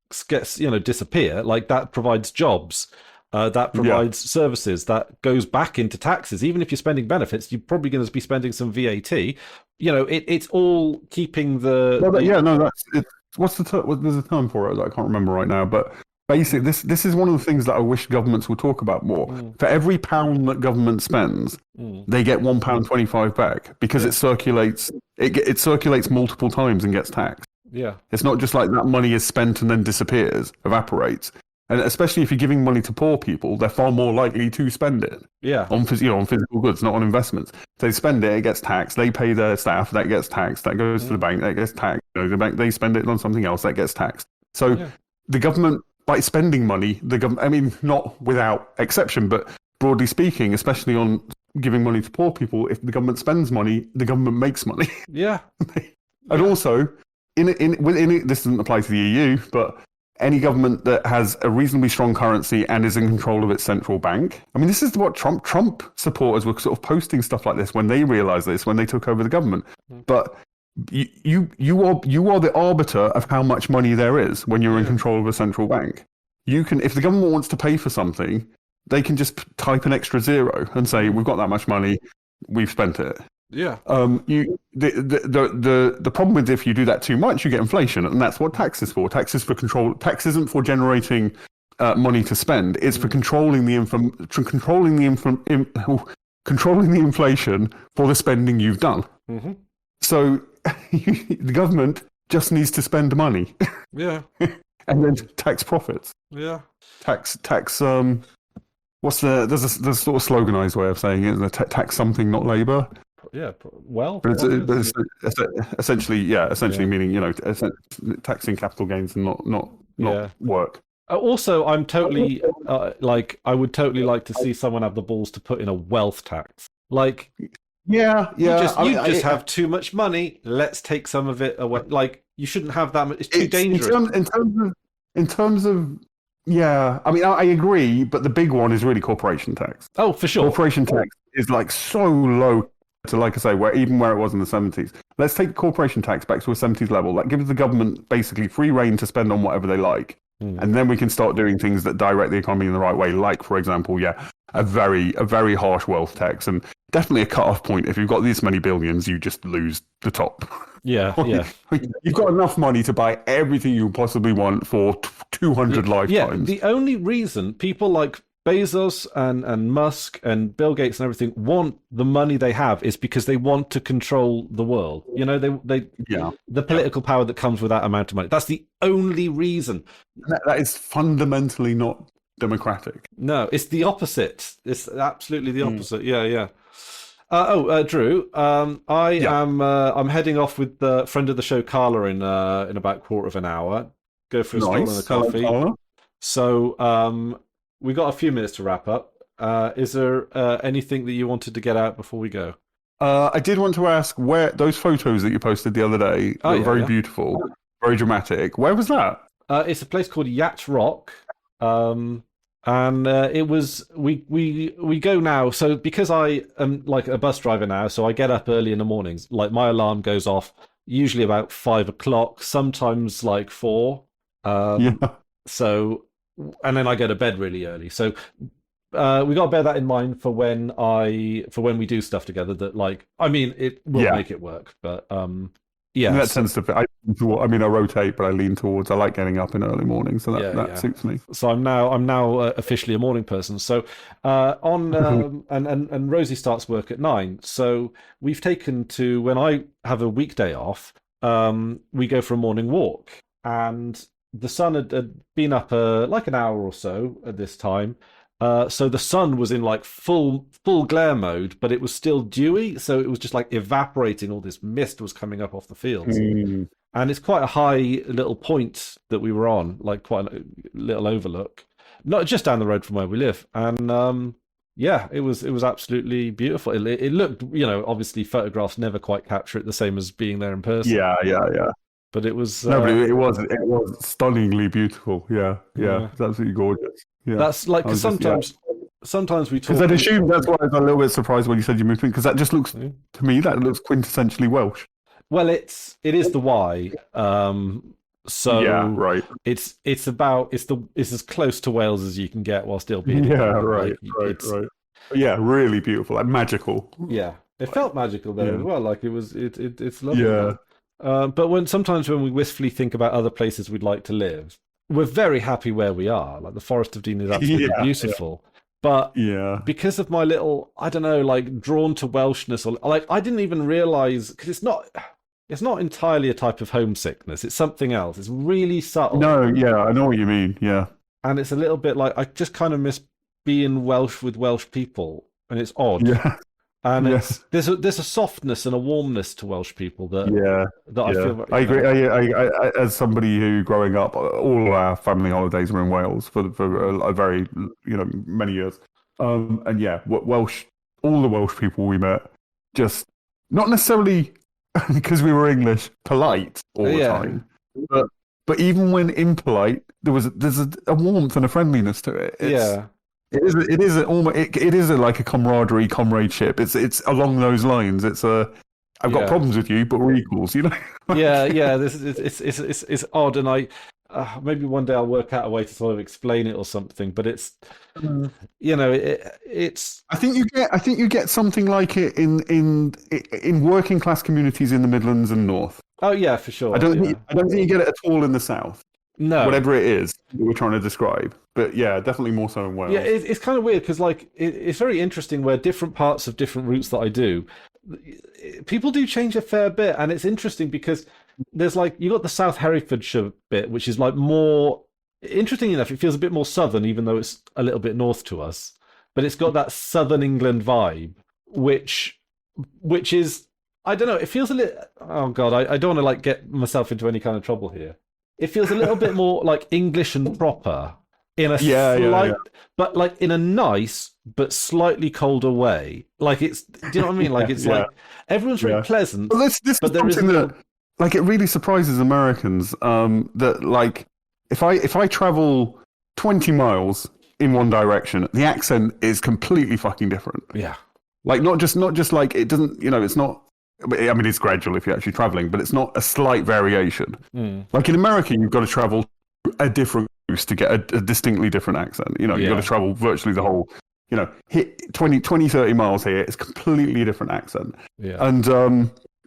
disappear. Like that provides jobs, that provides services, that goes back into taxes. Even if you're spending benefits, you're probably going to be spending some VAT. It's all keeping the. What's the term? There's a term for it that I can't remember right now, but. Basically, this is one of the things that I wish governments will talk about more. For every pound that government spends, they get £1.25 back because it circulates. It circulates multiple times and gets taxed. Yeah, it's not just like that money is spent and then disappears, evaporates. And especially if you're giving money to poor people, they're far more likely to spend it. Yeah, on physical goods, not on investments. They spend it, it gets taxed. They pay their staff, that gets taxed. That goes to the bank, that gets taxed. The bank, they spend it on something else, that gets taxed. So the government. By spending money, the government, not without exception, but broadly speaking, especially on giving money to poor people, if the government spends money, the government makes money. Yeah. And also, this doesn't apply to the EU, but any government that has a reasonably strong currency and is in control of its central bank. This is what Trump supporters were sort of posting stuff like this when they realized this, when they took over the government. But you are the arbiter of how much money there is when you're in control of a central bank. You can, if the government wants to pay for something, they can just type an extra zero and say, we've got that much money, we've spent it. Yeah. The problem with if you do that too much, you get inflation, and that's what tax is for. Tax is for control. Tax isn't for generating money to spend. It's for controlling the inflation for the spending you've done. Mm-hmm. So the government just needs to spend money. Yeah. And then tax profits. Yeah. Tax. There's a sort of sloganized way of saying it, tax something, not labor. Yeah. Well. But it's essentially meaning taxing capital gains and not work. Also, I'm totally like I would totally like to see someone have the balls to put in a wealth tax. Like Yeah, yeah. I you mean, just have too much money. Let's take some of it away. Like you shouldn't have that much. It's too it's dangerous. in terms of yeah. I mean, I agree, but the big one is really corporation tax. Oh, for sure. Corporation tax is like so low to, like I say, where it was in the 70s. Let's take the corporation tax back to a 70s level. That gives the government basically free reign to spend on whatever they like. And then we can start doing things that direct the economy in the right way. Like, for example, yeah, a very harsh wealth tax, and definitely a cut-off point. If you've got this many billions, you just lose the top. Yeah, yeah. You've got enough money to buy everything you possibly want for 200 Yeah, lifetimes. the only reason people like Bezos and Musk and Bill Gates and everything want the money they have is because they want to control the world. You know, they Yeah. the political power that comes with that amount of money. That's the only reason. That is fundamentally not democratic. No, it's the opposite. It's absolutely the opposite. Yeah, yeah. Drew, Yeah. I'm heading off with the friend of the show Carla in about quarter of an hour. Go for a stroll and a Nice. Hello, coffee. Carla. So we got a few minutes to wrap up. Is there anything that you wanted to get out before we go? I did want to ask where those photos that you posted the other day Oh, were yeah, very yeah. beautiful, very dramatic. Where was that? It's a place called Yacht Rock, and it was we go now. So because I am like a bus driver now, so I get up early in the mornings. Like my alarm goes off usually about 5 o'clock, sometimes like 4. Yeah. So and then I go to bed really early. So we got to bear that in mind for when we do stuff together. That like I mean it will Yeah. make it work, but And yeah. that tends to fit. I mean, I rotate, but I lean towards. I like getting up in early mornings, so that suits me. So I'm now officially a morning person. So on and Rosie starts work at 9. So we've taken to when I have a weekday off, we go for a morning walk, and the sun had been up like an hour or so at this time. So the sun was in like full glare mode, but it was still dewy, so it was just like evaporating. All this mist was coming up off the fields. And it's quite a high little point that we were on, like quite a little overlook, not just down the road from where we live. And yeah, it was absolutely beautiful. It looked, obviously photographs never quite capture it the same as being there in person. Yeah, yeah, yeah. But it was No, but it was stunningly beautiful. Yeah, yeah, it's absolutely gorgeous. Yeah, that's like because sometimes we talk. Because I'd assume that's why I was a little bit surprised when you said you moved in, because that just looks to me that looks quintessentially Welsh. Well, it is the Y. So yeah, right. It's as close to Wales as you can get while still being right. Yeah, really beautiful, like magical. Yeah, it felt magical there as well. Like it's lovely. Yeah. But sometimes when we wistfully think about other places we'd like to live, we're very happy where we are. Like the Forest of Dean is absolutely beautiful. But because of my little, I don't know, like drawn to Welshness, or like I didn't even realize because it's not entirely a type of homesickness. It's something else. It's really subtle. No, yeah, I know what you mean. Yeah, and it's a little bit like I just kind of miss being Welsh with Welsh people, and it's odd. Yeah, and there's a softness and a warmness to Welsh people that I feel. I agree. I as somebody who growing up, all of our family holidays were in Wales for a very many years. And yeah, Welsh, all the Welsh people we met, just not necessarily because we were English, polite all the time, but even when impolite, there's a warmth and a friendliness to it. It is like a camaraderie, comradeship. It's along those lines. I've got problems with you, but we're equals, yeah. It's odd, and maybe one day I'll work out a way to sort of explain it or something. But it's it's. I think you get something like it in working class communities in the Midlands and North. Oh yeah, for sure. I don't think you get it at all in the South. No, whatever it is that we're trying to describe, but yeah, definitely more so in Wales. Yeah, it's kind of weird because like it's very interesting where different parts of different routes that I do, people do change a fair bit, and it's interesting because there's like you got the South Herefordshire bit, which is like more interesting enough. It feels a bit more southern, even though it's a little bit north to us, but it's got that southern England vibe, which is I don't know. It feels a little. Oh God, I don't want to like get myself into any kind of trouble here. it feels a little bit more like English and proper in a Yeah, yeah, slight, but like in a nice but slightly colder way. Like it's, do you know what I mean? Like it's yeah, like everyone's very yeah. pleasant, Well, this is but there is a something little, that, like, it really surprises Americans. That like, if I travel 20 miles in one direction, the accent is completely fucking different. yeah, Like, not just like it doesn't, it's not. I mean, it's gradual if you're actually traveling, but it's not a slight variation. mm, Like in America, you've got to travel a different coast to get a distinctly different accent. You've got yeah, to travel virtually the whole, hit 20, 30 miles here. It's a completely different accent. yeah, And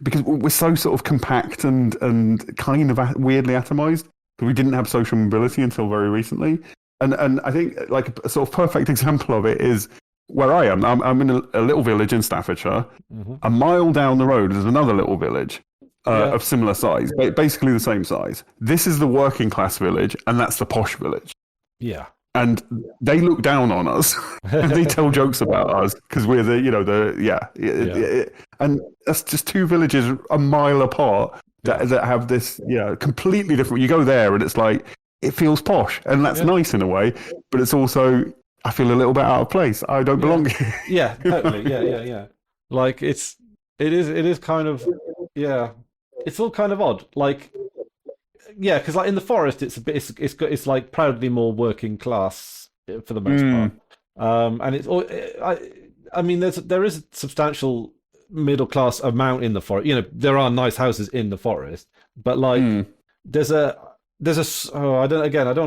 because we're so sort of compact and kind of weirdly atomized, because we didn't have social mobility until very recently. And I think like a sort of perfect example of it is where I am. I'm in a little village in Staffordshire. hmm, A mile down the road is another little village yeah, of similar size, basically the same size. This is the working class village, and that's the posh village. yeah, And they look down on us, and they tell jokes about us because we're yeah, and that's just two villages a mile apart yeah, that have this completely different. You go there, and it's like it feels posh, and that's yeah, nice in a way, but it's also I feel a little bit out of place. I don't yeah, belong here. yeah, totally, yeah, yeah, yeah. Like it is kind of, yeah, it's all kind of odd. Like, yeah, because like in the forest, it's a bit, it's like proudly more working class for the most part. Mm, And it's all, I mean, there is a substantial middle class amount in the forest. There are nice houses in the forest, but like mm. there's a I don't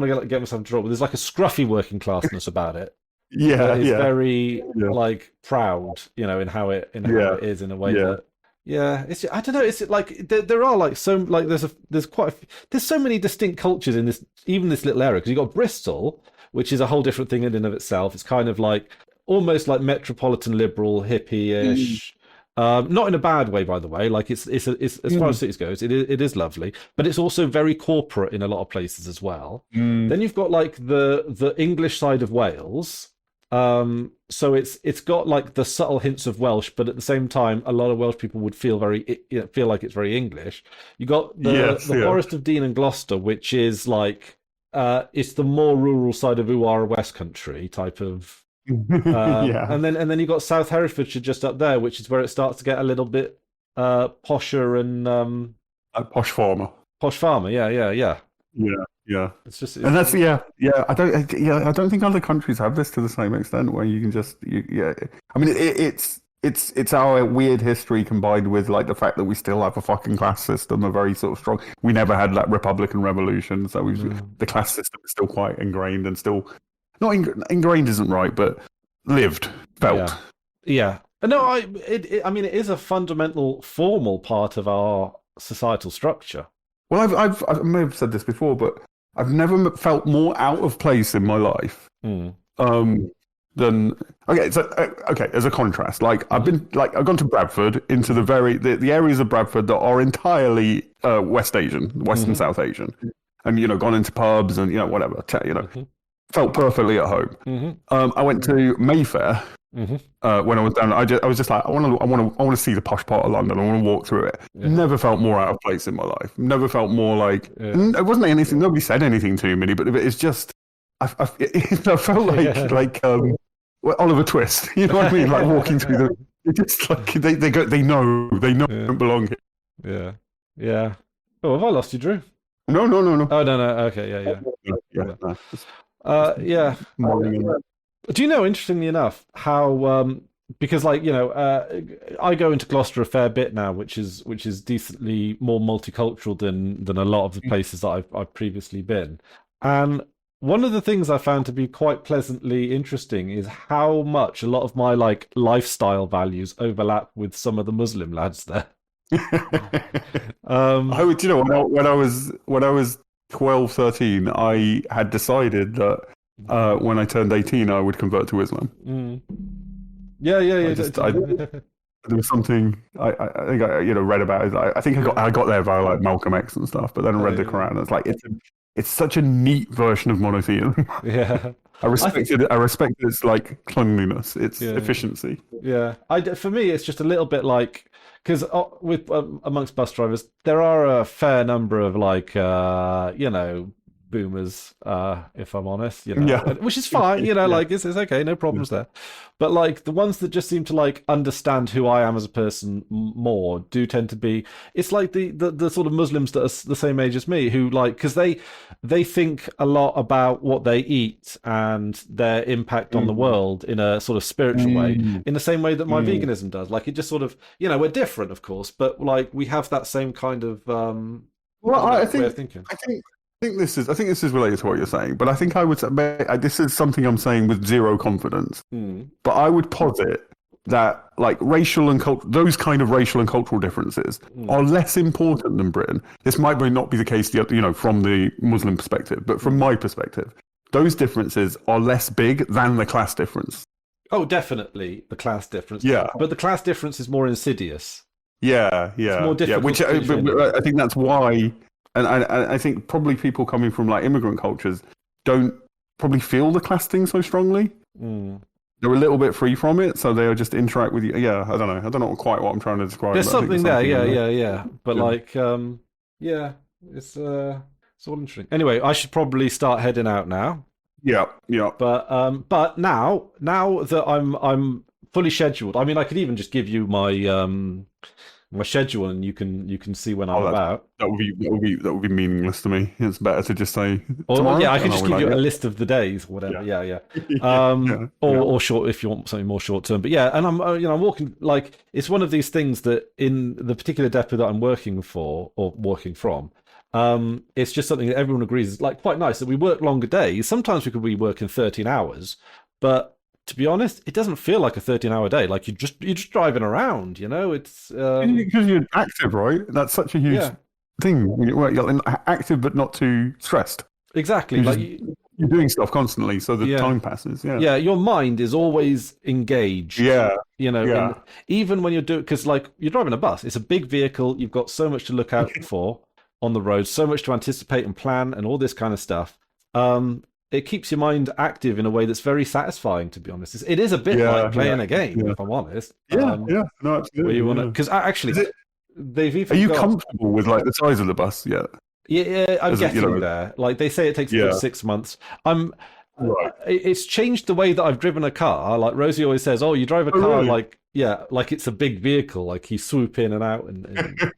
want to get myself in trouble. But there's like a scruffy working classness about it Yeah, that is yeah, very yeah, like proud, in how yeah, it is in a way yeah. that, yeah, it's, I don't know, it's like there are like so like there's so many distinct cultures in this, even this little area, because you've got Bristol, which is a whole different thing in and of itself. It's kind of like almost like metropolitan liberal Mm, hippie-ish. Not in a bad way, by the way. Like it's as far as mm, cities goes, it is lovely, but it's also very corporate in a lot of places as well. mm. Then you've got like the English side of Wales. So it's got like the subtle hints of Welsh, but at the same time, a lot of Welsh people would feel like it's very English. You got the Yes, the yeah. Forest of Dean and Gloucester, which is like it's the more rural side of Uara West Country type of. Yeah. And then you got South Herefordshire just up there, which is where it starts to get a little bit posher and A posh farmer. posh farmer. Yeah, yeah, yeah. Yeah, yeah. It's just And it's that's yeah. I don't think other countries have this to the same extent where you can just yeah. I mean, it's our weird history combined with like the fact that we still have a fucking class system, a very sort of strong. We never had that Republican revolution, so mm, the class system is still quite ingrained and still not ingrained isn't right, but lived, felt. yeah, yeah. No, I mean, it is a fundamental formal part of our societal structure. Well, I may have said this before, but I've never felt more out of place in my life Mm, um, than okay. So okay, as a contrast, like hmm, I've gone to Bradford into the areas of Bradford that are entirely West Asian, West and hmm, South Asian, and gone into pubs and whatever, hmm, felt perfectly at home. hmm, I went to Mayfair hmm, when I was down. I was just like, I want to see the posh part of London. I want to walk through it. yeah, Never felt more out of place in my life. Never felt more like yeah, it wasn't anything. Nobody said anything to me, but it's just I felt like yeah, well, Oliver Twist. You know what I mean? Like walking through the. It's just like they know I yeah, don't belong here. yeah, yeah. Oh, have I lost you, Drew? No, no, no, no. Oh no, no. Okay, yeah, yeah, Yeah, yeah, yeah. no. Just Yeah. moaning and- Do you know, interestingly enough, how because like I go into Gloucester a fair bit now, which is decently more multicultural than a lot of the places that I've previously been, and one of the things I found to be quite pleasantly interesting is how much a lot of my like lifestyle values overlap with some of the Muslim lads there. I Um, would, when I was 12, 13, I had decided that when I turned 18, I would convert to Islam. mm. Yeah, yeah, I yeah. just, I there was something I think I read about it. I think I got there via like Malcolm X and stuff, but then I read the Quran and it's like it's such a neat version of monotheism. Yeah. I I think, respected its like cleanliness, its yeah. efficiency. Yeah, for me, it's just a little bit like because with amongst bus drivers, there are a fair number of like boomers, if I'm honest, Yeah. which is fine, Yeah. like it's okay, no problems there. But like the ones that just seem to like understand who I am as a person more do tend to be. It's like the sort of Muslims that are the same age as me who like because they think a lot about what they eat and their impact on the Mm. world in a sort of spiritual way, Mm. in the same way that my Mm. veganism does. Like it just sort of we're different, of course, but like we have that same kind of Well, I way think of thinking. I think this is related to what you're saying, but I think I would say this is something I'm saying with zero confidence. Mm. But I would posit that like those kind of racial and cultural differences are less important than Britain. This might not be the case, from the Muslim perspective, but from my perspective, those differences are less big than the class difference. Oh, definitely the class difference. Yeah. But the class difference is more insidious. Yeah, It's more difficult Which to teach anyone. I think that's why, and I think probably people coming from like immigrant cultures don't probably feel the class thing so strongly. Mm. They're a little bit free from it, so they'll just interact with you. Yeah, I don't know. I don't know quite what I'm trying to describe. There's but I think something there, in yeah. But Yeah. like, yeah, it's all interesting. Anyway, I should probably start heading out now. Yeah, yeah. But now that I'm fully scheduled, I mean, I could even just give you my schedule, and you can see when I'm Oh, about. that would be meaningless to me. It's better to just say Or tomorrow. yeah, I could and just I'll be give you like, a list of the days, or whatever. Yeah. Yeah, Or short if you want something more short term. But yeah, and I'm I'm walking like it's one of these things that in the particular depot that I'm working for or working from. It's just something that everyone agrees is like quite nice that we work longer days. Sometimes we could be working 13 hours, but to be honest, it doesn't feel like a 13-hour day. Like you're just driving around, It's because you're active, right? That's such a huge yeah, thing. You're active but not too stressed. exactly. You're, Like you're doing stuff constantly, so the Yeah. time passes. Yeah, yeah, your mind is always engaged. yeah, In, even when you're doing, because like you're driving a bus, it's a big vehicle. You've got so much to look out for on the road, so much to anticipate and plan, and all this kind of stuff. It keeps your mind active in a way that's very satisfying. To be honest, it is a bit like playing a game, if I'm honest. Yeah, no, absolutely. Where you want to, because actually, they've even. Are you got, comfortable with like the size of the bus yet? Yeah, I'm As it, getting there. Like they say, it takes a good 6 months. Right. It's changed the way that I've driven a car. Like Rosie always says, "Oh, you drive a car really? like it's a big vehicle. Like you swoop in and out." And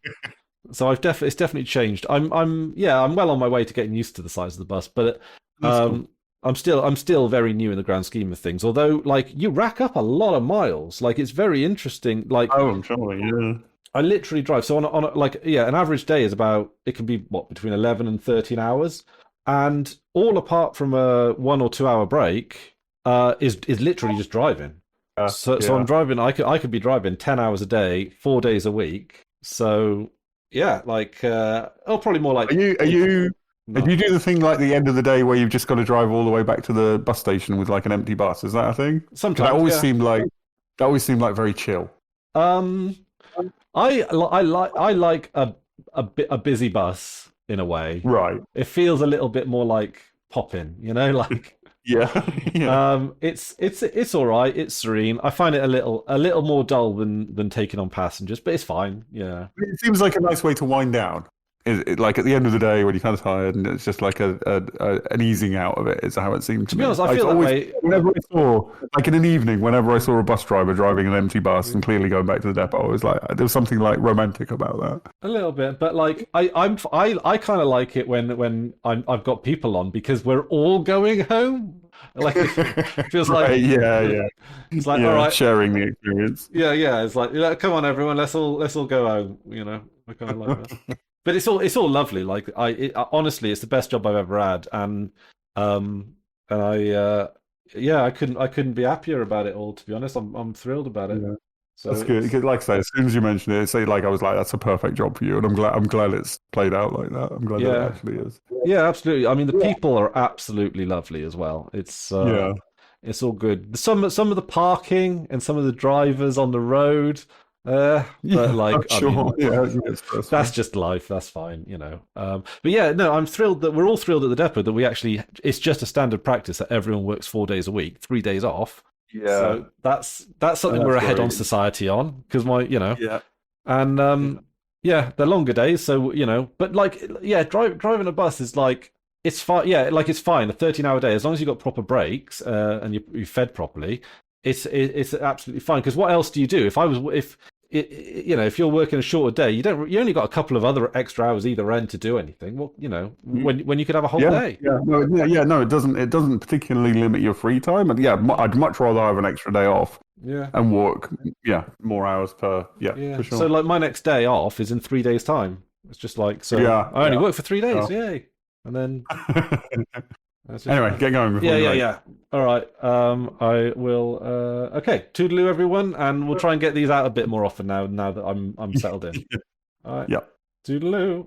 so it's definitely changed. I'm well on my way to getting used to the size of the bus, but Cool. I'm still very new in the grand scheme of things. Although, like you rack up a lot of miles. Like it's very interesting. Like Oh, I'm sure. Yeah. I literally drive. So on an average day is it can be between 11 and 13 hours. And all apart from a 1 or 2 hour break, is literally just driving. So I'm driving. I could be driving 10 hours a day, 4 days a week. So yeah, like probably more like. Are you? Do you do the thing like the end of the day where you've just got to drive all the way back to the bus station with like an empty bus? Is that a thing? Sometimes that always seemed like very chill. I like a busy bus in a way. Right. It feels a little bit more like popping, like. Yeah. It's all right. It's serene. I find it a little more dull than taking on passengers, but it's fine. Yeah. It seems like a nice way to wind down. Like at the end of the day when you're kind of tired, and it's just like an easing out of it. Is how it seemed to be me. honest, I feel that way. Whenever I saw, like in an evening, whenever I saw a bus driver driving an empty bus and clearly going back to the depot, I was like, there was something like romantic about that. A little bit, but like I kind of like it when I've got people on because we're all going home. Like it feels like right, yeah. It's like all right, sharing the experience. Yeah. It's like come on, everyone, let's all go home. I kind of like that. But it's all lovely. Like honestly, it's the best job I've ever had, and I couldn't be happier about it all. To be honest, I'm thrilled about it. Yeah. So that's good. Like I say, as soon as you mentioned it, I was like, that's a perfect job for you, and I'm glad it's played out like that. I'm glad that it actually is. Yeah, absolutely. I mean, the people are absolutely lovely as well. It's it's all good. Some of the parking and some of the drivers on the road. But like, sure. That's just life. That's fine, But yeah, no, I'm thrilled that we're all thrilled at the depot that it's just a standard practice that everyone works 4 days a week, 3 days off. Yeah. So that's something we're ahead on society on because And yeah, they're longer days, so but like yeah, driving a bus is like it's fine. Yeah, like it's fine. A 13-hour day, as long as you've got proper breaks and you fed properly, it's absolutely fine. Because what else do you do? If you're working a shorter day, you only got a couple of other extra hours either end to do anything. Well, when you could have a whole Yeah, day. no, it doesn't particularly limit your free time, and yeah, I'd much rather have an extra day off Yeah. and work, more hours per, Yeah. for sure. So like my next day off is in 3 days' time. It's just like so Yeah, I only yeah. work for 3 days, Oh. yay. And then that's just Anyway, fine. get going before you're late. Yeah. All right. I will okay, toodaloo everyone, and we'll try and get these out a bit more often now that I'm settled in. All right. Yeah. Toodaloo.